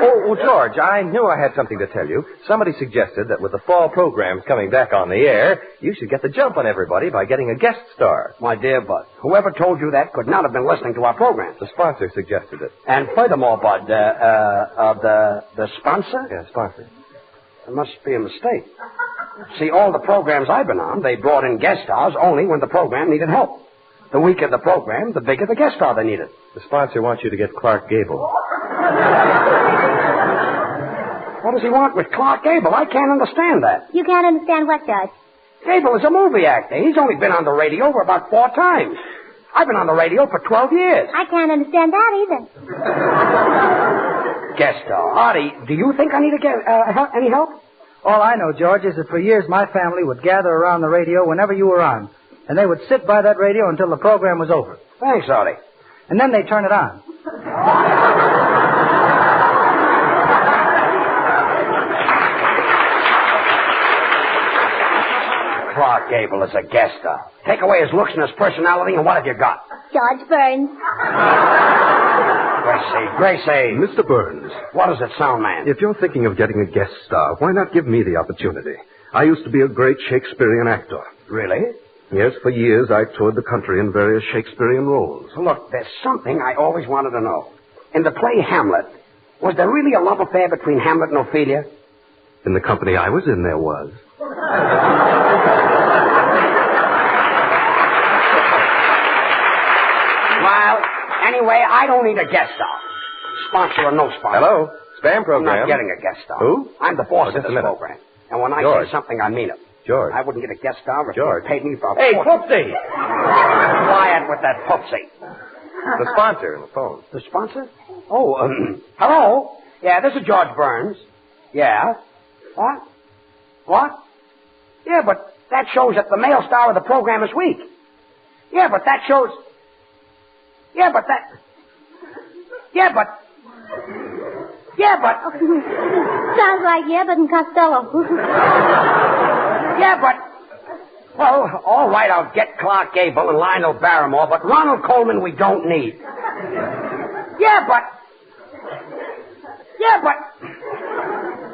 Oh, George, I knew I had something to tell you. Somebody suggested that with the fall programs coming back on the air, you should get the jump on everybody by getting a guest star. My dear Bud, whoever told you that could not have been listening to our programs. The sponsor suggested it. And furthermore, Bud, the sponsor? Yeah, sponsor. There must be a mistake. See, all the programs I've been on, they brought in guest stars only when the program needed help. The weaker the program, the bigger the guest star they needed. The sponsor wants you to get Clark Gable. What does he want with Clark Gable? I can't understand that. You can't understand what, Judge? Gable is a movie actor. He's only been on the radio for about 4 times. I've been on the radio for 12 years. I can't understand that either. Guest star. Artie, do you think I need to get any help? All I know, George, is that for years my family would gather around the radio whenever you were on. And they would sit by that radio until the program was over. Thanks, Artie. And then they'd turn it on. Clark Gable as a guest star? Take away his looks and his personality, and what have you got? George Burns. Gracie. Mr. Burns. What does it sound, man? If you're thinking of getting a guest star, why not give me the opportunity? I used to be a great Shakespearean actor. Really? Yes, for years I toured the country in various Shakespearean roles. Look, there's something I always wanted to know. In the play Hamlet, was there really a love affair between Hamlet and Ophelia? In the company I was in, there was. Well, anyway, I don't need a guest star. Sponsor or no sponsor. Hello? Spam program. I'm not getting a guest star. Who? I'm the boss of Just a this minute. program. And when I George. say something, I mean it. George. I wouldn't get a guest star if George. you paid me for a Hey, fortune. Poopsie! Quiet with that Poopsie. The sponsor on the phone. The sponsor? Oh, hello? Yeah, this is George Burns. Yeah. What? What? Yeah, but that shows that the male star of the program is weak. Yeah, but that shows... Yeah, but that... Yeah, but... Yeah, but... Sounds like Yebbet and Costello. Yeah, but... Well, all right, I'll get Clark Gable and Lionel Barrymore, but Ronald Coleman we don't need. Yeah, but...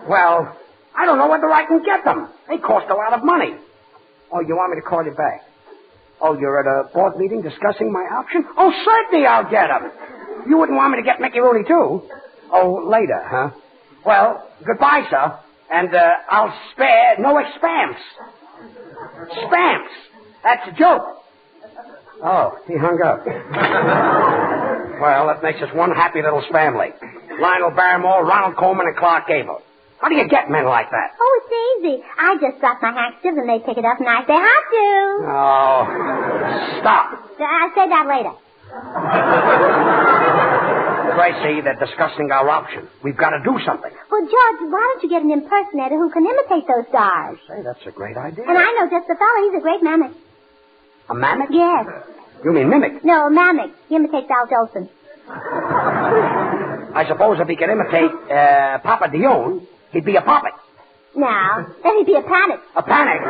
Well, I don't know whether I can get them. They cost a lot of money. Oh, you want me to call you back? Oh, you're at a board meeting discussing my option? Oh, certainly I'll get them. You wouldn't want me to get Mickey Rooney, too? Oh, later, huh? Well, goodbye, sir. And I'll spare no expams. Spams. That's a joke. Oh, he hung up. Well, that makes us one happy little family. Lionel Barrymore, Ronald Coleman, and Clark Gable. How do you get men like that? Oh, it's easy. I just drop my handkerchief and they pick it up and I say, how do? Oh, stop. I'll say that later. Gracie, they're discussing our option. We've got to do something. Well, George, why don't you get an impersonator who can imitate those stars? Say, that's a great idea. And I know just the fellow. He's a great mimic. A mimic? Yes. You mean mimic? No, a mimic. He imitates Al Jolson. I suppose if he could imitate Papa Dion, he'd be a puppet. No, then he'd be a panic. A panic?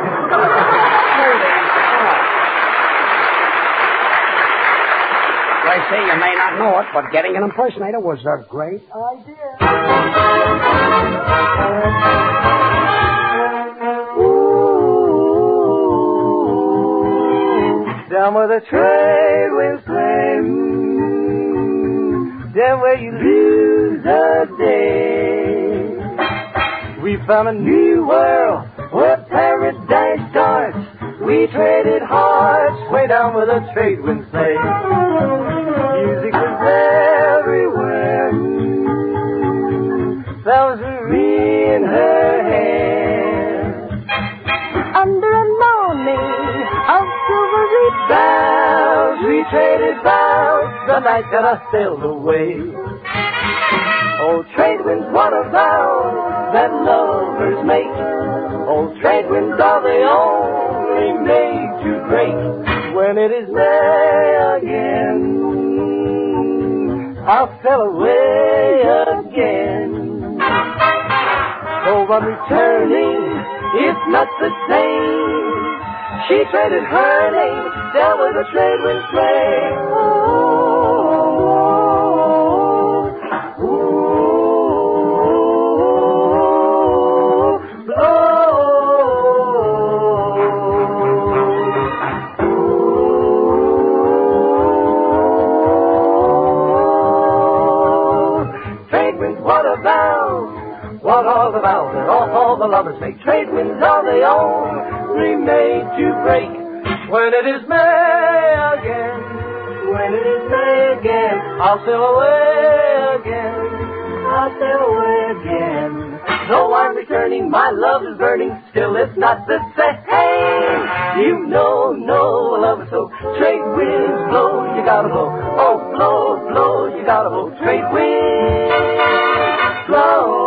Gracie, you may not know it, but getting an impersonator was a great idea. Down where the trade winds play, down where you lose a day. We found a new world where paradise starts. We traded hearts way down where the trade winds play. Music was everywhere. That was me in her hand. Under a morning of silvery boughs, we traded vows the night that I sailed away. Old trade winds, what a vow that lovers make. Old trade winds are the only made to break. When it is May again, I'll sail away again. So I'm returning, it's not the same. She traded her name down where the trade winds play. What all the vows that all the lovers make. Trade winds are the only made to break. When it is May again, when it is May again, I'll sail away again, I'll sail away again. Though I'm returning, my love is burning, still it's not the same. You know, love is so. Trade winds blow, you gotta blow. Oh, blow, blow, you gotta blow. Trade winds blow.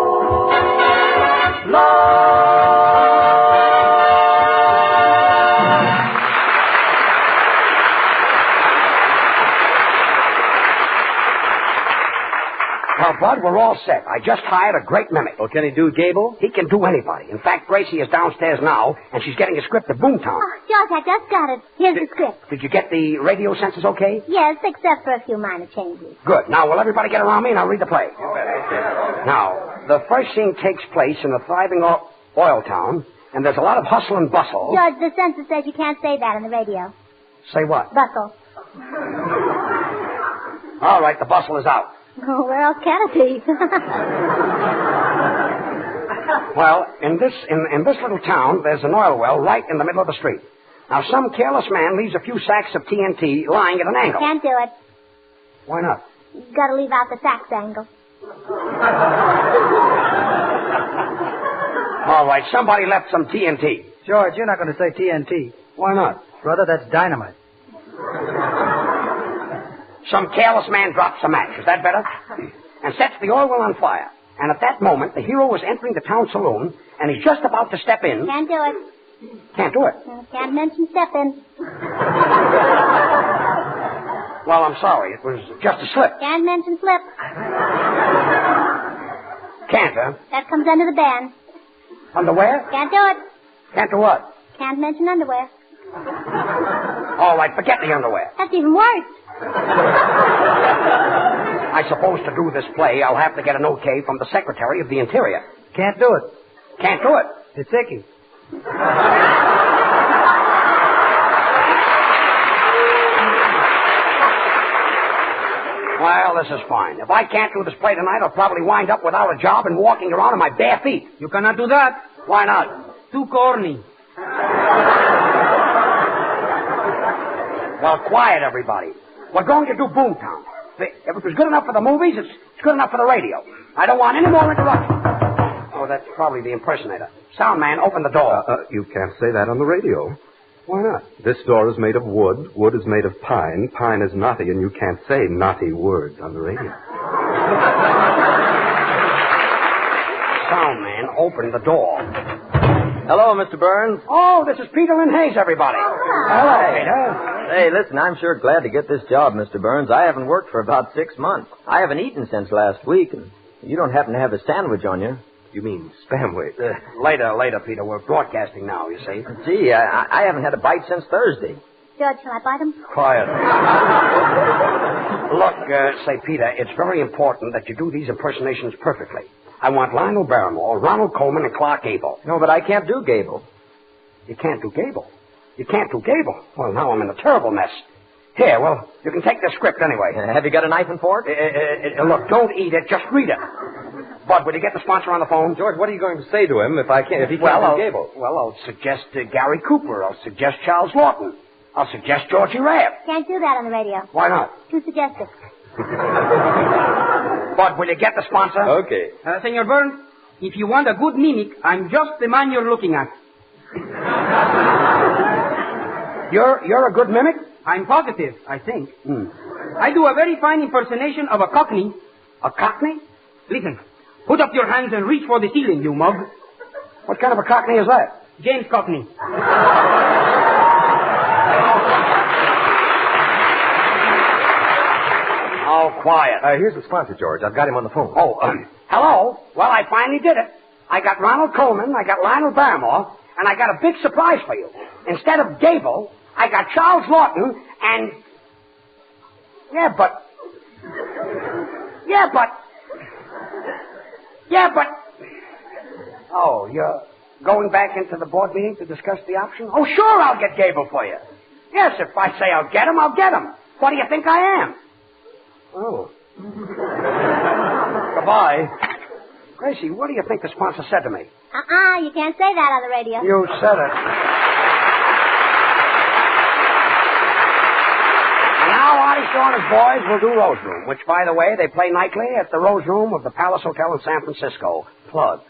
Well, Bud, we're all set. I just hired a great mimic. Oh, can he do Gable? He can do anybody. In fact, Gracie is downstairs now, and she's getting a script of Boomtown. Oh, George, I just got it. Here's the script. Did you get the radio senses okay? Yes, except for a few minor changes. Good. Now, will everybody get around me, and I'll read the play. Now, the first scene takes place in a thriving oil town, and there's a lot of hustle and bustle. George, the censor says you can't say that on the radio. Say what? Bustle. All right, the bustle is out. Oh, where else can it be? Well, in this little town, there's an oil well right in the middle of the street. Now, some careless man leaves a few sacks of TNT lying at an angle. Can't do it. Why not? You've got to leave out the sacks angle. All right, somebody left some TNT. George, you're not going to say TNT. Why not? Brother, that's dynamite. Some careless man drops a match. Is that better? And sets the oil well on fire. And at that moment, the hero is entering the town saloon, and he's just about to step in. Can't do it. Can't do it. Can't mention step in. Well, I'm sorry. It was just a slip. Can't mention slip. Can't, huh? That comes under the ban. Underwear? Can't do it. Can't do what? Can't mention underwear. All right, forget the underwear. That's even worse. I suppose to do this play, I'll have to get an okay from the Secretary of the Interior. Can't do it. Can't do it. It's icky. Well, this is fine. If I can't do this play tonight, I'll probably wind up without a job and walking around on my bare feet. You cannot do that. Why not? Too corny. Well, quiet, everybody. We're going to do Boomtown. If it was good enough for the movies, it's good enough for the radio. I don't want any more interruptions. Oh, that's probably the impersonator. Sound man, open the door. You can't say that on the radio. Why not? This door is made of wood. Wood is made of pine. Pine is knotty, and you can't say knotty words on the radio. Sound man, open the door. Hello, Mr. Burns. Oh, this is Peter Lynn Hayes, everybody. Hello, Peter. Hey, listen, I'm sure glad to get this job, Mr. Burns. I haven't worked for about 6 months. I haven't eaten since last week, and you don't happen to have a sandwich on you. You mean spamwich? Later, Peter. We're broadcasting now, you see. Gee, I haven't had a bite since Thursday. George, shall I bite him? Quiet. Look, say, Peter, it's very important that you do these impersonations perfectly. I want Lionel Barrymore, Ronald Coleman, and Clark Gable. No, but I can't do Gable. You can't do Gable? You can't do Gable? Well, now I'm in a terrible mess. Here, well, you can take the script anyway. Have you got a knife and fork? Look, don't eat it, just read it. Bud, will you get the sponsor on the phone? George, what are you going to say to him if he can't do Gable? Well, I'll suggest Gary Cooper. I'll suggest Charles Lawton. I'll suggest Georgie Rabb. Can't do that on the radio. Why not? Too suggestive. Bud, will you get the sponsor? Okay. Senor Burns, if you want a good mimic, I'm just the man you're looking at. You're a good mimic? I'm positive, I think. I do a very fine impersonation of a cockney. A cockney? Listen, put up your hands and reach for the ceiling, you mug. What kind of a cockney is that? James Cockney. Oh, quiet. Here's the sponsor, George. I've got him on the phone. Oh, hello? Well, I finally did it. I got Ronald Coleman, I got Lionel Barrymore, and I got a big surprise for you. Instead of Gable, I got Charles Lawton and... Yeah, but... Oh, you're going back into the board meeting to discuss the option? Oh, sure, I'll get Gable for you. Yes, if I say I'll get him, I'll get him. What do you think I am? Oh. Goodbye. Gracie, what do you think the sponsor said to me? You can't say that on the radio. You said it. And now Artie Shaw and his boys will do Rose Room, which, by the way, they play nightly at the Rose Room of the Palace Hotel in San Francisco. Plug.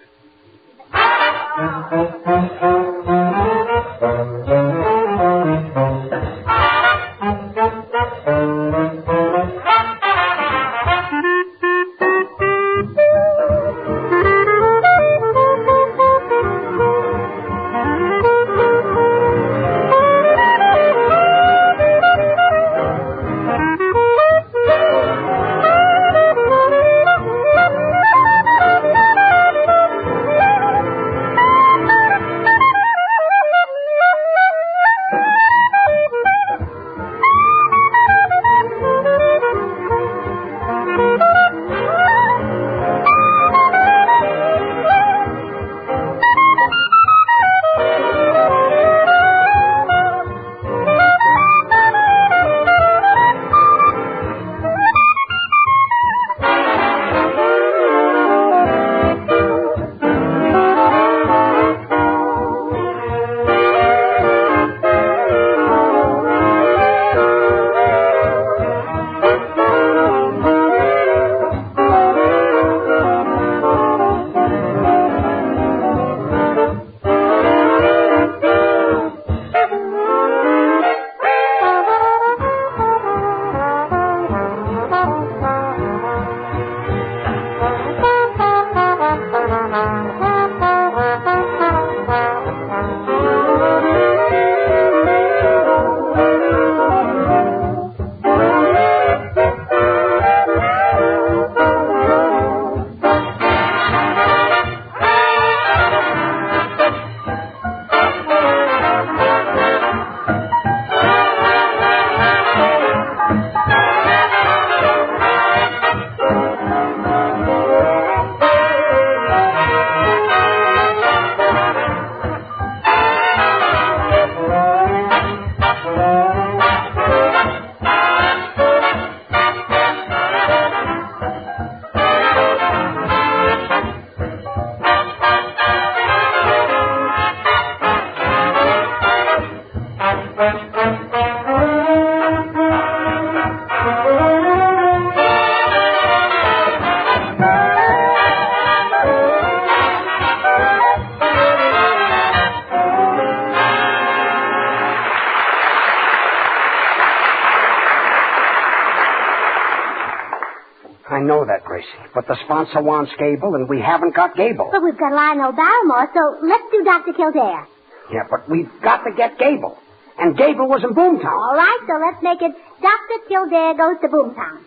know that, Gracie. But the sponsor wants Gable, and we haven't got Gable. But we've got Lionel Barrymore, so let's do Dr. Kildare. Yeah, but we've got to get Gable. And Gable was in Boomtown. All right, so let's make it Dr. Kildare goes to Boomtown.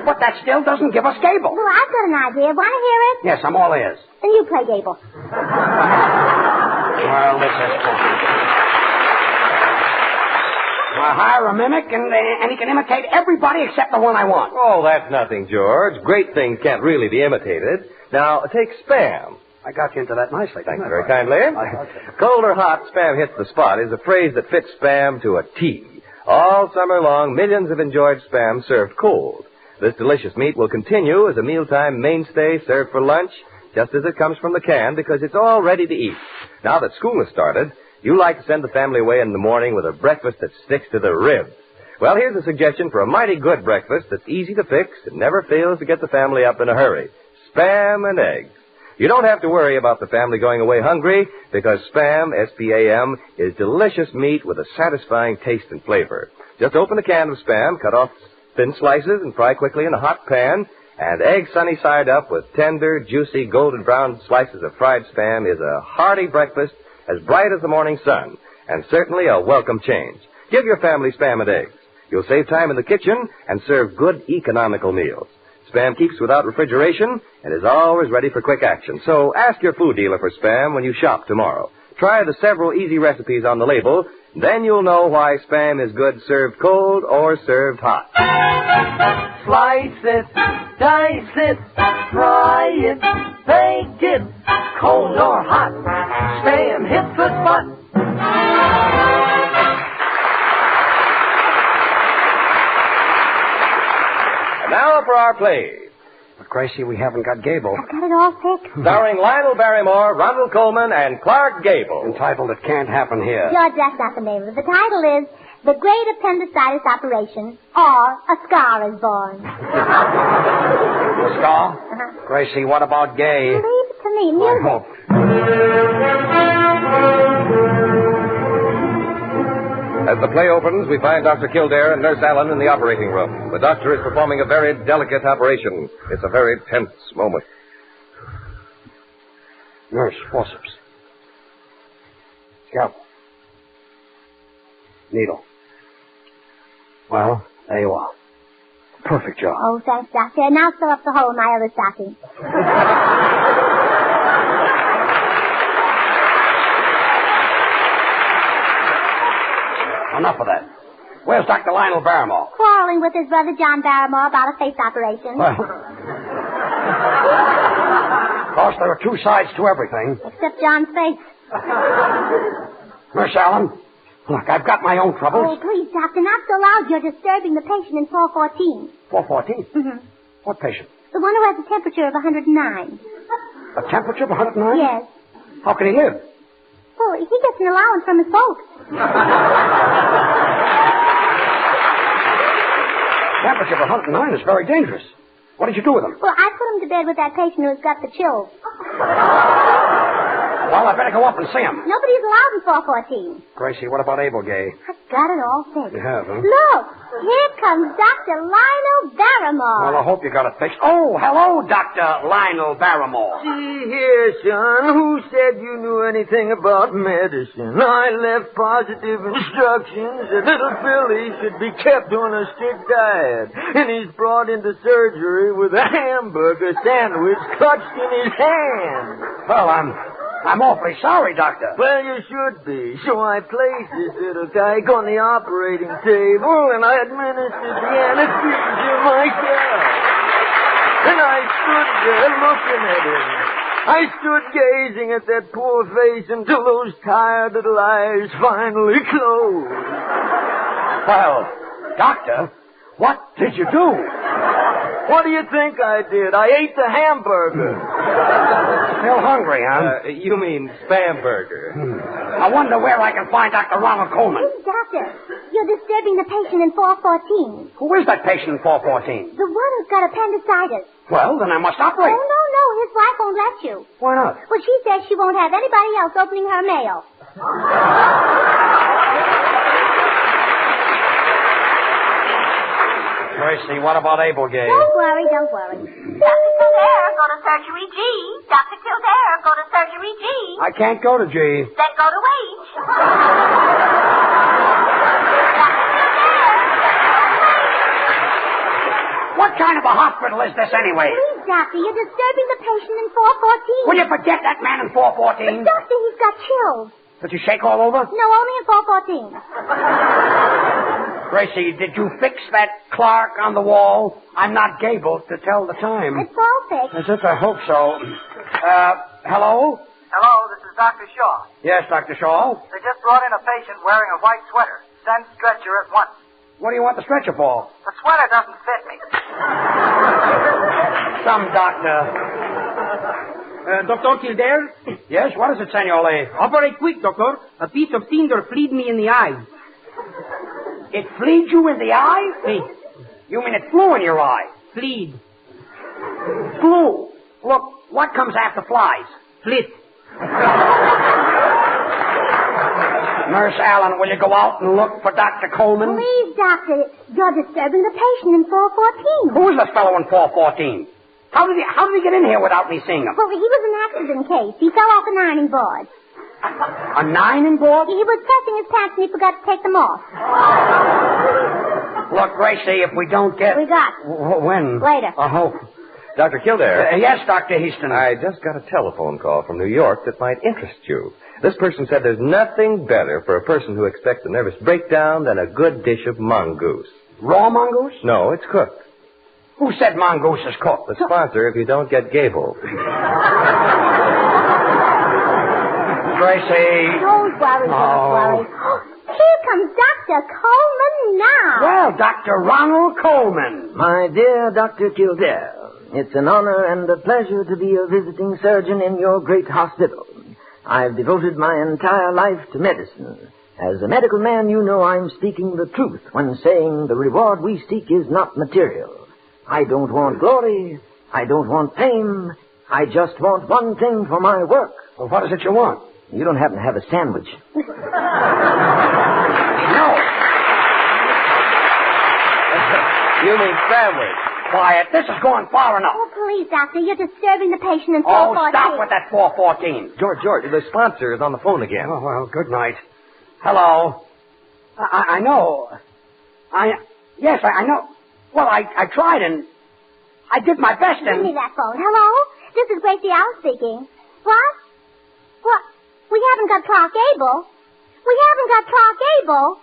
But that still doesn't give us Gable. Well, I've got an idea. Want to hear it? Yes, I'm all ears. Then you play Gable. Well, this is fun. I'll hire a mimic, and he can imitate everybody except the one I want. Oh, that's nothing, George. Great things can't really be imitated. Now, take Spam. I got you into that nicely. Thank you very kindly. Cold or hot, Spam hits the spot is a phrase that fits Spam to a T. All summer long, millions have enjoyed Spam served cold. This delicious meat will continue as a mealtime mainstay served for lunch, just as it comes from the can, because it's all ready to eat. Now that school has started, you like to send the family away in the morning with a breakfast that sticks to the ribs. Well, here's a suggestion for a mighty good breakfast that's easy to fix and never fails to get the family up in a hurry. Spam and eggs. You don't have to worry about the family going away hungry because Spam, S-P-A-M, is delicious meat with a satisfying taste and flavor. Just open a can of Spam, cut off thin slices, and fry quickly in a hot pan. And egg sunny side up with tender, juicy, golden brown slices of fried Spam is a hearty breakfast as bright as the morning sun, and certainly a welcome change. Give your family Spam and eggs. You'll save time in the kitchen and serve good, economical meals. Spam keeps without refrigeration and is always ready for quick action. So ask your food dealer for Spam when you shop tomorrow. Try the several easy recipes on the label, then you'll know why Spam is good served cold or served hot. Slice it, dice it, fry it, bake it, cold or hot. Spam hits the spot. And now for our play. But, Gracie, we haven't got Gable. I've got it all fixed. Starring Lionel Barrymore, Ronald Coleman, and Clark Gable. Entitled It Can't Happen Here. George, that's not the name of it. The title is The Great Appendicitis Operation, or A Scar is Born. The Scar? Gracie, what about Gay? Leave it to me. Music. As the play opens, we find Dr. Kildare and Nurse Allen in the operating room. The doctor is performing a very delicate operation. It's a very tense moment. Nurse, forceps. Scalpel. Needle. Well, there you are. Perfect job. Oh, thanks, Doctor. Now fill up the hole in my other stocking. Enough of that. Where's Dr. Lionel Barrymore? Quarreling with his brother John Barrymore about a face operation. Well, of course, there are two sides to everything. Except John's face. Nurse Allen, look, I've got my own troubles. Oh, please, Doctor, not so loud. You're disturbing the patient in 414. 414? Mm-hmm. What patient? The one who has a temperature of 109. A temperature of 109? Yes. How can he live? Well, he gets an allowance from his folks. Temperature of 109 is very dangerous. What did you do with him? Well, I put him to bed with that patient who's got the chills. Well, I better go up and see him. Nobody's allowed in 414. Gracie, what about Abel Gay? I've got it all fixed. You have, huh? Look, here comes Dr. Lionel Barrymore. Well, I hope you got it fixed. Oh, hello, Dr. Lionel Barrymore. See here, son, who said you knew anything about medicine? I left positive instructions that little Billy should be kept on a strict diet. And he's brought into surgery with a hamburger sandwich clutched in his hand. Well, I'm awfully sorry, Doctor. Well, you should be. So I placed this little tyke on the operating table, and I administered the anesthesia myself. And I stood there looking at him. I stood gazing at that poor face until those tired little eyes finally closed. Well, Doctor, what did you do? What do you think I did? I ate the hamburger. Still hungry, huh? You mean Spam burger. I wonder where I can find Dr. Ronald Coleman. Please, Doctor, you're disturbing the patient in 414. Who is that patient in 414? The one who's got appendicitis. Well, then I must operate. Oh, no, his wife won't let you. Why not? Well, she says she won't have anybody else opening her mail. Gracie, what about Abel Gay? Don't worry, don't worry. Dr. Kildare, go to surgery G. Dr. Kildare, go to surgery G. I can't go to G. Then go to H. What kind of a hospital is this anyway? Please, Doctor, you're disturbing the patient in 414. Will you forget that man in 414? But, Doctor, he's got chills. Did you shake all over? No, only in 414. Gracie, did you fix that clock on the wall? I'm not Gable to tell the time. It's all fixed. Yes, I hope so. Hello? Hello, this is Dr. Shaw. Yes, Dr. Shaw. They just brought in a patient wearing a white sweater. Send stretcher at once. What do you want the stretcher for? The sweater doesn't fit me. Some doctor. Dr. Kildare? Yes, what is it, Senor Lee? Operate quick, doctor. A piece of cinder fleed me in the eye. It fleed you in the eye? Hey. You mean it flew in your eye? Fleed. Flew. Look, what comes after flies? Flit. Nurse Allen, will you go out and look for Dr. Coleman? Please, Doctor, you're disturbing the patient in 414. Who's this fellow in 414? How did he get in here without me seeing him? Well, he was an accident case. He fell off an ironing board. A ironing board? He was pressing his pants and he forgot to take them off. Look, Gracie, if we don't get... We got. When? Later. Oh. Dr. Kildare. Yes, Dr. Heaston. I just got a telephone call from New York that might interest you. This person said there's nothing better for a person who expects a nervous breakdown than a good dish of mongoose. Raw mongoose? No, it's cooked. Who said mongoose is cooked? The sponsor, if you don't get Gable. Gracie. Don't worry, don't worry. Here comes Dr. Coleman now. Well, Dr. Ronald Coleman. My dear Dr. Kildare, it's an honor and a pleasure to be a visiting surgeon in your great hospital. I've devoted my entire life to medicine. As a medical man, you know I'm speaking the truth when saying the reward we seek is not material. I don't want glory. I don't want fame. I just want one thing for my work. Well, what is it you want? You don't happen to have a sandwich. No. You mean sandwich. Quiet. This is going far enough. Oh, please, Doctor, you're disturbing the patient in 414. Oh, stop with that 414. George, the sponsor is on the phone again. Oh, well, good night. Hello. I know. Yes, I know. Well, I tried and I did my best and... Give me that phone. Hello? This is Gracie Allen speaking. What? What? We haven't got Clark Abel. We haven't got Clark Abel.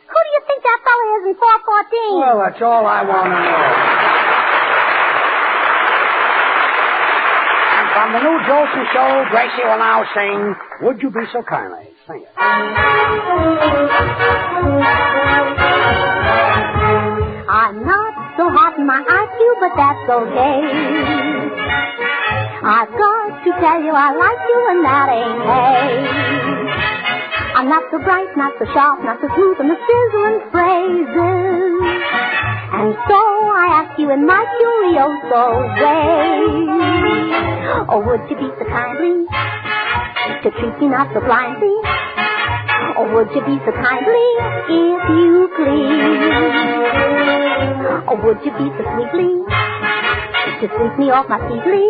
Who do you think that fellow is in 414? Well, that's all I want to know. And from the new Jolson show, Gracie will now sing Would You Be So Kindly? Sing it. I'm not so hot in my IQ, but that's okay. I've got to tell you I like you, and that ain't hay. I'm not so bright, not so sharp, not so smooth in the sizzling phrases. And so I ask you in my curioso way, oh, would you be so kindly to treat me not so blindly? Or would you be so kindly if you please? Or would you be so sweetly to sweep me off my feetly?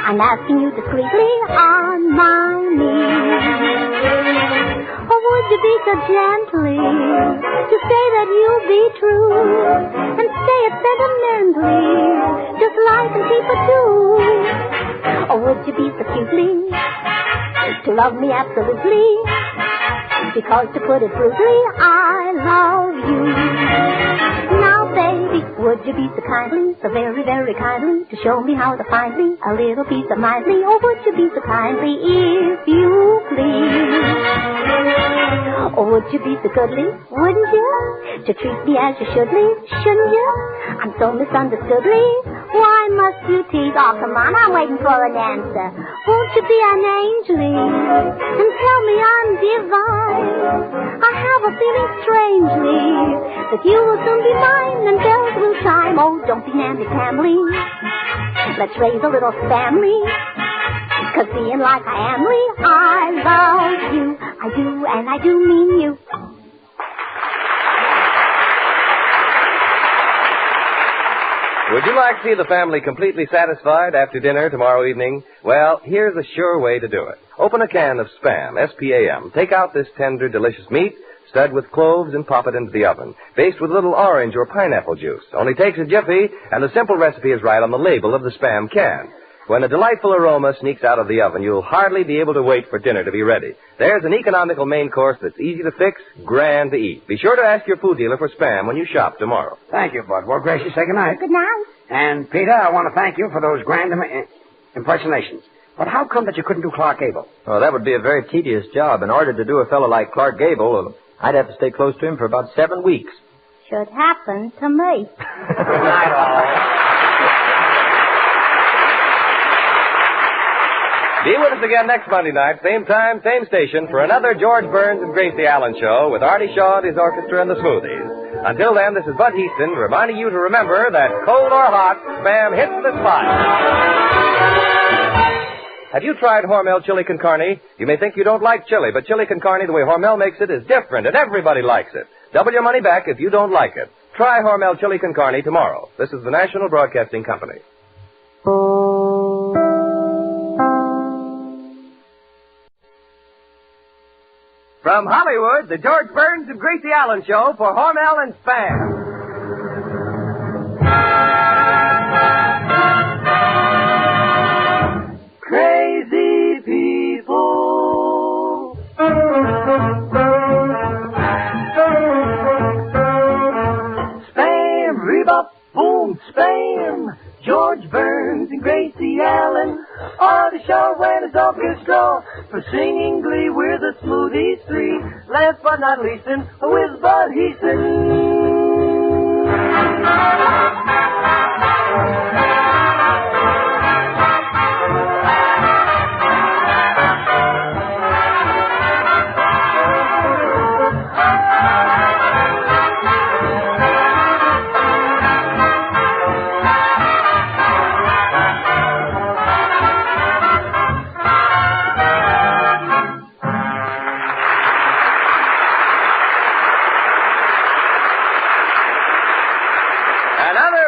I'm asking you discreetly on my knees. Or would you be so gently to say that you'll be true and say it sentimentally, just like and keep it too? Or would you be so cutely to love me absolutely? Because to put it brutally, I love you. Now, baby, would you be so kindly, so very, very kindly, to show me how to find me a little piece of mindly? Or would you be so kindly if you please? Or would you be so goodly, wouldn't you, to treat me as you shouldly, shouldn't you? I'm so misunderstoodly. Why must you tease? Oh, come on, I'm waiting for an answer. Won't you be an angely and tell me I'm divine? I have a feeling strangely that you will soon be mine and bells will chime. Oh, don't be namby-pamby. Let's raise a little family. 'Cause being like I am, I love you. I do, and I do mean you. Would you like to see the family completely satisfied after dinner tomorrow evening? Well, here's a sure way to do it. Open a can of Spam, S-P-A-M. Take out this tender, delicious meat, stud with cloves, and pop it into the oven. Baste with a little orange or pineapple juice. Only takes a jiffy, and the simple recipe is right on the label of the Spam can. When a delightful aroma sneaks out of the oven, you'll hardly be able to wait for dinner to be ready. There's an economical main course that's easy to fix, grand to eat. Be sure to ask your food dealer for Spam when you shop tomorrow. Thank you, Bud. Well, Gracie, say good night. Good night. And, Peter, I want to thank you for those grand impersonations. But how come that you couldn't do Clark Gable? Well, that would be a very tedious job. In order to do a fellow like Clark Gable, I'd have to stay close to him for about 7 weeks. Should happen to me. Good night, all. Be with us again next Monday night, same time, same station, for another George Burns and Gracie Allen show with Artie Shaw and his orchestra and the Smoothies. Until then, this is Bud Heaston reminding you to remember that cold or hot, Spam hits the spot. Have you tried Hormel chili con carne? You may think you don't like chili, but chili con carne, the way Hormel makes it, is different, and everybody likes it. Double your money back if you don't like it. Try Hormel chili con carne tomorrow. This is the National Broadcasting Company. From Hollywood, the George Burns and Gracie Allen Show for Hormel and Spam. Crazy people. Spam, rebop, boom, spam. George Burns and Gracie Allen are the show and his orchestra. For singing glee, we're the Smoothies three. Last but not least, with Bud Heaston.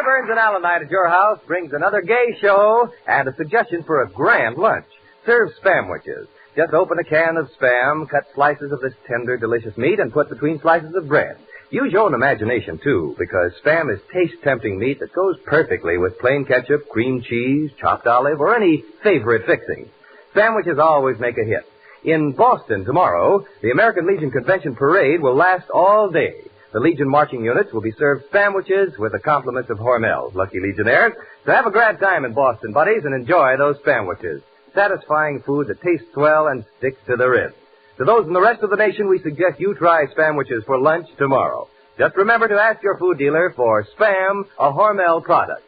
Burns and Allen night at your house brings another gay show and a suggestion for a grand lunch. Serve Spamwiches. Just open a can of Spam, cut slices of this tender, delicious meat, and put between slices of bread. Use your own imagination, too, because Spam is taste-tempting meat that goes perfectly with plain ketchup, cream cheese, chopped olive, or any favorite fixing. Spamwiches always make a hit. In Boston tomorrow, the American Legion Convention Parade will last all day. The Legion marching units will be served Spamwiches with the compliments of Hormel. Lucky Legionnaires. So have a grand time in Boston, buddies, and enjoy those Spamwiches. Satisfying food that tastes well and sticks to the ribs. To those in the rest of the nation, we suggest you try Spamwiches for lunch tomorrow. Just remember to ask your food dealer for Spam, a Hormel product.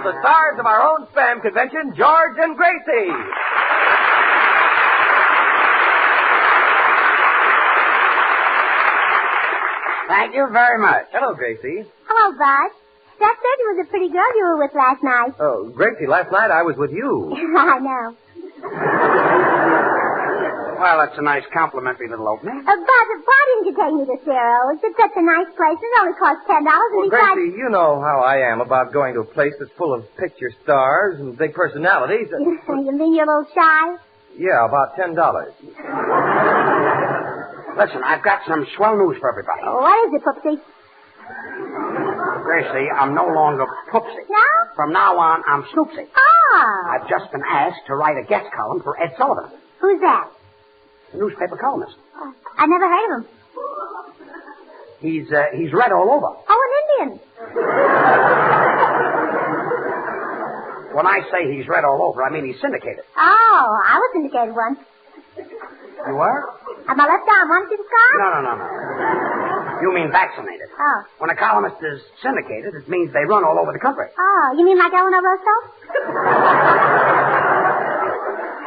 The stars of our own Spam convention, George and Gracie. Thank you very much. Hello, Gracie. Hello, Bud. That certainly was a pretty girl you were with last night. Oh, Gracie, last night I was with you. I know. Well, that's a nice complimentary little opening. Bud, why didn't you take me to Ciro's? It's such a nice place. It only costs $10. Well, Gracie, you know how I am about going to a place that's full of picture stars and big personalities. You mean you're a little shy? Yeah, about $10. Listen, I've got some swell news for everybody. Oh, what is it, Poopsie? Gracie, I'm no longer Poopsie. No? From now on, I'm Snoopsie. Oh. I've just been asked to write a guest column for Ed Sullivan. Who's that? The newspaper columnist. I've never heard of him. He's read all over. Oh, an Indian. When I say he's read all over, I mean he's syndicated. Oh, I was syndicated once. You were? At my left arm. Want to see the scar? No. You mean vaccinated. Oh. When a columnist is syndicated, it means they run all over the country. Oh, you mean like Eleanor Roosevelt?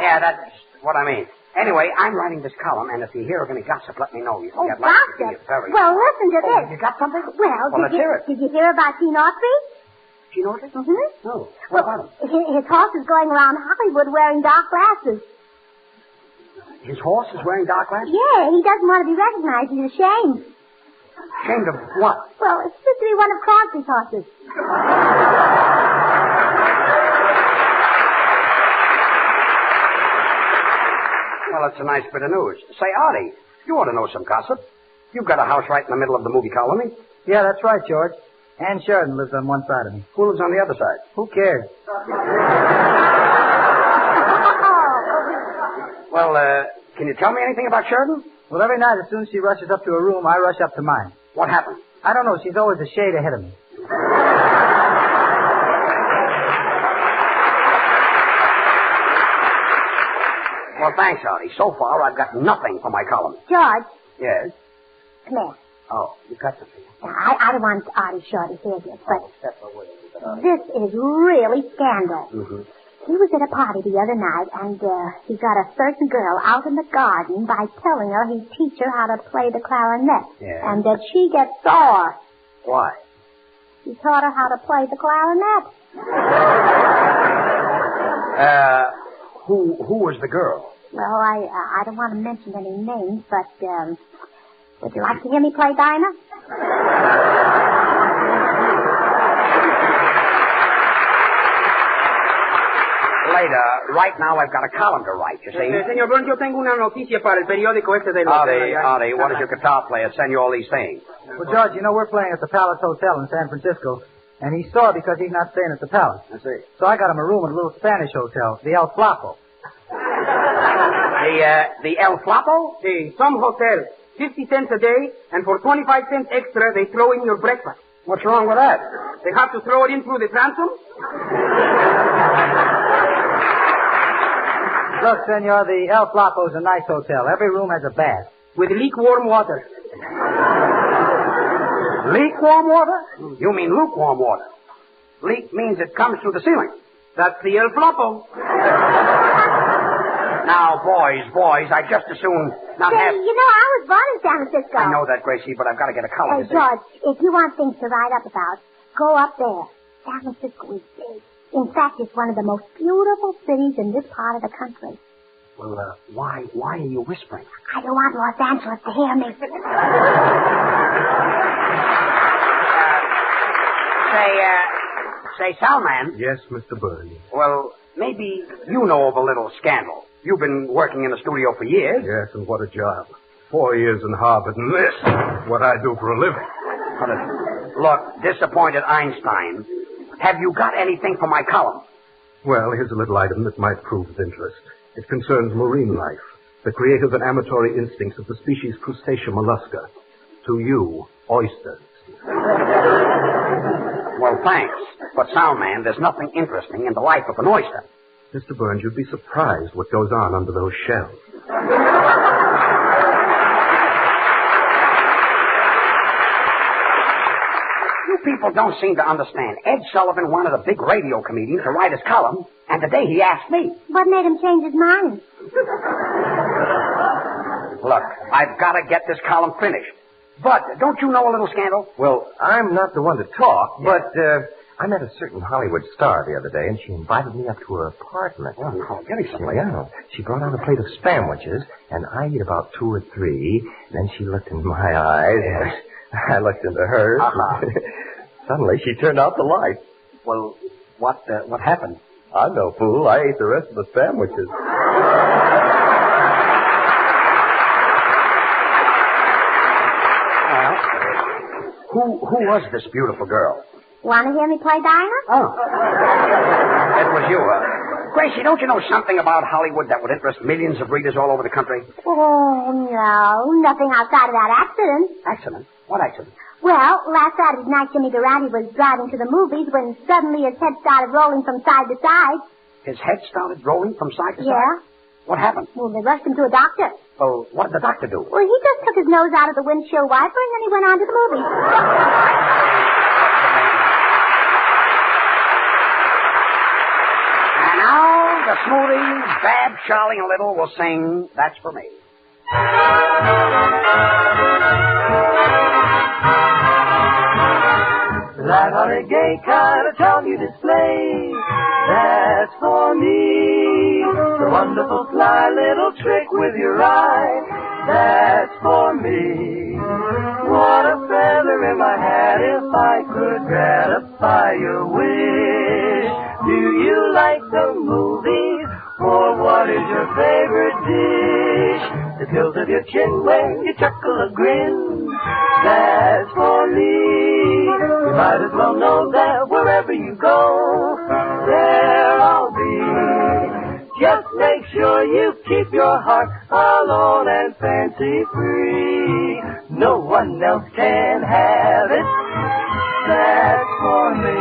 Yeah, that's what I mean. Anyway, I'm writing this column, and if you hear of any gossip, let me know. You see, I'd like to be very... Well, listen to this. You got something? Well, let's hear it. Did you hear about Gene Autry? she know it? Mm-hmm. No. What about him? His horse is going around Hollywood wearing dark glasses. His horse is wearing dark glasses? Yeah, he doesn't want to be recognized. He's ashamed. Ashamed of what? Well, it's supposed to be one of Crosby's horses. Well, it's a nice bit of news. Say, Artie, you ought to know some gossip. You've got a house right in the middle of the movie colony. Yeah, that's right, George. Ann Sheridan lives on one side of me. Who lives on the other side? Who cares? Well, can you tell me anything about Sheridan? Well, every night as soon as she rushes up to her room, I rush up to mine. What happened? I don't know. She's always a shade ahead of me. Well, thanks, Artie. So far, I've got nothing for my column. George. Yes? Come here. Oh, you got something. Now, I don't want Artie Shaw to hear this, but this is really scandal. Mm-hmm. He was at a party the other night, and he got a certain girl out in the garden by telling her he'd teach her how to play the clarinet. Yeah. And that she gets sore. Why? He taught her how to play the clarinet. Who was the girl? Well, I don't want to mention any names, but, would you like to hear me play Dinah? Later. Right now, I've got a column to write, you see. Señor Burns, yo tengo una noticia para el periódico este de los... Artie, what does your guitar player send you all these things? Well, George, you know we're playing at the Palace Hotel in San Francisco, and he's sore because he's not staying at the Palace. I see. So I got him a room at a little Spanish hotel, the El Flapo. The El Flapo? Sí, some hotel. 50 cents a day, and for 25 cents extra, they throw in your breakfast. What's wrong with that? They have to throw it in through the transom? Look, senor, the El Flapo's a nice hotel. Every room has a bath. With lukewarm water. Lukewarm water? You mean lukewarm water. Leak means it comes through the ceiling. That's the El Flapo. Now, boys, I just as soon not Say, have... you know, I was born in San Francisco. I know that, Gracie, but I've got to get a column. Hey, George, if you want things to write up about, go up there. San Francisco is big. In fact, it's one of the most beautiful cities in this part of the country. Well, why are you whispering? I don't want Los Angeles to hear me. Say, Salman. Yes, Mr. Burns. Well, maybe you know of a little scandal. You've been working in the studio for years. Yes, and what a job. 4 years in Harvard, and this, what I do for a living. Look, disappointed Einstein. Have you got anything for my column? Well, here's a little item that might prove of interest. It concerns marine life, the creative and amatory instincts of the species Crustacea mollusca. To you, oysters. Well, thanks. But, Soundman, there's nothing interesting in the life of an oyster. Mr. Burns, you'd be surprised what goes on under those shells. You people don't seem to understand. Ed Sullivan wanted a big radio comedian to write his column, and today he asked me. What made him change his mind? Look, I've got to get this column finished. But don't you know a little scandal? Well, I'm not the one to talk, but I met a certain Hollywood star the other day, and she invited me up to her apartment. Oh, no, getting something. Yeah. She brought out a plate of sandwiches, and I ate about 2 or 3. Then she looked into my eyes, and I looked into hers. Uh-huh. Suddenly, she turned out the light. Well, what happened? I'm no fool. I ate the rest of the sandwiches. Who was this beautiful girl? Want to hear me play Dinah? Oh. It was you, Gracie, don't you know something about Hollywood that would interest millions of readers all over the country? Oh, no. Nothing outside of that accident. Accident? What accident? Well, last Saturday night, Jimmy Durante was driving to the movies when suddenly his head started rolling from side to side. His head started rolling from side to side? Yeah. What happened? Well, they rushed him to a doctor. Well, what did the doctor do? Well, he just took his nose out of the windshield wiper and then he went on to the movies. And now, the Smoothies, Bab, Charlie, and Little will sing That's For Me. La light-hearted, gay kind of charm you display. That's for me. The wonderful, sly little trick with your eye. That's for me. What a feather in my hat if I could gratify your wish. Do you like the movies, or what is your favorite dish? The tilt of your chin when you chuckle a grin. That's for me. You might as well know that wherever you go, there I'll be. Just make sure you keep your heart alone and fancy free. No one else can have it. That's for me.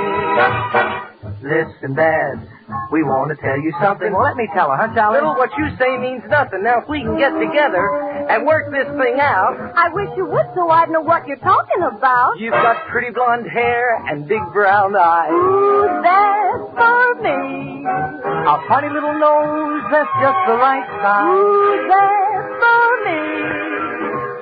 Listen, Dad, we want to tell you something. Well, let me tell her, huh, Charlie? Little, what you say means nothing. Now, if we can get together and work this thing out. I wish you would, so I'd know what you're talking about. You've got pretty blonde hair and big brown eyes. Ooh, that's for me. A funny little nose that's just the right size. Ooh, that's for me.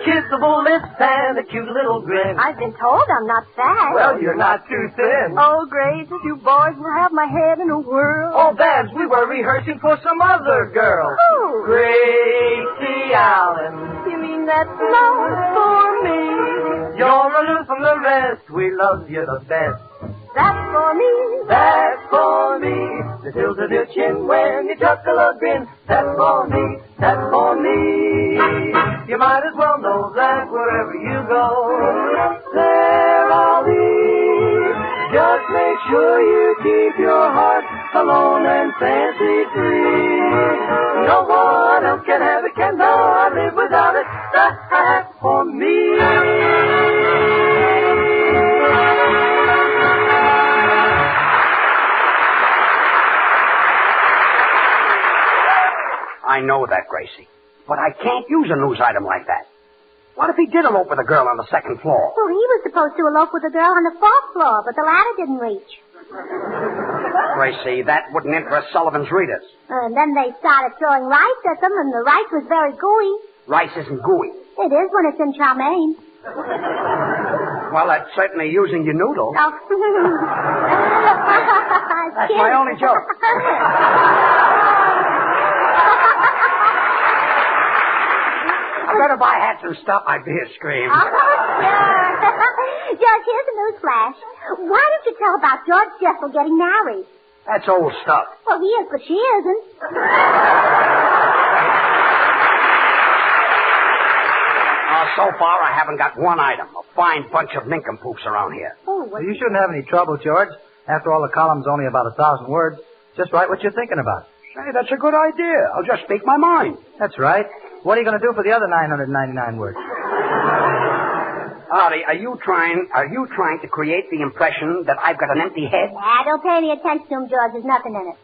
Kissable lips and a cute little grin. I've been told I'm not fat. Well, you're not too thin. Oh, Grace, you boys will have my head in a whirl. Oh, Babs, we were rehearsing for some other girl. Who? Gracie Allen. You mean that's not for me? You're aloof from the rest. We love you the best. That's for me. That's for me. The tilt of your chin when you chuckle a grin. That's for me. That's for me. You might as well know that wherever you go, there I'll be. Just make sure you keep your heart alone and fancy free. No one else can have it, cannot live without it. That's for me. I know that, Gracie. But I can't use a news item like that. What if he did elope with a girl on the second floor? Well, he was supposed to elope with a girl on the fourth floor, but the ladder didn't reach. Gracie, that wouldn't interest Sullivan's readers. And then they started throwing rice at them, and the rice was very gooey. Rice isn't gooey. It is when it's in chow mein. Well, that's certainly using your noodle. Oh. That's my only joke. I better buy hats and stop my beer scream. Oh, sure. George, here's a news flash. Why don't you tell about George Jester getting married? That's old stuff. Well, he is, but she isn't. So far, I haven't got one item. A fine bunch of nincompoops around here. Oh, well, you shouldn't have any trouble, George. After all, the column's only about 1,000 words. Just write what you're thinking about. Say, that's a good idea. I'll just speak my mind. That's right. What are you going to do for the other 999 words? Artie, are you trying to create the impression that I've got an empty head? Don't pay any attention to him, George. There's nothing in it.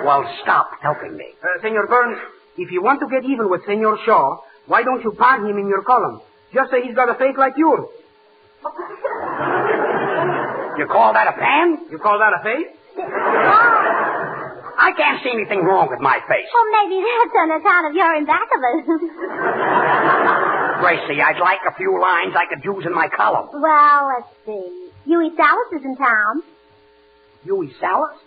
Well, stop helping me. Senor Burns, if you want to get even with Senor Shaw, why don't you pan him in your column? Just say he's got a face like yours. You call that a pan? You call that a face? I can't see anything wrong with my face. Well, maybe that's on account of you're in back of us. Gracie, I'd like a few lines I could use in my column. Well, let's see. Huey Salas is in town. Huey Salas?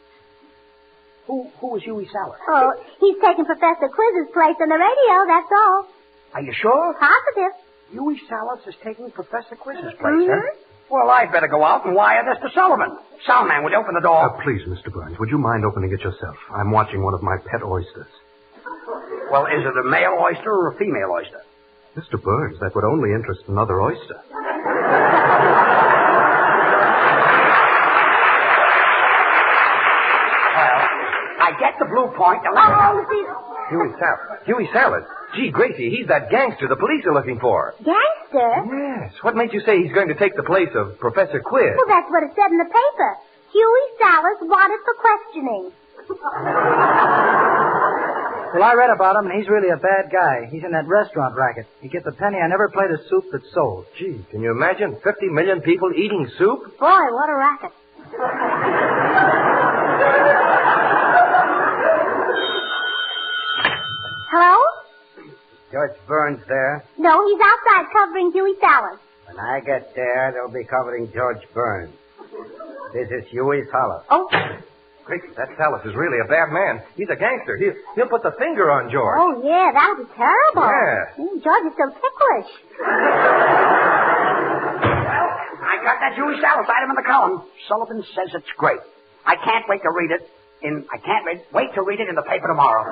Who is Huey Salas? Oh, he's taking Professor Quiz's place on the radio, that's all. Are you sure? Positive. Huey Salas is taking Professor Quiz's place, huh? Well, I'd better go out and wire this to Sullivan. Soundman, would you open the door? Please, Mr. Burns, would you mind opening it yourself? I'm watching one of my pet oysters. Well, is it a male oyster or a female oyster? Mr. Burns, that would only interest another oyster. I get the blue point. Huey Salas. Gee, Gracie, he's that gangster the police are looking for. Gangster? Yes. What made you say he's going to take the place of Professor Quiz? Well, that's what it said in the paper. Huey Salas wanted for questioning. Well, I read about him, and he's really a bad guy. He's in that restaurant racket. He gets a penny. I never played a soup that's sold. Gee, can you imagine 50 million people eating soup? Boy, what a racket. Hello? George Burns there. No, he's outside covering Huey Salas. When I get there, they'll be covering George Burns. This is Huey's Hollow. Oh. Gracie, that Salas is really a bad man. He's a gangster. He'll put the finger on George. Oh, yeah, that would be terrible. Yeah. George is so ticklish. I got that Huey Salas item in the column. Sullivan says it's great. I can't wait to read it in the paper tomorrow.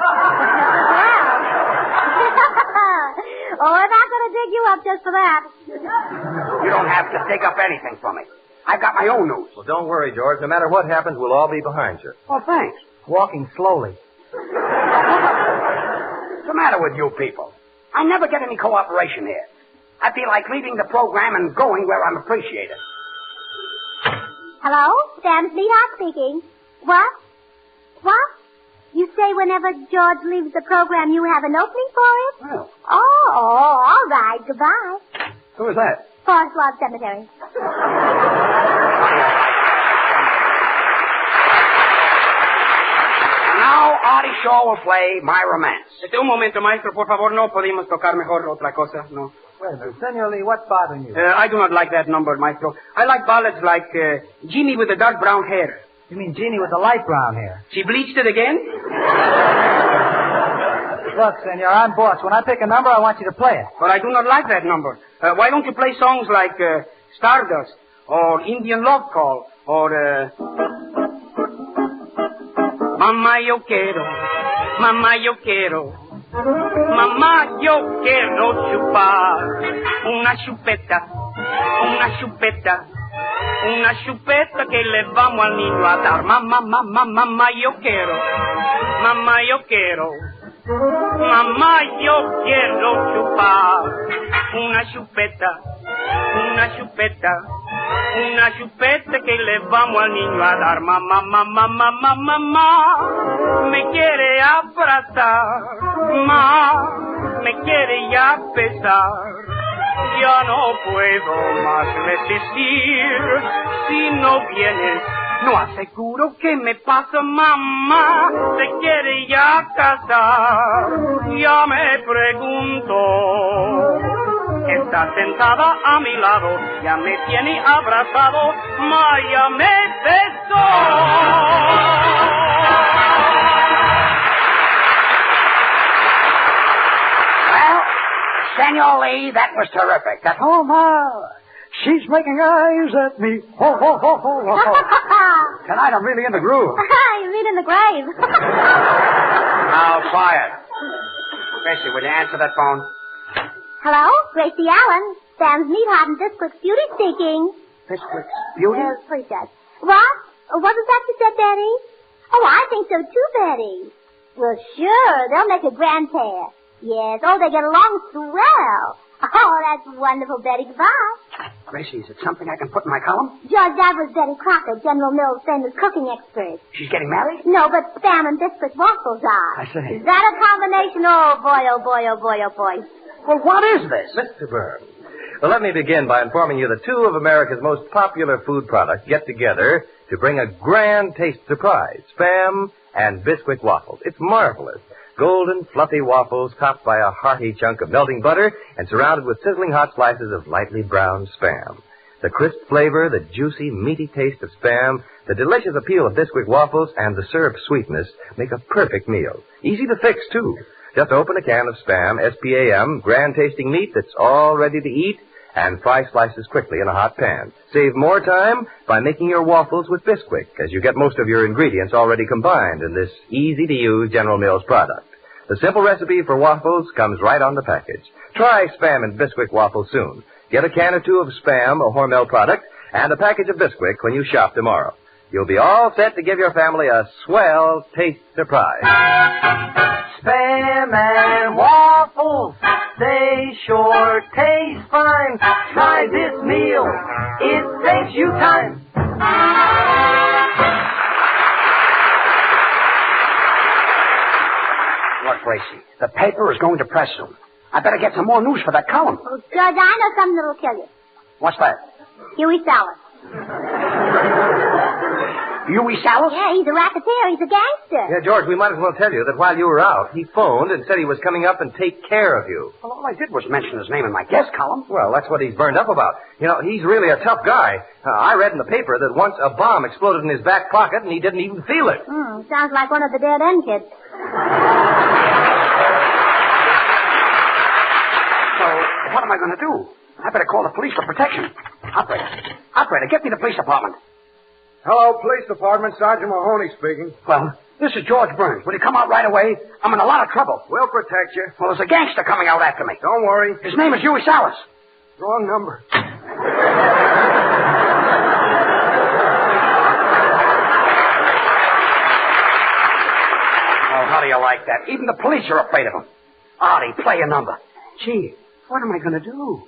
Oh, we're not going to dig you up just for that. You don't have to dig up anything for me. I've got my own news. Well, don't worry, George. No matter what happens, we'll all be behind you. Oh, thanks. Walking slowly. What's the matter with you people? I never get any cooperation here. I feel like leaving the program and going where I'm appreciated. Hello? Sam Sweetheart speaking. What? What? You say whenever George leaves the program, you have an opening for it? Well. Oh, all right. Goodbye. Who is that? Forest Lawn Cemetery. Now, Artie Shaw will play My Romance. Un momento, maestro, por favor, no podemos tocar mejor otra cosa, no. Well, Senor Lee, what's bothering you? I do not like that number, maestro. I like ballads like Jeannie with the dark brown hair. You mean Jeannie with the light brown hair? She bleached it again? Look, Senor, I'm boss. When I pick a number, I want you to play it. But I do not like that number. Why don't you play songs like Stardust or Indian Love Call or Mamá yo quiero, mamá yo quiero, mamá yo quiero chupar una chupeta, una chupeta, una chupeta que le vamos al niño a dar. Mamá, mamá, mamá yo quiero, mamá yo quiero. Mamá, yo quiero chupar una chupeta, una chupeta, una chupeta que le vamos al niño a dar. Mamá, mamá, mamá, mamá, me quiere abrazar, mamá, me quiere ya besar. Ya no puedo más resistir, si no vienes. No aseguro que me pasa, mamá, se quiere ya casar. Ya me pregunto, está sentada a mi lado, ya me tiene abrazado, ya me besó. Well, Senor Lee, that was terrific. That Oh, my. She's making eyes at me. Ho, ho, ho, ho, ho. Tonight I'm really in the groove. You mean in the grave. Now, quiet. Gracie, will you answer that phone? Hello? Gracie Allen. Sam's Meatheart and Bisquick's Beauty speaking. Bisquick's Beauty? Please, Dad. What? What was that you said, Betty? Oh, I think so too, Betty. Well, sure. They'll make a grand pair. Yes. Oh, they get along swell. Oh, that's wonderful, Betty. Goodbye. Gracie, is it something I can put in my column? George, that was Betty Crocker, General Mills' famous cooking expert. She's getting married? No, but Spam and Biscuit waffles are. I see. Is that a combination? Oh, boy, oh, boy, oh, boy, oh, boy. Well, what is this? Mr. Burns. Well, let me begin by informing you that two of America's most popular food products get together to bring a grand taste surprise. Spam and Bisquick waffles. It's marvelous. Golden, fluffy waffles topped by a hearty chunk of melting butter and surrounded with sizzling hot slices of lightly browned Spam. The crisp flavor, the juicy, meaty taste of Spam, the delicious appeal of Bisquick waffles, and the syrup sweetness make a perfect meal. Easy to fix, too. Just open a can of Spam, S-P-A-M, grand-tasting meat that's all ready to eat, and fry slices quickly in a hot pan. Save more time by making your waffles with Bisquick, as you get most of your ingredients already combined in this easy-to-use General Mills product. The simple recipe for waffles comes right on the package. Try Spam and Bisquick waffles soon. Get a can or two of Spam, a Hormel product, and a package of Bisquick when you shop tomorrow. You'll be all set to give your family a swell taste surprise. Spam and waffles, they sure taste fine. Try this meal, it saves you time. Look, Gracie, the paper is going to press soon. I better get some more news for that column. Oh, George, I know something that'll kill you. What's that? Huey Salas. Huey Salas? Yeah, he's a racketeer. He's a gangster. Yeah, George, we might as well tell you that while you were out, he phoned and said he was coming up and take care of you. Well, all I did was mention his name in my guest column. Well, that's what he's burned up about. You know, he's really a tough guy. I read in the paper that once a bomb exploded in his back pocket and he didn't even feel it. Sounds like one of the dead end kids. So, what am I going to do? I better call the police for protection. Operator, get me the police department. Hello, police department. Sergeant Mahoney speaking. Well, this is George Burns. Will you come out right away? I'm in a lot of trouble. We'll protect you. Well, there's a gangster coming out after me. Don't worry. His name is Huey Salas. Wrong number. Oh, how do you like that? Even the police are afraid of him. Artie, play a number. Gee, what am I going to do?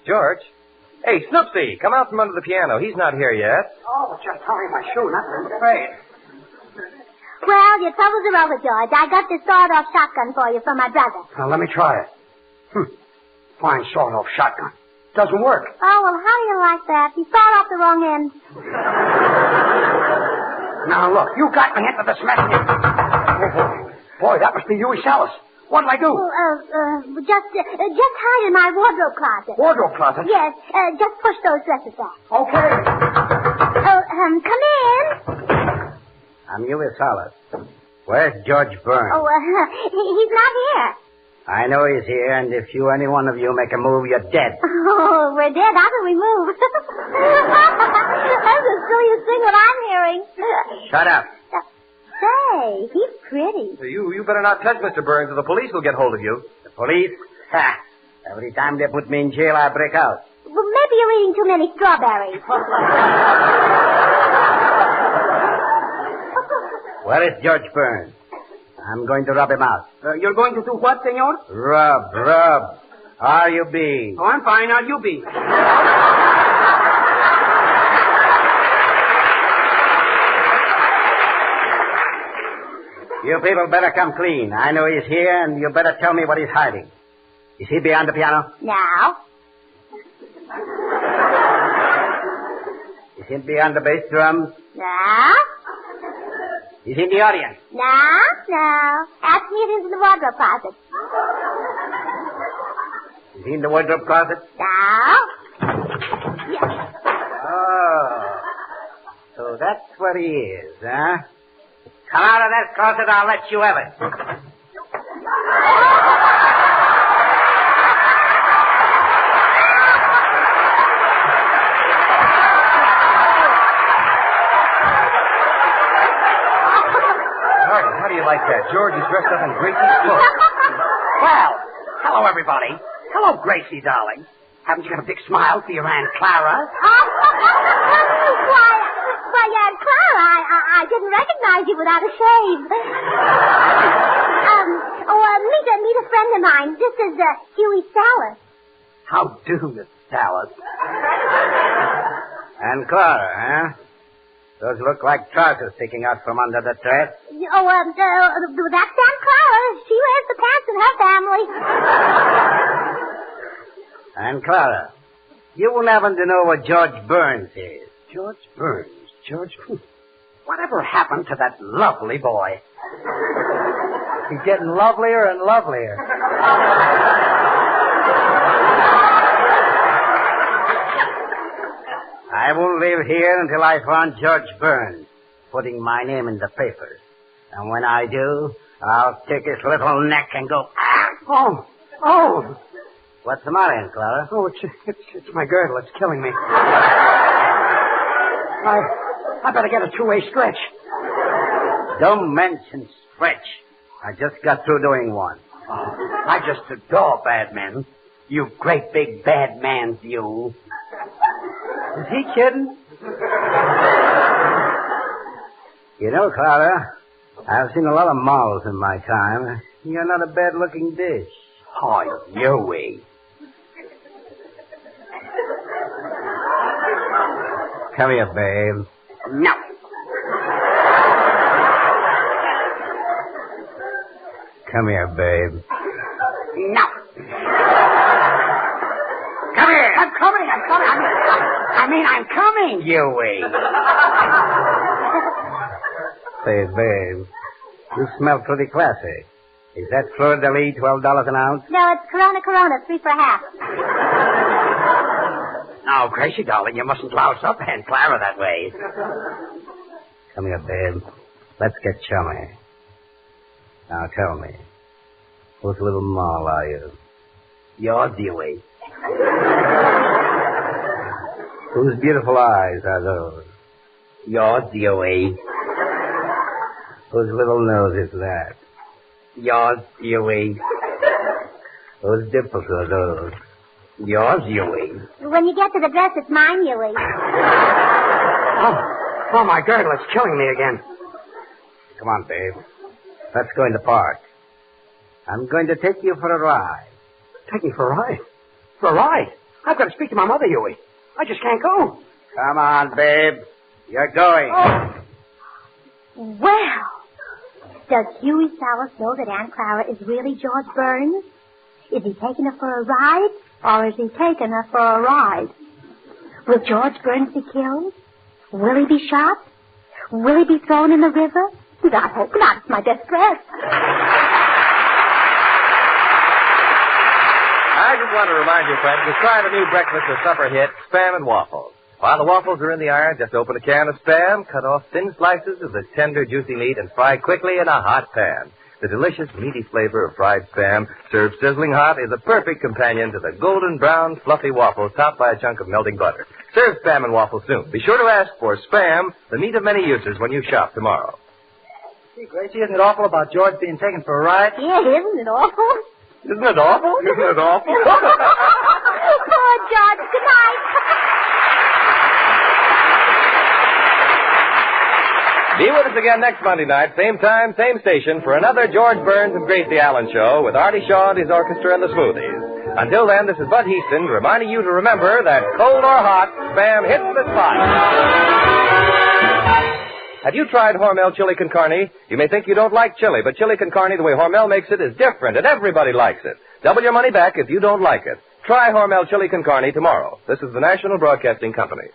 George? Hey, Snoopsy, come out from under the piano. He's not here yet. Oh, just tying my shoe, nothing. Great. Well, your troubles are over, George. I got this sawed-off shotgun for you from my brother. Now, let me try it. Fine sawed-off shotgun. Doesn't work. Oh, well, how do you like that? You sawed off the wrong end. Now, look, you got me into this mess. Boy, that must be Huey Salas. What'll I do? Just hide in my wardrobe closet. Wardrobe closet? Yes, just push those dresses back. Okay. Come in. I'm Huey Salas. Where's George Burns? Oh, he's not here. I know he's here, and if any one of you make a move, you're dead. Oh, we're dead. How can we move? That's the silliest thing that I'm hearing. Shut up. Say, he's pretty. You better not touch Mr. Burns, or the police will get hold of you. The police? Ha! Every time they put me in jail, I break out. Well, maybe you're eating too many strawberries. Where is George Burns? I'm going to rub him out. You're going to do what, senor? Rub. How you be? Oh, I'm fine. How you be? You people better come clean. I know he's here, and you better tell me what he's hiding. Is he behind the piano? No. Is he behind the bass drum? No. Is he in the audience? No. Ask me if he's in the wardrobe closet. Is he in the wardrobe closet? No. Yes. Oh. So that's where he is, huh? Come out of that closet, I'll let you have it. How do you like that? George is dressed up in Gracie's clothes. Well, hello, everybody. Hello, Gracie, darling. Haven't you got a big smile for your Aunt Clara? Why, Aunt Clara, I didn't recognize you without a shave. Meet a friend of mine. This is Huey Salas. How do, Miss Salas? Aunt Clara, huh? Those look like trousers sticking out from under the dress. That's Aunt Clara. She wears the pants in her family. Aunt Clara, you will happen to know what George Burns is. George Burns? Whatever happened to that lovely boy? He's getting lovelier and lovelier. I won't leave here until I find George Burns putting my name in the papers. And when I do, I'll take his little neck and go, ah! Oh! What's the matter, Aunt Clara? Oh, it's my girdle. It's killing me. I better get a two-way stretch. Don't mention stretch. I just got through doing one. I just adore bad men. You great big bad man, you. Is he kidding? You know, Clara, I've seen a lot of models in my time. You're not a bad-looking dish. Oh, Huey. Come here, babe. No. Come here, babe. No. Come here. I'm coming. I'm coming, Huey. Say, babe, you smell pretty classy. Is that fleur-de-lis $12 an ounce? No, it's Corona, 3 for half. No, Gracie, darling, you mustn't louse up Aunt Clara that way. Come here, babe. Let's get chummy. Now, tell me, whose little moll are you? Yours, Huey. Whose beautiful eyes are those? Yours, Huey. Whose little nose is that? Yours, Huey. Whose dimples are those? Yours, Huey. When you get to the dress, it's mine, Huey. Oh, my girdle, it's killing me again. Come on, babe. Let's go in the park. I'm going to take you for a ride. Take me for a ride? For a ride? I've got to speak to my mother, Huey. I just can't go. Come on, babe. You're going. Oh. Well, does Huey Salas know that Aunt Clara is really George Burns? Is he taking her for a ride, or is he taking her for a ride? Will George Burns be killed? Will he be shot? Will he be thrown in the river? I hope not. It's my distress. I just want to remind you, friends, to try the new breakfast or supper hit, Spam and Waffles. While the waffles are in the iron, just open a can of Spam, cut off thin slices of the tender, juicy meat, and fry quickly in a hot pan. The delicious, meaty flavor of fried Spam, served sizzling hot, is a perfect companion to the golden brown, fluffy waffles topped by a chunk of melting butter. Serve Spam and Waffles soon. Be sure to ask for Spam, the meat of many uses, when you shop tomorrow. Gee, Gracie, isn't it awful about George being taken for a ride? Yeah, isn't it awful? Isn't it awful? Isn't it awful? Poor George. Good night. Be with us again next Monday night, same time, same station, for another George Burns and Gracie Allen show with Artie Shaw and his orchestra and the Smoothies. Until then, this is Bud Heaston reminding you to remember that cold or hot, Spam hits the spot. Have you tried Hormel chili con carne? You may think you don't like chili, but chili con carne, the way Hormel makes it, is different, and everybody likes it. Double your money back if you don't like it. Try Hormel chili con carne tomorrow. This is the National Broadcasting Company.